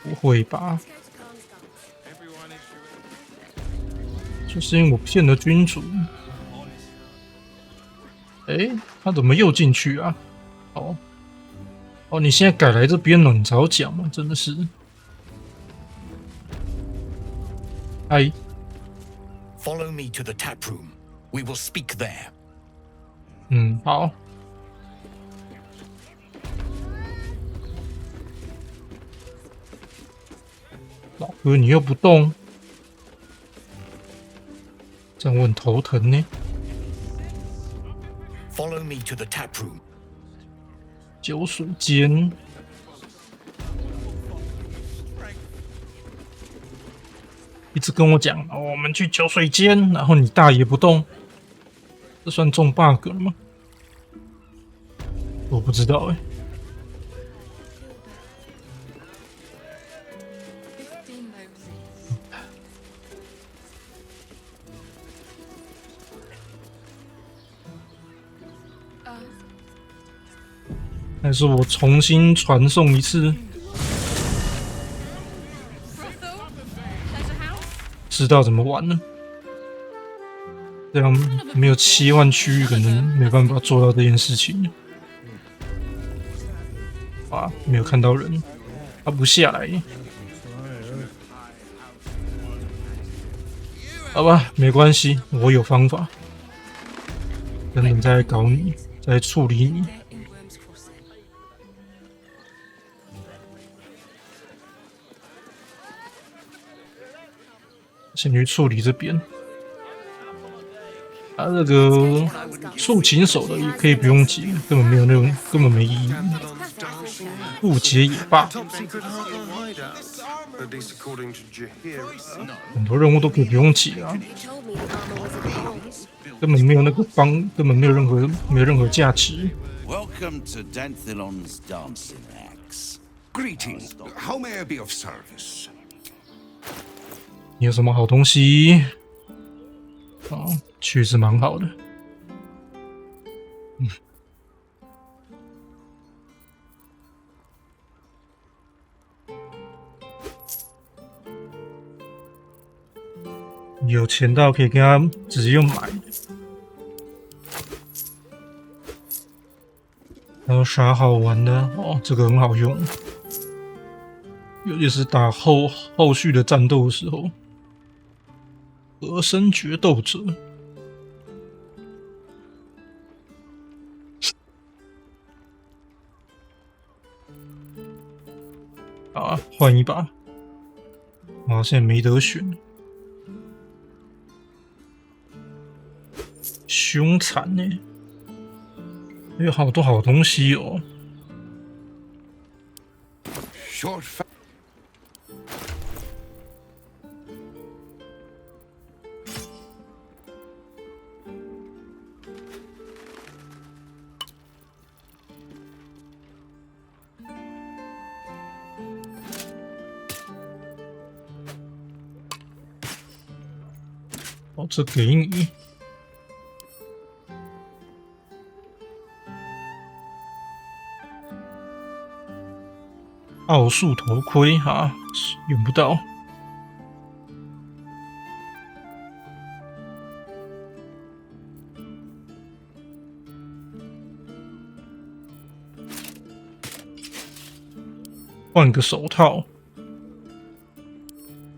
不会吧？就是因为我骗了君主。他怎么又进去啊？哦，你现在改来这边了，你早讲嘛，真的是。哎 Follow me to the tap room. We will speak there. 好。老哥，你又不动，这样我很头疼呢。Follow me to the tap room. 酒水间，一直跟我讲，我们去酒水间，然后你大爷不动，这算中 bug 了吗？我不知道还是我重新传送一次，知道怎么玩了。这样没有切换区域，可能没办法做到这件事情。啊，没有看到人，他不下来。好吧，没关系，我有方法。等等再来搞你，再来处理你。先去处理这边。这个触琴手的也可以不用解，根本没有那种，根本没意义。不解也罢。很多任务都可以不用解啊，根本没有那个根本没有任何价值。Welcome to Danthilon's dancing axe. Greetings. How may I be of service? 你有什么好东西？哦，确实蛮好的。有钱到可以跟他直接用买的。还有啥好玩的？哦，这个很好用，尤其是打后续的战斗的时候。和声决斗者，啊，换一把。啊，现在没得选。凶残呢，有好多好东西哦。哦，这给你。奥数头盔啊，用不到。换个手套，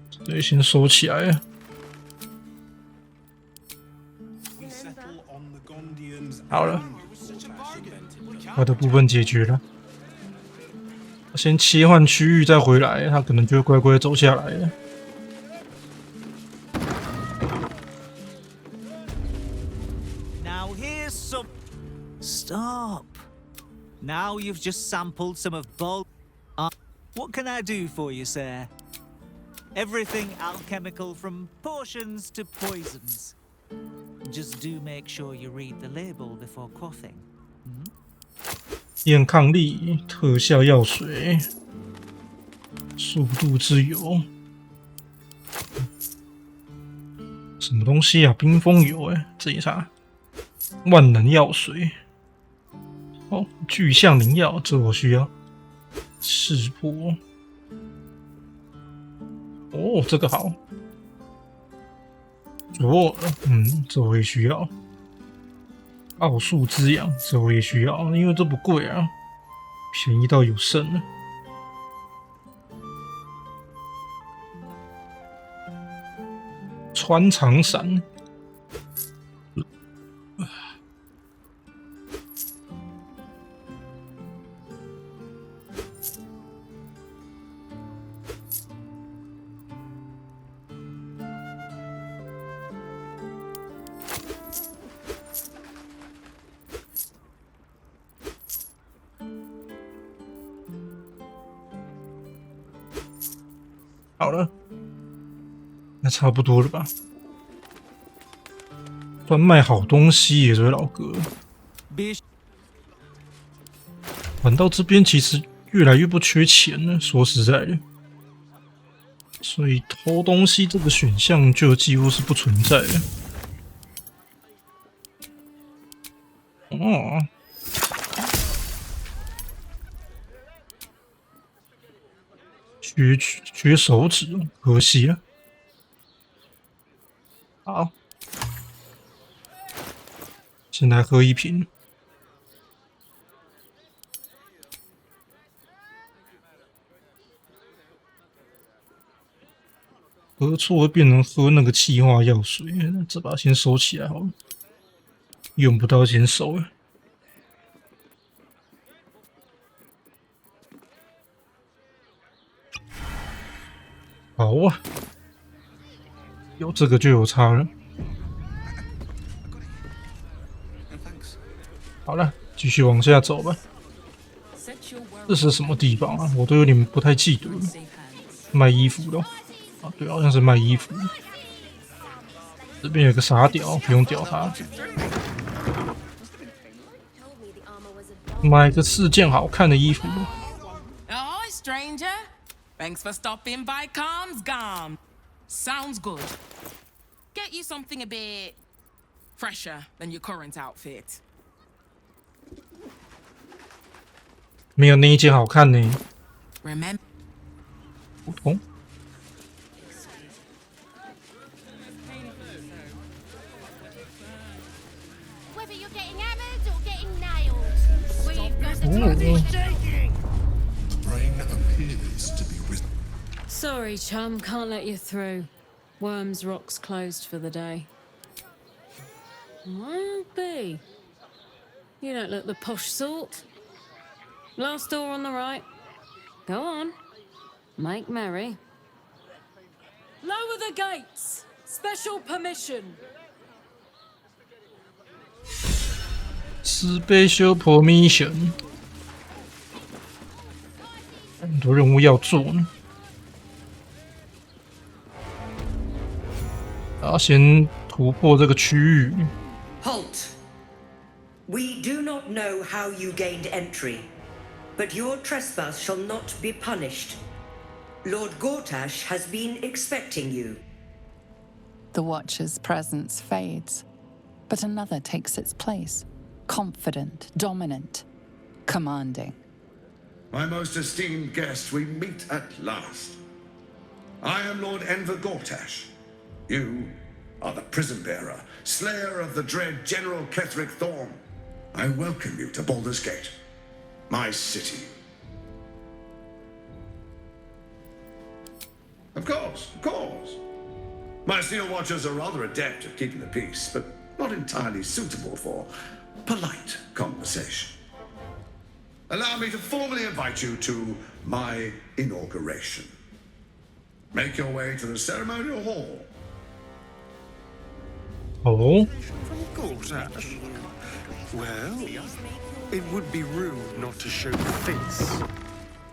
这里先收起来了。好了，我的部分解决了。先切换区域再回来，他可能就会乖乖走下来了。Now here's some. Stop. Now you've just sampled some of both. What can I do for you, sir? Everything alchemical from potions to poisons. Just do make sure you read the label before quaffing. 验抗力、特效药水、速度之油，什么东西啊？冰封油这一啥？万能药水。哦，巨象灵药，这我需要。识破。哦，这个好。这我也需要。奥数滋养，这我也需要，因为这不贵啊，便宜到有剩了。穿肠伞，好了，那差不多了吧？专卖好东西耶，这位老哥。玩到这边其实越来越不缺钱了，说实在的，所以偷东西这个选项就几乎是不存在的。哦。缺手指，可惜了。好，先来喝一瓶。喝错会变成喝那个气化药水，这把先收起来好了，用不到先收了。好啊，有这个就有差了。好了，继续往下走吧。这是什么地方啊？我都有点不太记得了。卖衣服的啊，对，好像是卖衣服。这边有个傻屌，不用屌他。买个4件好看的衣服。stranger. Thanks for stopping by Calm's Gum. Sounds good. Get you something a bit fresher than your current outfit. 没有那一件好看呢。 Remember. 普通。 Whether you're getting hammered or getting nailed. We've got The brain appears to be with. Sorry, chum, can't let you through. Worms Rock's closed for the day. Well, B. You don't look the posh sort. Last door on the right. Go on. Make merry. Lower the gates. Special permission. Special permission。很多任务要做呢。然后先突破这个区域。 Halt! We do not know how you gained entry, but your trespass shall not be punished. Lord Gortash has been expecting you. The Watcher's presence fades, but another takes its place. Confident, dominant, commanding. My most esteemed guest, we meet at last. I am Lord Enver Gortash. You are the prison bearer, slayer of the dread General Ketheric Thorm. I welcome you to Baldur's Gate, my city. Of course, of course. My Steel Watchers are rather adept at keeping the peace, but not entirely suitable for polite conversation. Allow me to formally invite you to my inauguration. Make your way to the ceremonial hall. Oh. From Gortash? Well, it would be rude not to show the face.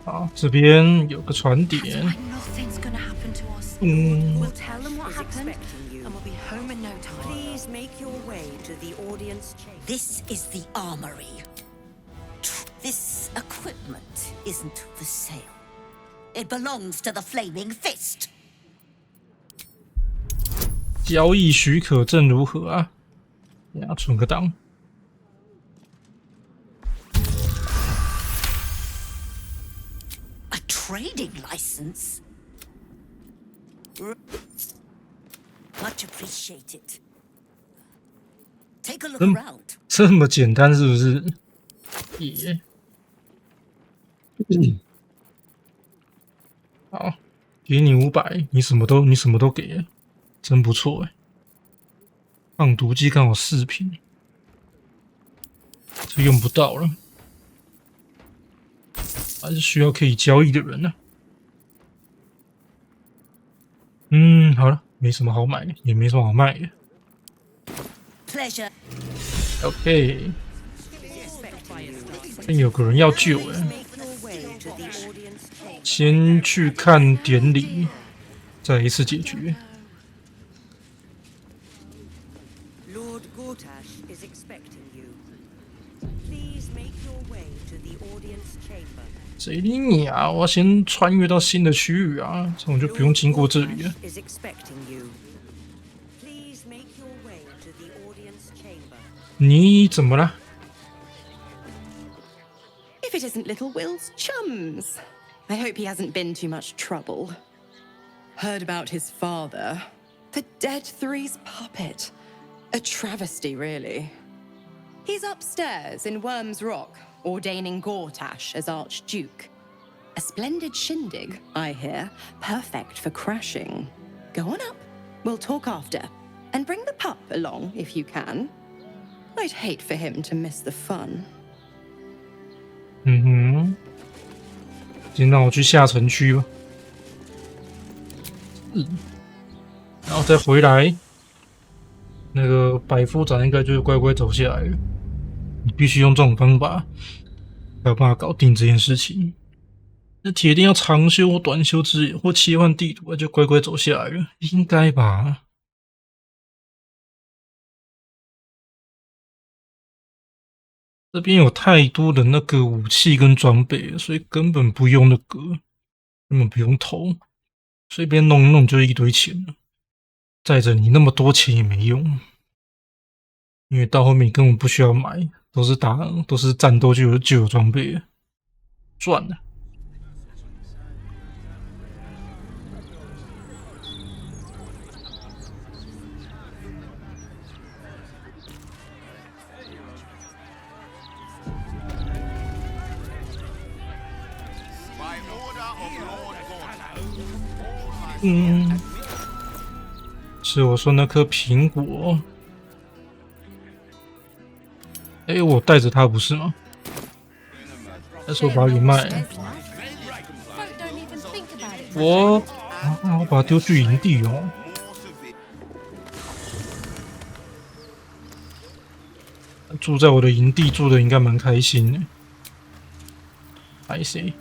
好，这边有个传点。 Nothing's gonna happen to us. 嗯。 We'll tell them what happened, and we'll be home in no time. Please make your way to the audience chamber. This is the armory. This equipment isn't for sale. It belongs to the Flaming Fist. 交易许可证如何啊？等下存个档。 A trading license? Much appreciated. Take a look around. 这么简单是不是？耶。好，给你500，你什么都给了，真不错哎。放毒剂刚好4瓶，这用不到了，还是需要可以交易的人呢。好了，没什么好买的，也没什么好卖的。 Pleasure. OK。 有个人要救哎，先去看典礼，再一次解决。Lord Gortash is expecting you. Please make your way to the audience chamber. 谁理你啊！我要先穿越到新的区域啊，这种就不用经过这里了。 Is expecting you. Please make your way to the audience chamber. 你怎么了？ If it isn't little Will's chums. I hope he hasn't been too much trouble. Heard about his father. The Dead Three's puppet. A travesty, really. He's upstairs in Worms Rock, ordaining Gortash as Archduke. A splendid shindig, I hear. Perfect for crashing. Go on up. We'll talk after. And bring the pup along, if you can. I'd hate for him to miss the fun. 先让我去下城区吧。然后再回来，那个百夫长应该就是乖乖走下来了。你必须用这种方法，才有办法搞定这件事情。那铁定要长修或短修之类，或切换地图，就乖乖走下来了，应该吧？这边有太多的那个武器跟装备了，所以根本不用那个。根本不用投，随便弄一弄就一堆钱了。再者，你那么多钱也没用，因为到后面根本不需要买，都是战斗就有装备了，赚了。是我说那颗苹果。我带着它不是吗？还是我把它给卖了？我把它丢去营地哦。住在我的营地住的应该蛮开心的。还谁？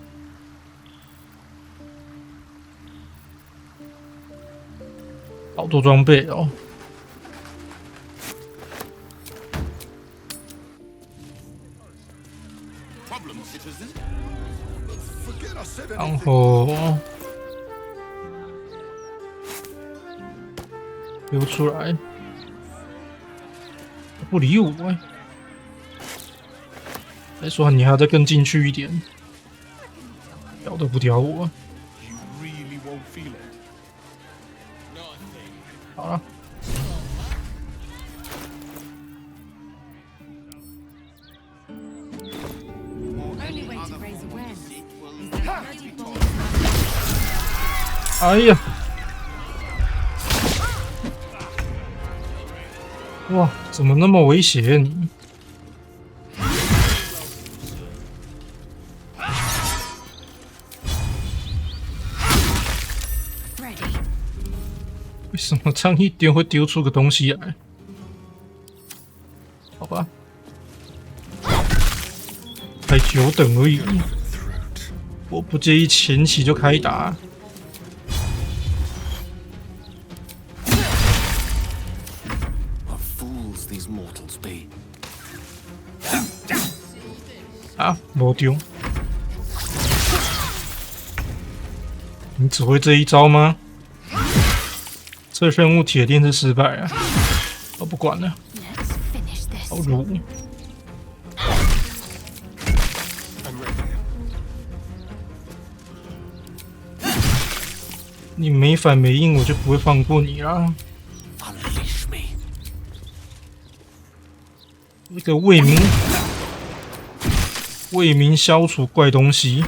好多装备哦。然后溜出来，不理我再说你还要再更进去一点，屌都不屌我。好了。哎呀！哇，怎么那么危险你？为什么这样一丢会丢出个东西来？好吧，才久等而已，我不介意前期就开打。啊，没丢！你只会这一招吗？这任务铁定是失败啊！我不管了，好辱！你没反没应，我就不会放过你啦！那个为民消除怪东西。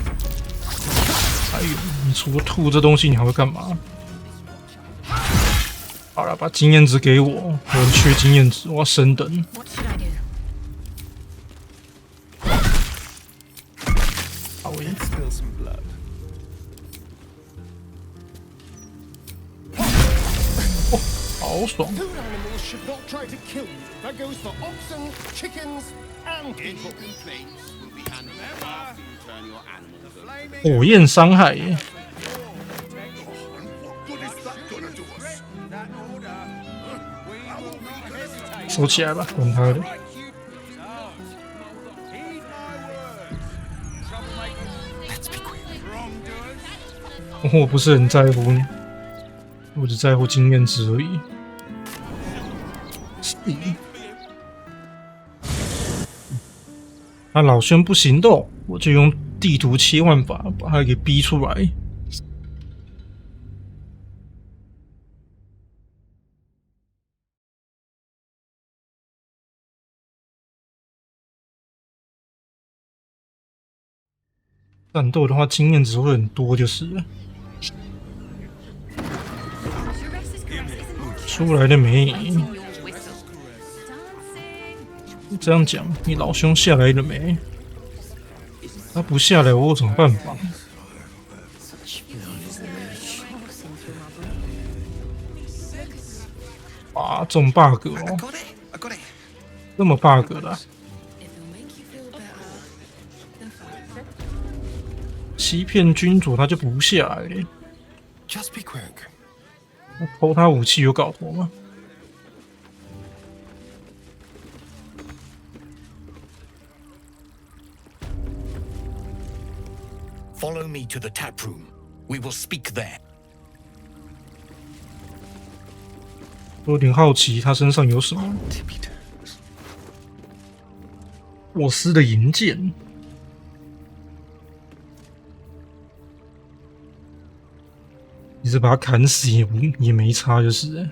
哎呦，你除了吐这东西，你还会干嘛？好了，把经验值给我，我很缺经验值，我要升等。好耶！哦，好爽！火焰伤害耶！收起来吧，管他的。我不是很在乎你，我只在乎经验值而已。他老兄不行动，我就用地图切换法把他给逼出来。战斗的话，经验值会很多，就是了。出来了没？这样讲，你老兄下来了没？他不下来，我有什么办法？啊，这种 bug 哦，这么 bug 的啊。欺骗君主，他就不下来。那偷他武器有搞头吗？ Follow me to the tap room. We will speak there. 我有点好奇他身上有什么。沃斯的银剑，你是把他砍死也没差，就是了。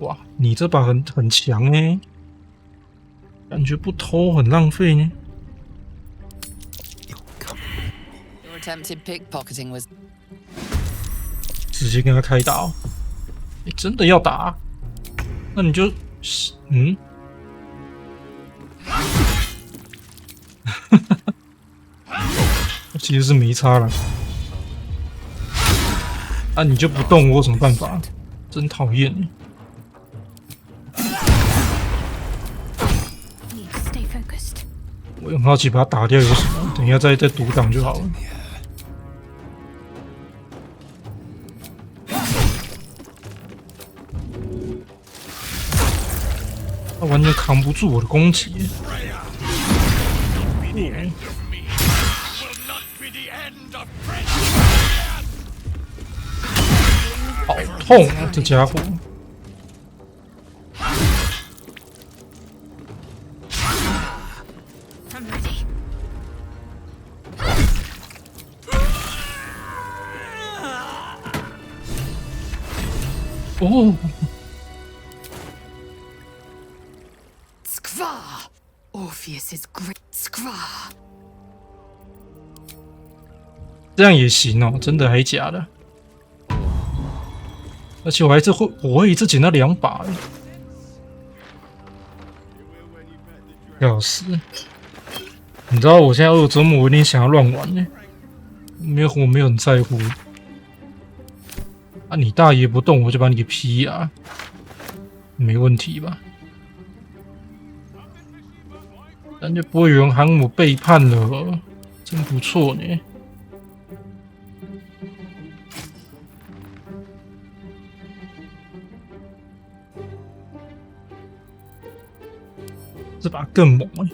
哇，你这把很强欸，感觉不偷很浪费呢。Your attempted pickpocketing was 直接跟他开打哦！你真的要打？那你就其实是没差了。啊，你就不动，我有什么办法？真讨厌！ 我很好奇，把他打掉有什么？等一下再独挡就好了。他完全扛不住我的攻击。好痛啊，这家伙！ 哦 Skva! Orpheus is great. Skva! 这样也行哦，真的还假的？而且我会一次捡到2把，要死！你知道我现在2周目我有点想要乱玩呢，我没有很在乎。 啊！你大爷不动，我就把你给劈啊！没问题吧？但就不会有人喊我背叛了，真不错呢。这把更猛哎！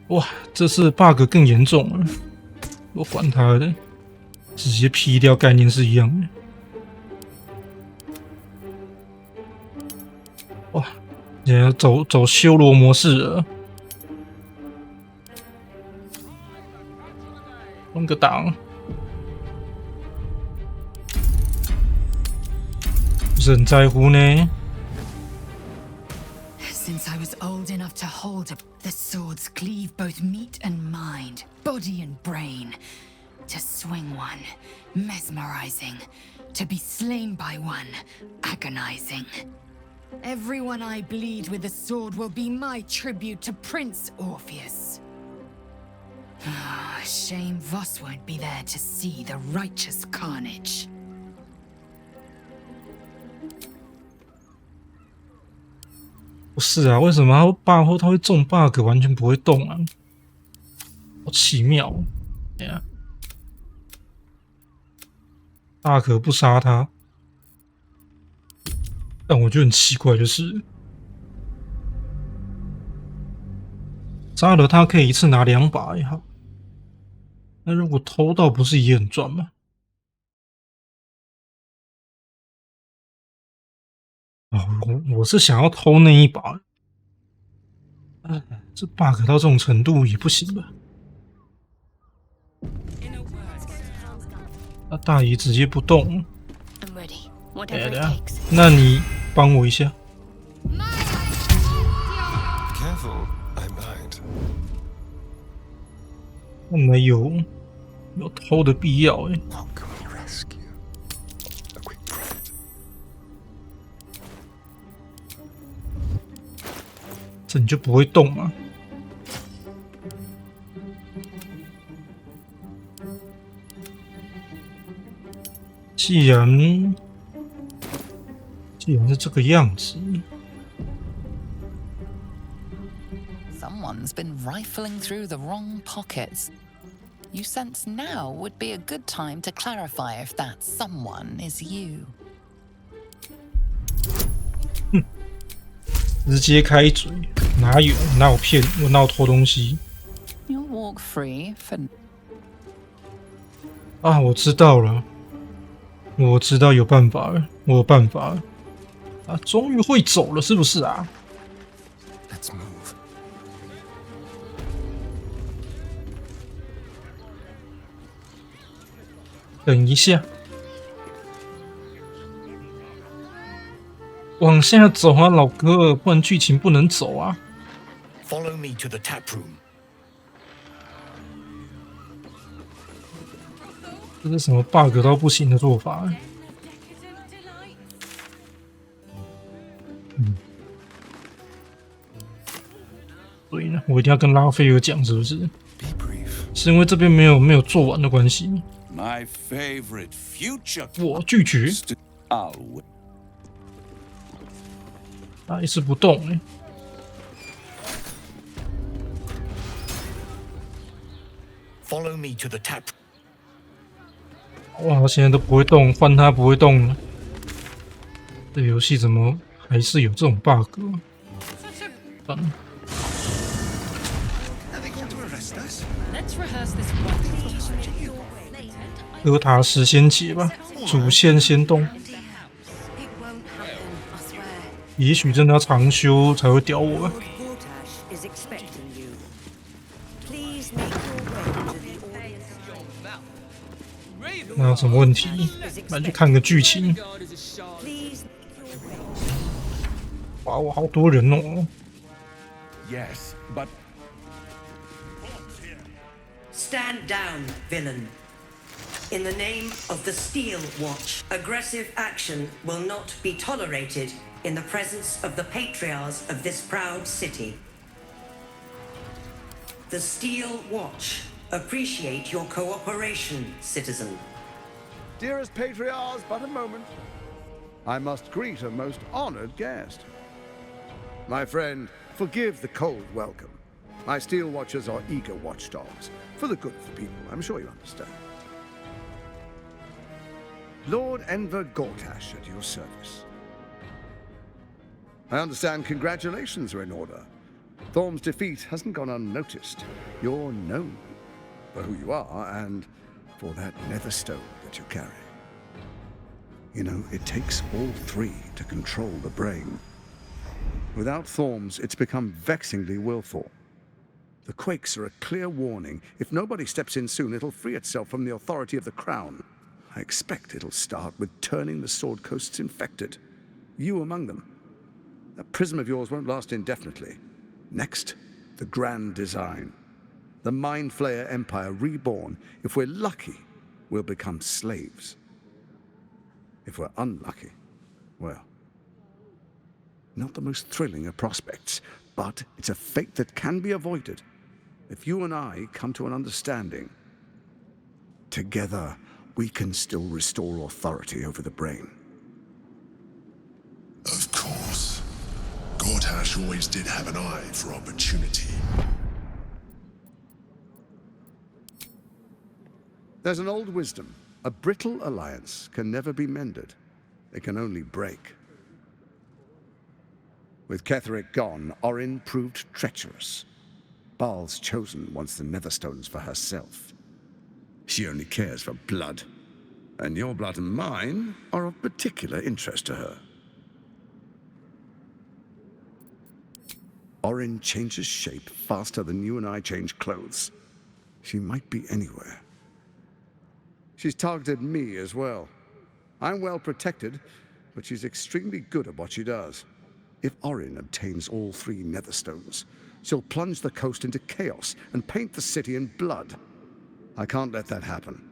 哇，这次 bug 更严重了，我管他的。 直接劈掉，概念是一样的。哇，现在走修罗模式了，换个档，不是很在乎呢。 Since I was old enough to hold up, the swords cleave both meat and mind, body and brain. To swing one, mesmerizing. To be slain by one, agonizing. Everyone I bleed with the sword will be my tribute to Prince Orpheus. Shame Voss won't be there to see the righteous carnage. 不是啊，为什么他会中 bug 完全不会动啊？好奇妙！对啊。 大可不杀他，但我觉得很奇怪，就是杀了他可以一次拿2把也好，那如果偷到不是也很赚吗？哦，我是想要偷那一把，这 bug 到这种程度也不行吧？ 那大爷直接不动，那你帮我一下。Careful, I might. 我没有偷的必要哎。这你就不会动吗？ 既然是这个样子 Someone's been rifling through the wrong pockets. You sense now would be a good time to clarify if that someone is you. 直接开嘴，哪有骗我？哪有偷东西？ You'll walk free for 啊，我知道了，我知道有办法了，我有办法了啊！终于会走了，是不是啊 Let's move. 等一下，往下走啊，老哥，不然剧情不能走啊。Follow me to the tap room. 这是什么 bug 到不行的做法？所以呢，我一定要跟拉斐尔讲，是不是？是因为这边没有做完的关系。My favorite future. 我拒绝。他一直不动哎。Follow me to the tap. 哇，现在都不会动，换他不会动了。这游戏怎么还是有这种 bug？ 算了。哥塔时先解吧，主线先动。也许真的要长修才会屌我吧。那有什么问题？那就看个剧情。哇，我好多人哦。Yes, but Stand down, villain. In the name of the Steel Watch, aggressive action will not be tolerated in the presence of the patriarchs of this proud city. The Steel Watch appreciate your cooperation, citizen. Dearest patriarchs, but a moment. I must greet a most honored guest. My friend, forgive the cold welcome. My Steel Watchers are eager watchdogs, for the good of the people, I'm sure you understand. Lord Enver Gortash at your service. I understand congratulations are in order. Thorm's defeat hasn't gone unnoticed. You're known for who you are and for that nether stone that you carry. You know, it takes all three to control the brain. Without Thorm's, it's become vexingly willful. The quakes are a clear warning. If nobody steps in soon, it'll free itself from the authority of the crown. I expect it'll start with turning the Sword Coasts infected. You among them. That prism of yours won't last indefinitely. Next, the grand design. The Mind Flayer Empire reborn. If we're lucky, we'll become slaves. If we're unlucky, well, not the most thrilling of prospects, but it's a fate that can be avoided. If you and I come to an understanding, together we can still restore authority over the brain. Of course. Gortash always did have an eye for opportunity. There's an old wisdom. A brittle alliance can never be mended. It can only break. With Ketheric gone, Orin proved treacherous. Baal's chosen wants the Netherstones for herself. She only cares for blood. And your blood and mine are of particular interest to her. Orin changes shape faster than you and I change clothes. She might be anywhere. She's targeted me as well. I'm well protected, but she's extremely good at what she does. If Orin obtains all three Netherstones, she'll plunge the coast into chaos and paint the city in blood. I can't let that happen.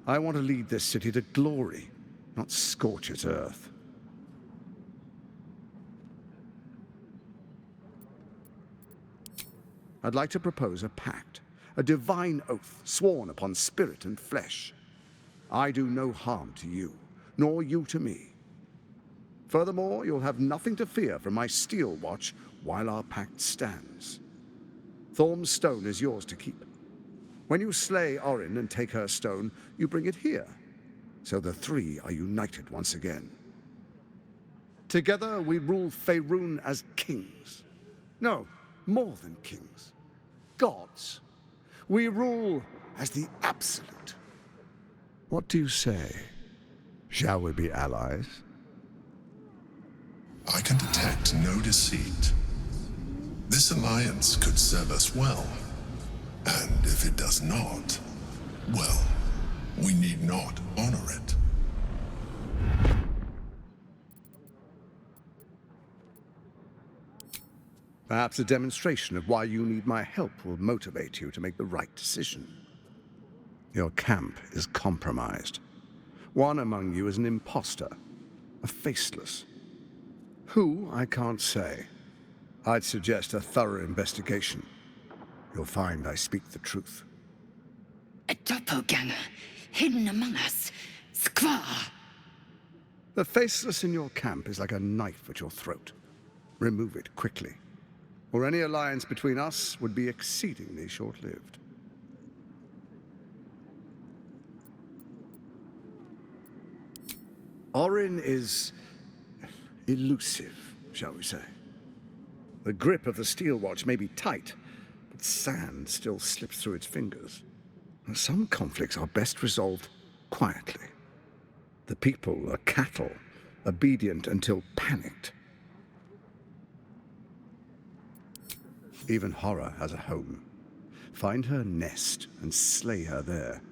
I want to lead this city to glory, not scorch its earth. I'd like to propose a pact, a divine oath sworn upon spirit and flesh. I do no harm to you, nor you to me. Furthermore, you'll have nothing to fear from my Steel Watch while our pact stands. Thorm's stone is yours to keep. When you slay Orin and take her stone, you bring it here, so the three are united once again. Together we rule Faerun as kings. No, more than kings. Gods. We rule as the absolute. What do you say? Shall we be allies? I can detect no deceit. This alliance could serve us well. And if it does not, well, we need not honor it. Perhaps a demonstration of why you need my help will motivate you to make the right decision. Your camp is compromised. One among you is an imposter, a faceless. Who, I can't say. I'd suggest a thorough investigation. You'll find I speak the truth. A doppelganger, hidden among us. Squaw! The faceless in your camp is like a knife at your throat. Remove it quickly, or any alliance between us would be exceedingly short-lived. Orin is elusive, shall we say. The grip of the steel watch may be tight, but sand still slips through its fingers. And some conflicts are best resolved quietly. The people are cattle, obedient until panicked. Even horror has a home. Find her nest and slay her there.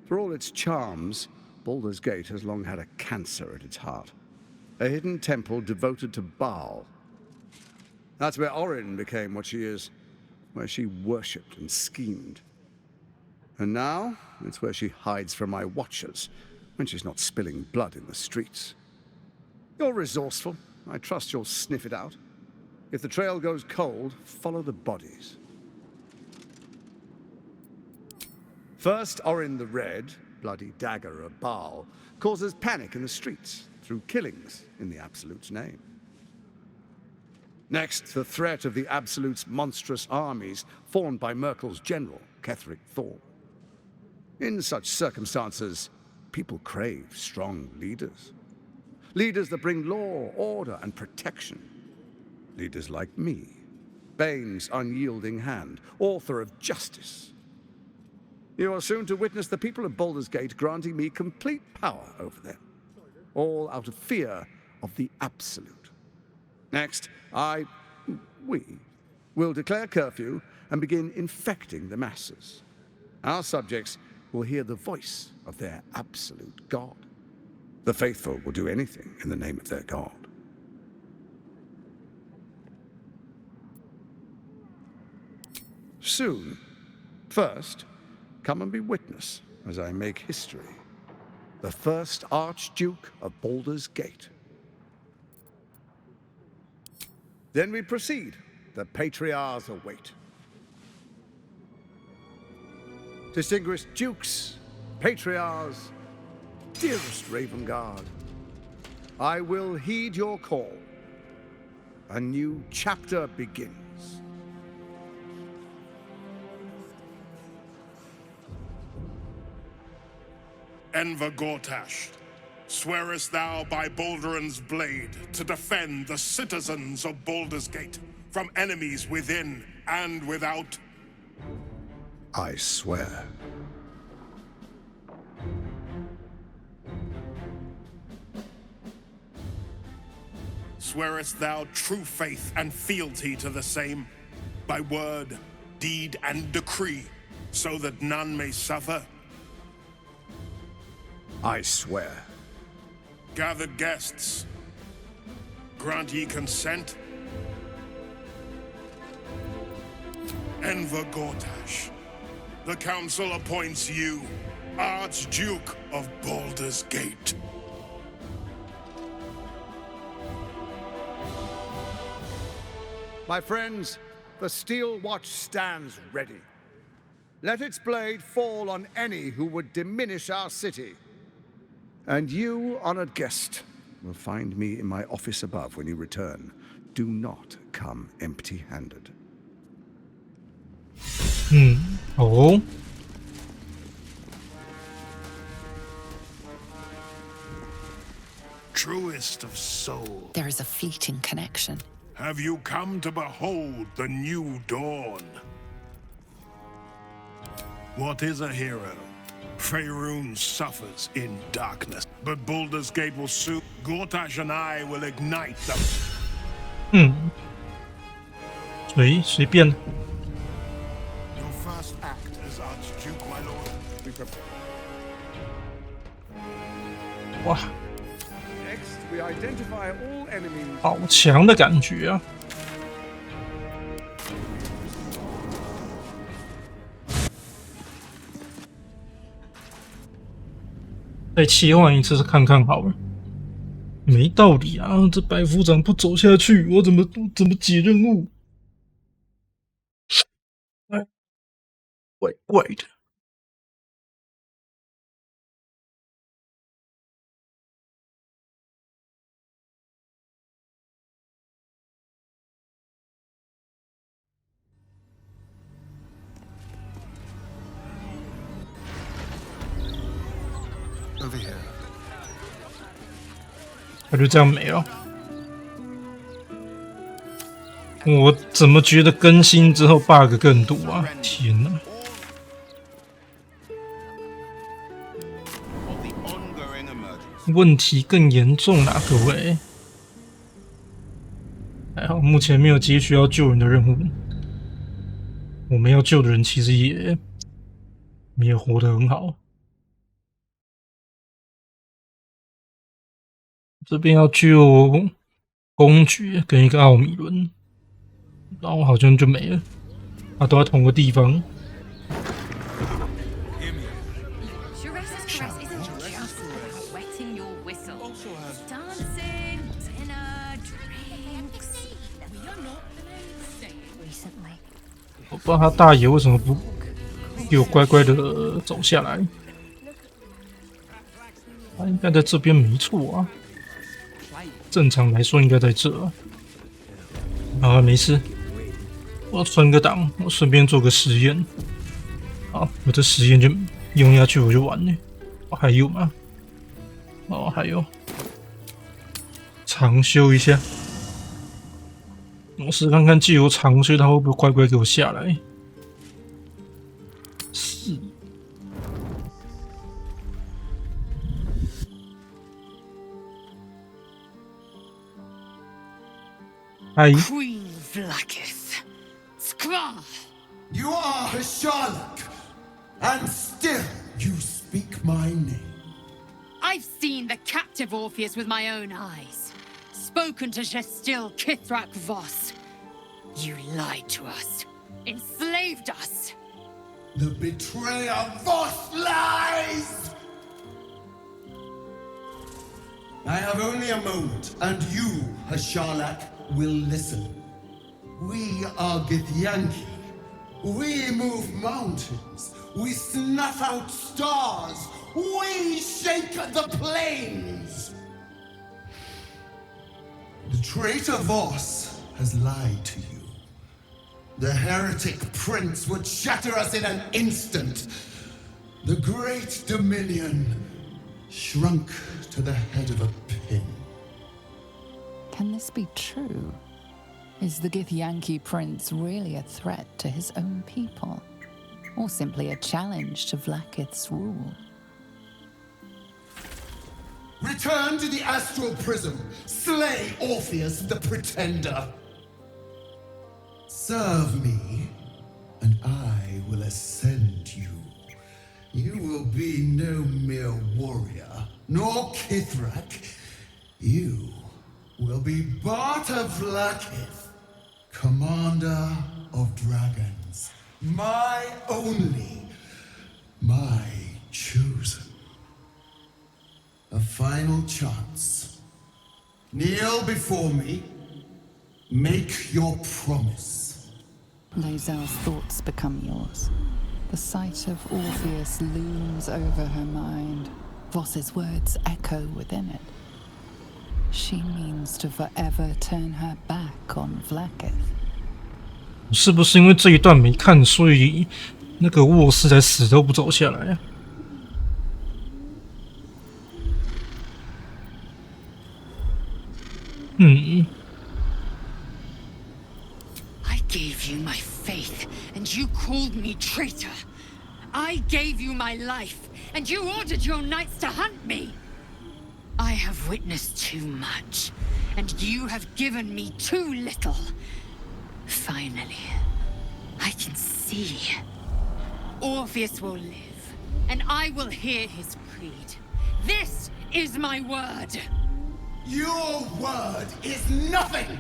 For all its charms, Baldur's Gate has long had a cancer at its heart. A hidden temple devoted to Baal. That's where Orin became what she is, where she worshipped and schemed. And now, it's where she hides from my watchers, when she's not spilling blood in the streets. You're resourceful. I trust you'll sniff it out. If the trail goes cold, follow the bodies. First, Orin the Red, bloody dagger of Baal, causes panic in the streets through killings in the Absolute's name. Next, the threat of the Absolute's monstrous armies formed by Merkel's general, Ketheric Thorn. In such circumstances, people crave strong leaders. Leaders that bring law, order, and protection. Leaders like me, Bane's unyielding hand, author of justice. You are soon to witness the people of Baldur's Gate granting me complete power over them, all out of fear of the Absolute. Next, we will declare curfew and begin infecting the masses. Our subjects will hear the voice of their absolute God. The faithful will do anything in the name of their God. Soon. First, come and be witness as I make history. The first Archduke of Baldur's Gate. Then we proceed. The patriarchs await. Distinguished dukes, patriarchs, dearest Ravengard, I will heed your call. A new chapter begins. Enver Gortash, swearest thou by Balduran's blade to defend the citizens of Baldur's Gate from enemies within and without? I swear. Swearest thou true faith and fealty to the same, by word, deed, and decree, so that none may suffer? I swear. Gathered guests, grant ye consent? Enver Gortash, the council appoints you Archduke of Baldur's Gate. My friends, the steel watch stands ready. Let its blade fall on any who would diminish our city. And you, honored guest, will find me in my office above when you return. Do not come empty-handed. Oh. Truest of soul. There is a fleeting connection. Have you come to behold the new dawn? What is a hero? Faerun suffers in darkness, but Baldur's Gate will soon. Gortash and I will ignite them. 随便。Your first act as Archduke, my lord. 哇， Next, we identify all enemies. 好强的感觉啊！再切换一次看看好了。没道理啊！这白夫长不走下去，我怎么解任务？哎，怪怪的。Over here. 他就这样没了。我怎么觉得更新之后 bug 更多啊？天哪！问题更严重啦，各位。还好目前没有接需要救人的任务。我们要救的人其实也活得很好。这边要救公爵跟一个奥米伦，然后好像就没了。啊，都在同个地方。我不知道他大爷为什么不给我乖乖的走下来。他应该在这边没错啊。正常来说应该在这啊。好，没事。我存个档，我顺便做个实验。好，我这实验就用下去，我就完了。哦，还有吗？哦，还有。长修一下。我试看看，借由长修，他会不会乖乖给我下来？是。Hi. Queen Vlaakith. Skra! You are Hasharlok, and still you speak my name. I've seen the captive Orpheus with my own eyes. Spoken to Gestil Kithrak Voss. You lied to us. Enslaved us. The betrayer Voss lies! I have only a moment, and you, Hasharlok, will listen. We are Githyanki. We move mountains. We snuff out stars. We shake the plains. The traitor Voss has lied to you. The heretic prince would shatter us in an instant. The great dominion shrunk to the head of a pin. Can this be true? Is the Githyanki prince really a threat to his own people? Or simply a challenge to Vlaakith's rule? Return to the astral prism. Slay Orpheus the Pretender. Serve me, and I will ascend you. You will be no mere warrior, nor Kithrak. You will be Barta Vlaakith, commander of dragons. My only, my chosen. A final chance. Kneel before me. Make your promise. Lae'zel's thoughts become yours. The sight of Orpheus looms over her mind. Voss's words echo within it. She means to forever turn her back on Vlaakith. 是不是因为这一段没看，所以那个沃斯才死都不走下来啊？I gave you my faith, and you called me traitor. I gave you my life, and you ordered your knights to hunt me. I have witnessed too much, and you have given me too little. Finally, I can see. Orpheus will live, and I will hear his creed. This is my word. Your word is nothing!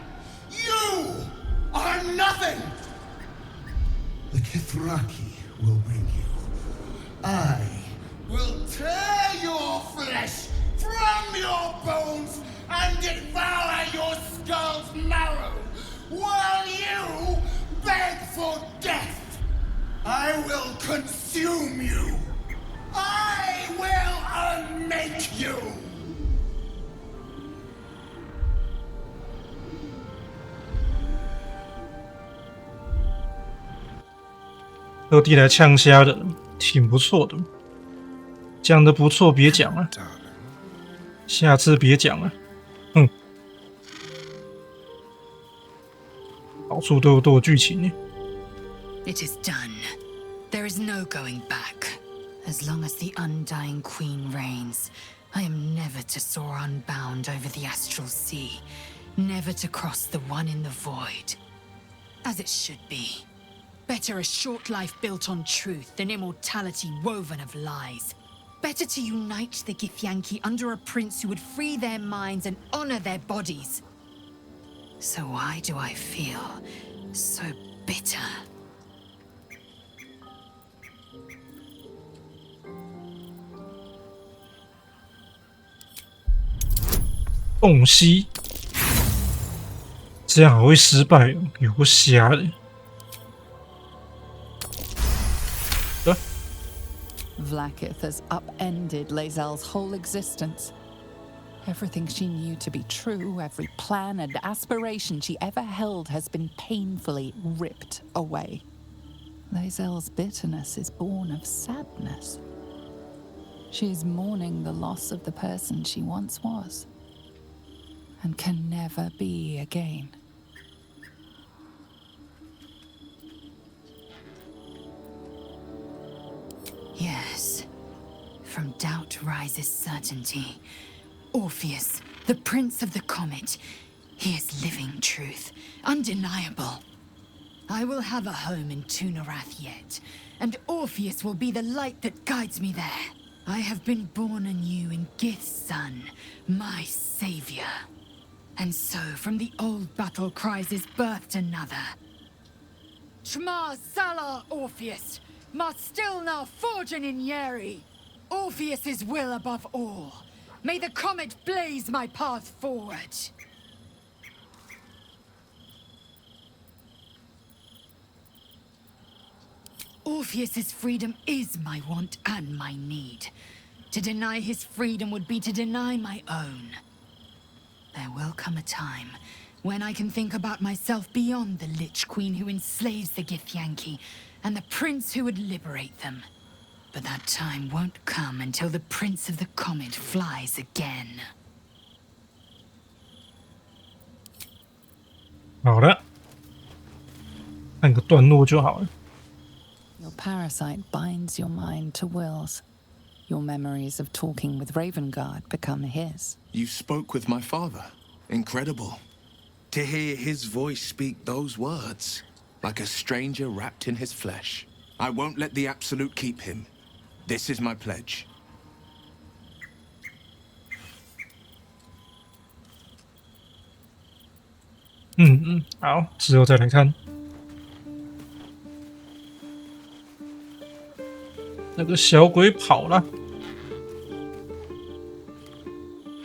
You are nothing! The Kithraki will bring you. I will tear your flesh from your bones and devour your skull's marrow while you beg for death. I will consume you. I will unmake you. 特地来呛虾的，挺不错的。讲的不错，别讲了，下次别讲了。到处都有剧情呢。It is done. There is no going back. As long as the undying queen reigns, I am never to soar unbound over the astral sea, never to cross the one in the void. As it should be. Better a short life built on truth than immortality woven of lies. Better to unite the Githyanki under a prince who would free their minds and honor their bodies. So why do I feel so bitter? 洞悉，这样还会失败哦，有个瞎的。Vlaakith has upended Lae'zel's whole existence. Everything she knew to be true, every plan and aspiration she ever held has been painfully ripped away. Lae'zel's bitterness is born of sadness. She is mourning the loss of the person she once was, and can never be again. Yes. From doubt rises certainty. Orpheus, the prince of the comet. He is living truth, undeniable. I will have a home in Tunarath yet, and Orpheus will be the light that guides me there. I have been born anew in Gith's son, my savior. And so from the old battle cries is birthed another. Shma Salar Orpheus! Marstilna forging in Yeri! Orpheus's will above all. May the comet blaze my path forward. Orpheus's freedom is my want and my need. To deny his freedom would be to deny my own. There will come a time when I can think about myself beyond the Lich Queen who enslaves the Githyanki and the prince who would liberate them. But that time won't come until the Prince of the Comet flies again. 好了，按个段落就好了。Your parasite binds your mind to Will's. Your memories of talking with Ravengard become his. You spoke with my father. Incredible. To hear his voice speak those words, like a stranger wrapped in his flesh. I won't let the Absolute keep him. This is my pledge. Mm-hmm. 好，之后再来看。那个小鬼跑了。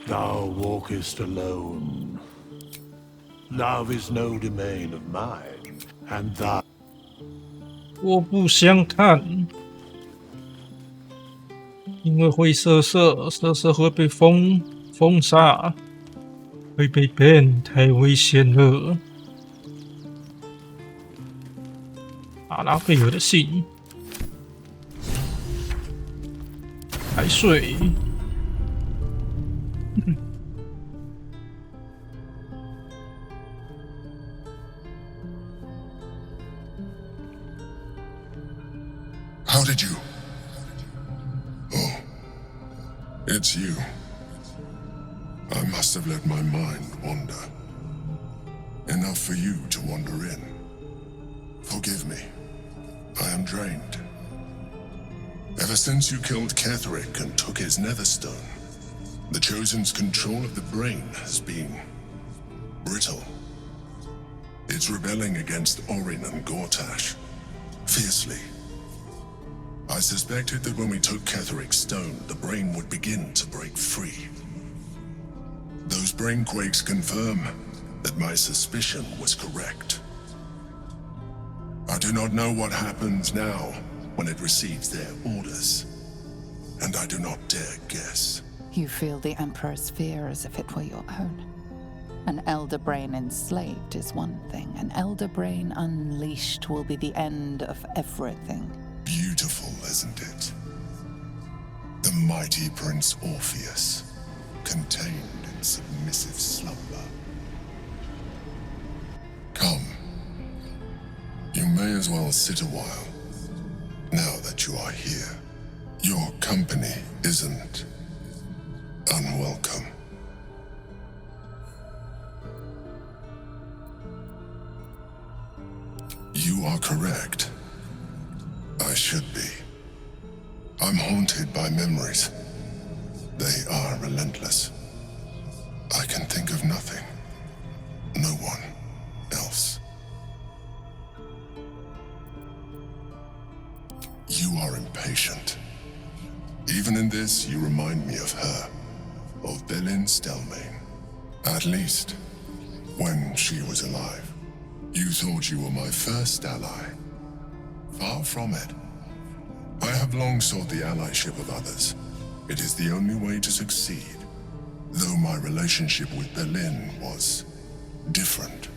Thou walkest alone. Love is no domain of mine, and thou. 我不想看，因为会瑟瑟会被封杀，会被 ban， 太危险了。阿拉贝尔的信，海水。How did you It's you. I must have let my mind wander. Enough for you to wander in. Forgive me. I am drained. Ever since you killed Ketheric and took his netherstone, the Chosen's control of the brain has been brittle. It's rebelling against Orin and Gortash fiercely. I suspected that when we took Ketheric's stone, the brain would begin to break free. Those brain quakes confirm that my suspicion was correct. I do not know what happens now when it receives their orders, and I do not dare guess. You feel the Emperor's fear as if it were your own. An elder brain enslaved is one thing. An elder brain unleashed will be the end of everything. Beautiful, isn't it? The mighty Prince Orpheus, contained in submissive slumber. Come. You may as well sit a while, now that you are here. Your company isn't unwelcome. You are correct. I should be. I'm haunted by memories. They are relentless. I can think of nothing. No one else. You are impatient. Even in this, you remind me of her, of Belin Stelmane. At least, when she was alive. You thought you were my first ally. Far from it. I have long sought the allyship of others. It is the only way to succeed. Though my relationship with Belin was different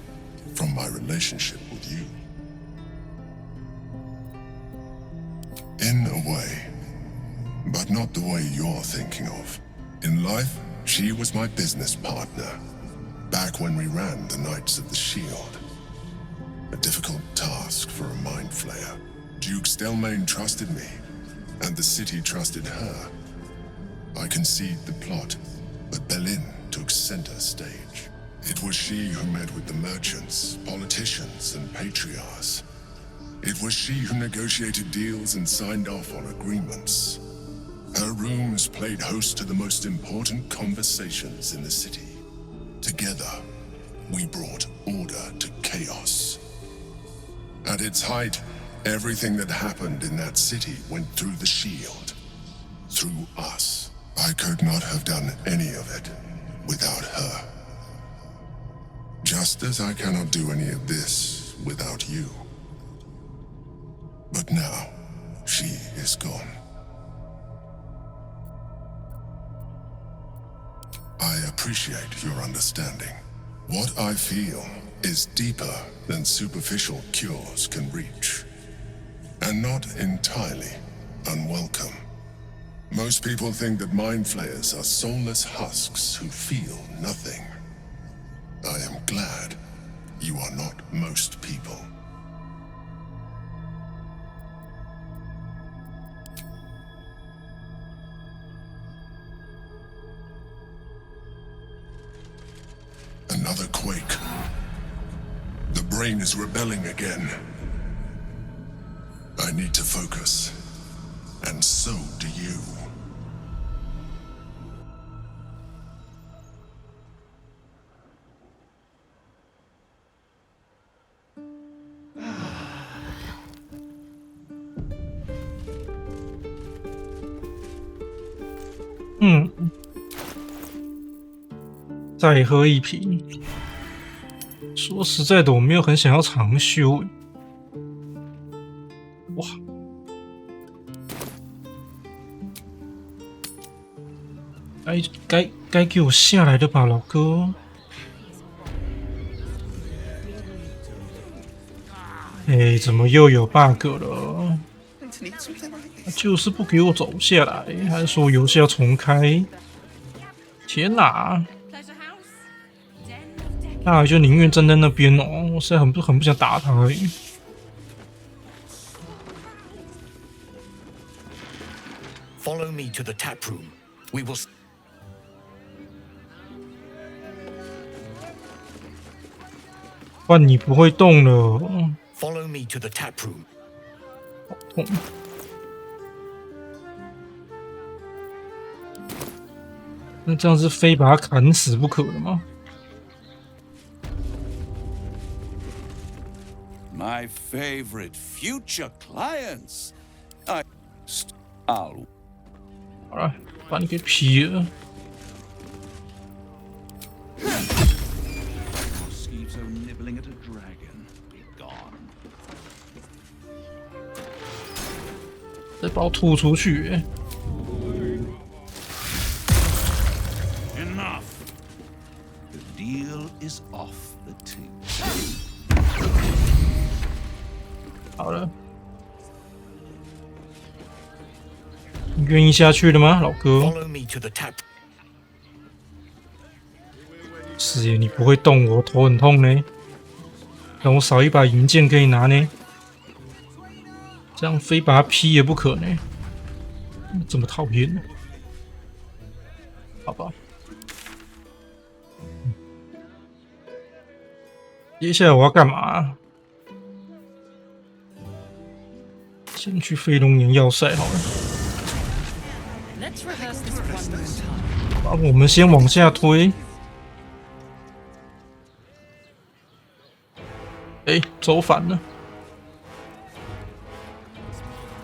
from my relationship with you. In a way, but not the way you're thinking of. In life, she was my business partner, back when we ran the Knights of the Shield. A difficult task for a mind flayer. Duke Stelmane trusted me, and the city trusted her. I conceived the plot, but Belin took center stage. It was she who met with the merchants, politicians, and patriarchs. It was she who negotiated deals and signed off on agreements. Her rooms played host to the most important conversations in the city. Together, we brought order to chaos. At its height, everything that happened in that city went through the shield. Through us. I could not have done any of it without her. Just as I cannot do any of this without you. But now, she is gone. I appreciate your understanding. What I feel is deeper than superficial cures can reach, and not entirely unwelcome. Most people think that mind flayers are soulless husks who feel nothing. I am glad you are not most people. Another quake. The brain is rebelling again. I need to focus, and so do you.再喝一瓶。说实在的，我没有很想要长修。哇！该给我下来的吧，老哥。哎，怎么又有 bug 了？就是不给我走下来，还说游戏要重开。天哪！那就宁愿站在那边哦，我实在很不想打他而已。Follow me to the tap room. We will. 换你不会动了。Follow me to the tap room. 好痛！那这样是非把他砍死不可的吗？ My favorite future clients. I'll. 好了，把你给劈了。 Skeeves are nibbling at a dragon. Be gone. 再把我吐出去。 Enough. The deal is off the table. 好了，你愿意下去了吗，老哥？ Follow me to the tap. 是耶，你不会动我，头很痛呢。让我少一把银剑可以拿呢，这样非把他劈也不可呢。这么讨厌呢？好吧。接下来我要干嘛？ 先去飞龙岩要塞好了。我们先往下推。哎，走反了。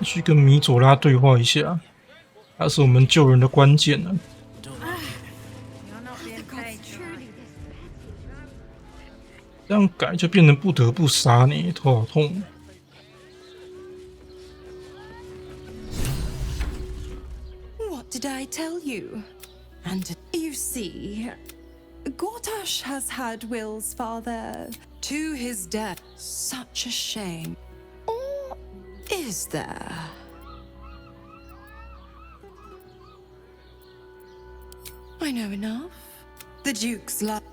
去跟米佐拉对话一下，他是我们救人的关键呢。这样改就变成不得不杀你，头好痛。 Did I tell you? And you see, Gortash has had Will's father to his death. Such a shame. Or is there? I know enough. The Duke's love.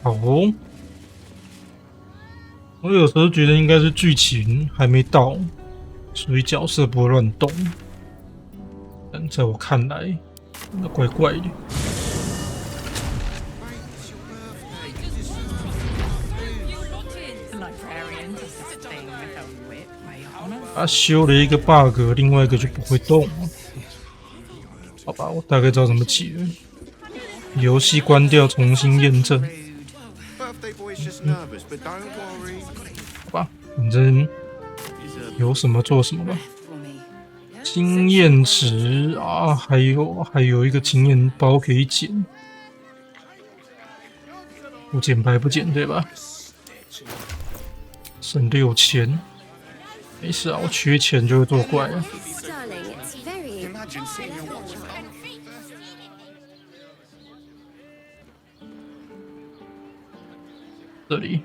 好哦。我有时候觉得应该是剧情还没到，所以角色不会乱动。但在我看来，那怪怪的。他修了一个 bug， 另外一个就不会动。好吧，我大概知道怎么解了。 游戏关掉，重新验证。好吧，反正有什么做什么吧。经验值啊，还有一个经验包可以捡，不捡白不捡，对吧？省6000，没事啊，我缺钱就会作怪啊。 这里，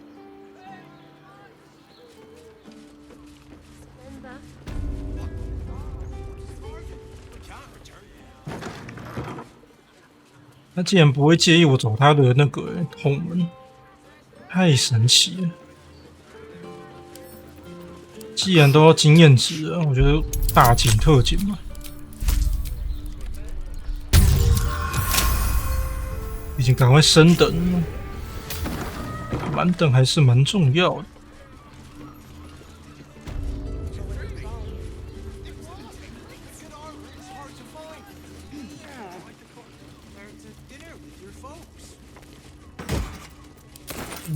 他竟然不会介意我走他的那个后门，太神奇了！既然都要经验值了，我觉得大减特减嘛，已经赶快升等了。 满等还是蛮重要的。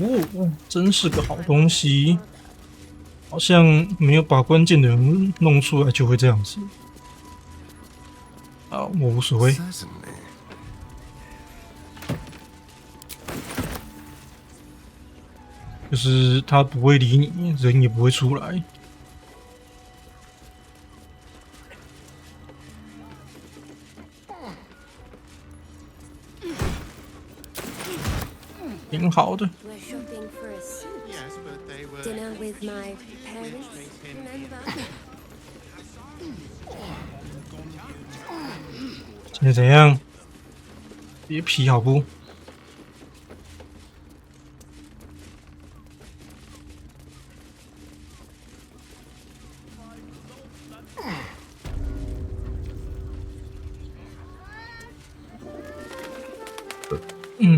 哦，真是个好东西。好像没有把关键的人弄出来就会这样子。啊，我无所谓。 就是他不会理你，人也不会出来。挺好的。现在怎样？别皮好不？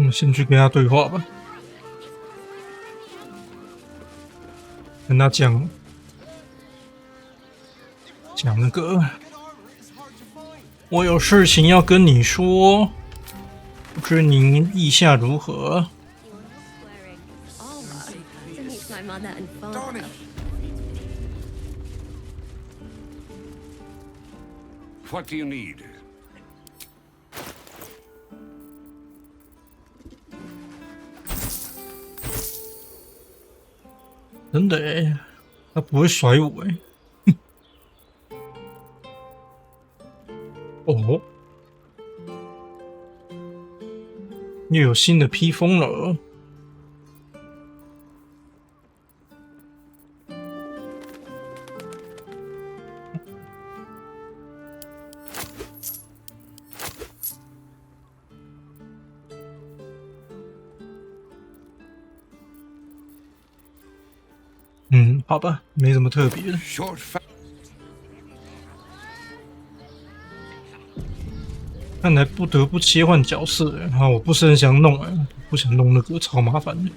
先去跟他对话吧，跟他讲那个，我有事情要跟你说，不知您意下如何？ What do you need? 真的欸，他不会甩我欸。哦，又有新的披风了。好吧，没什么特别的。看来不得不切换角色了，然后我不是很想弄不想弄那个，超麻烦的。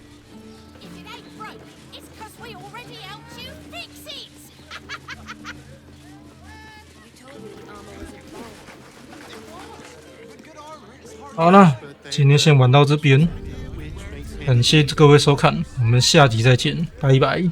好了，今天先玩到这边，感谢各位收看，我们下集再见，拜拜。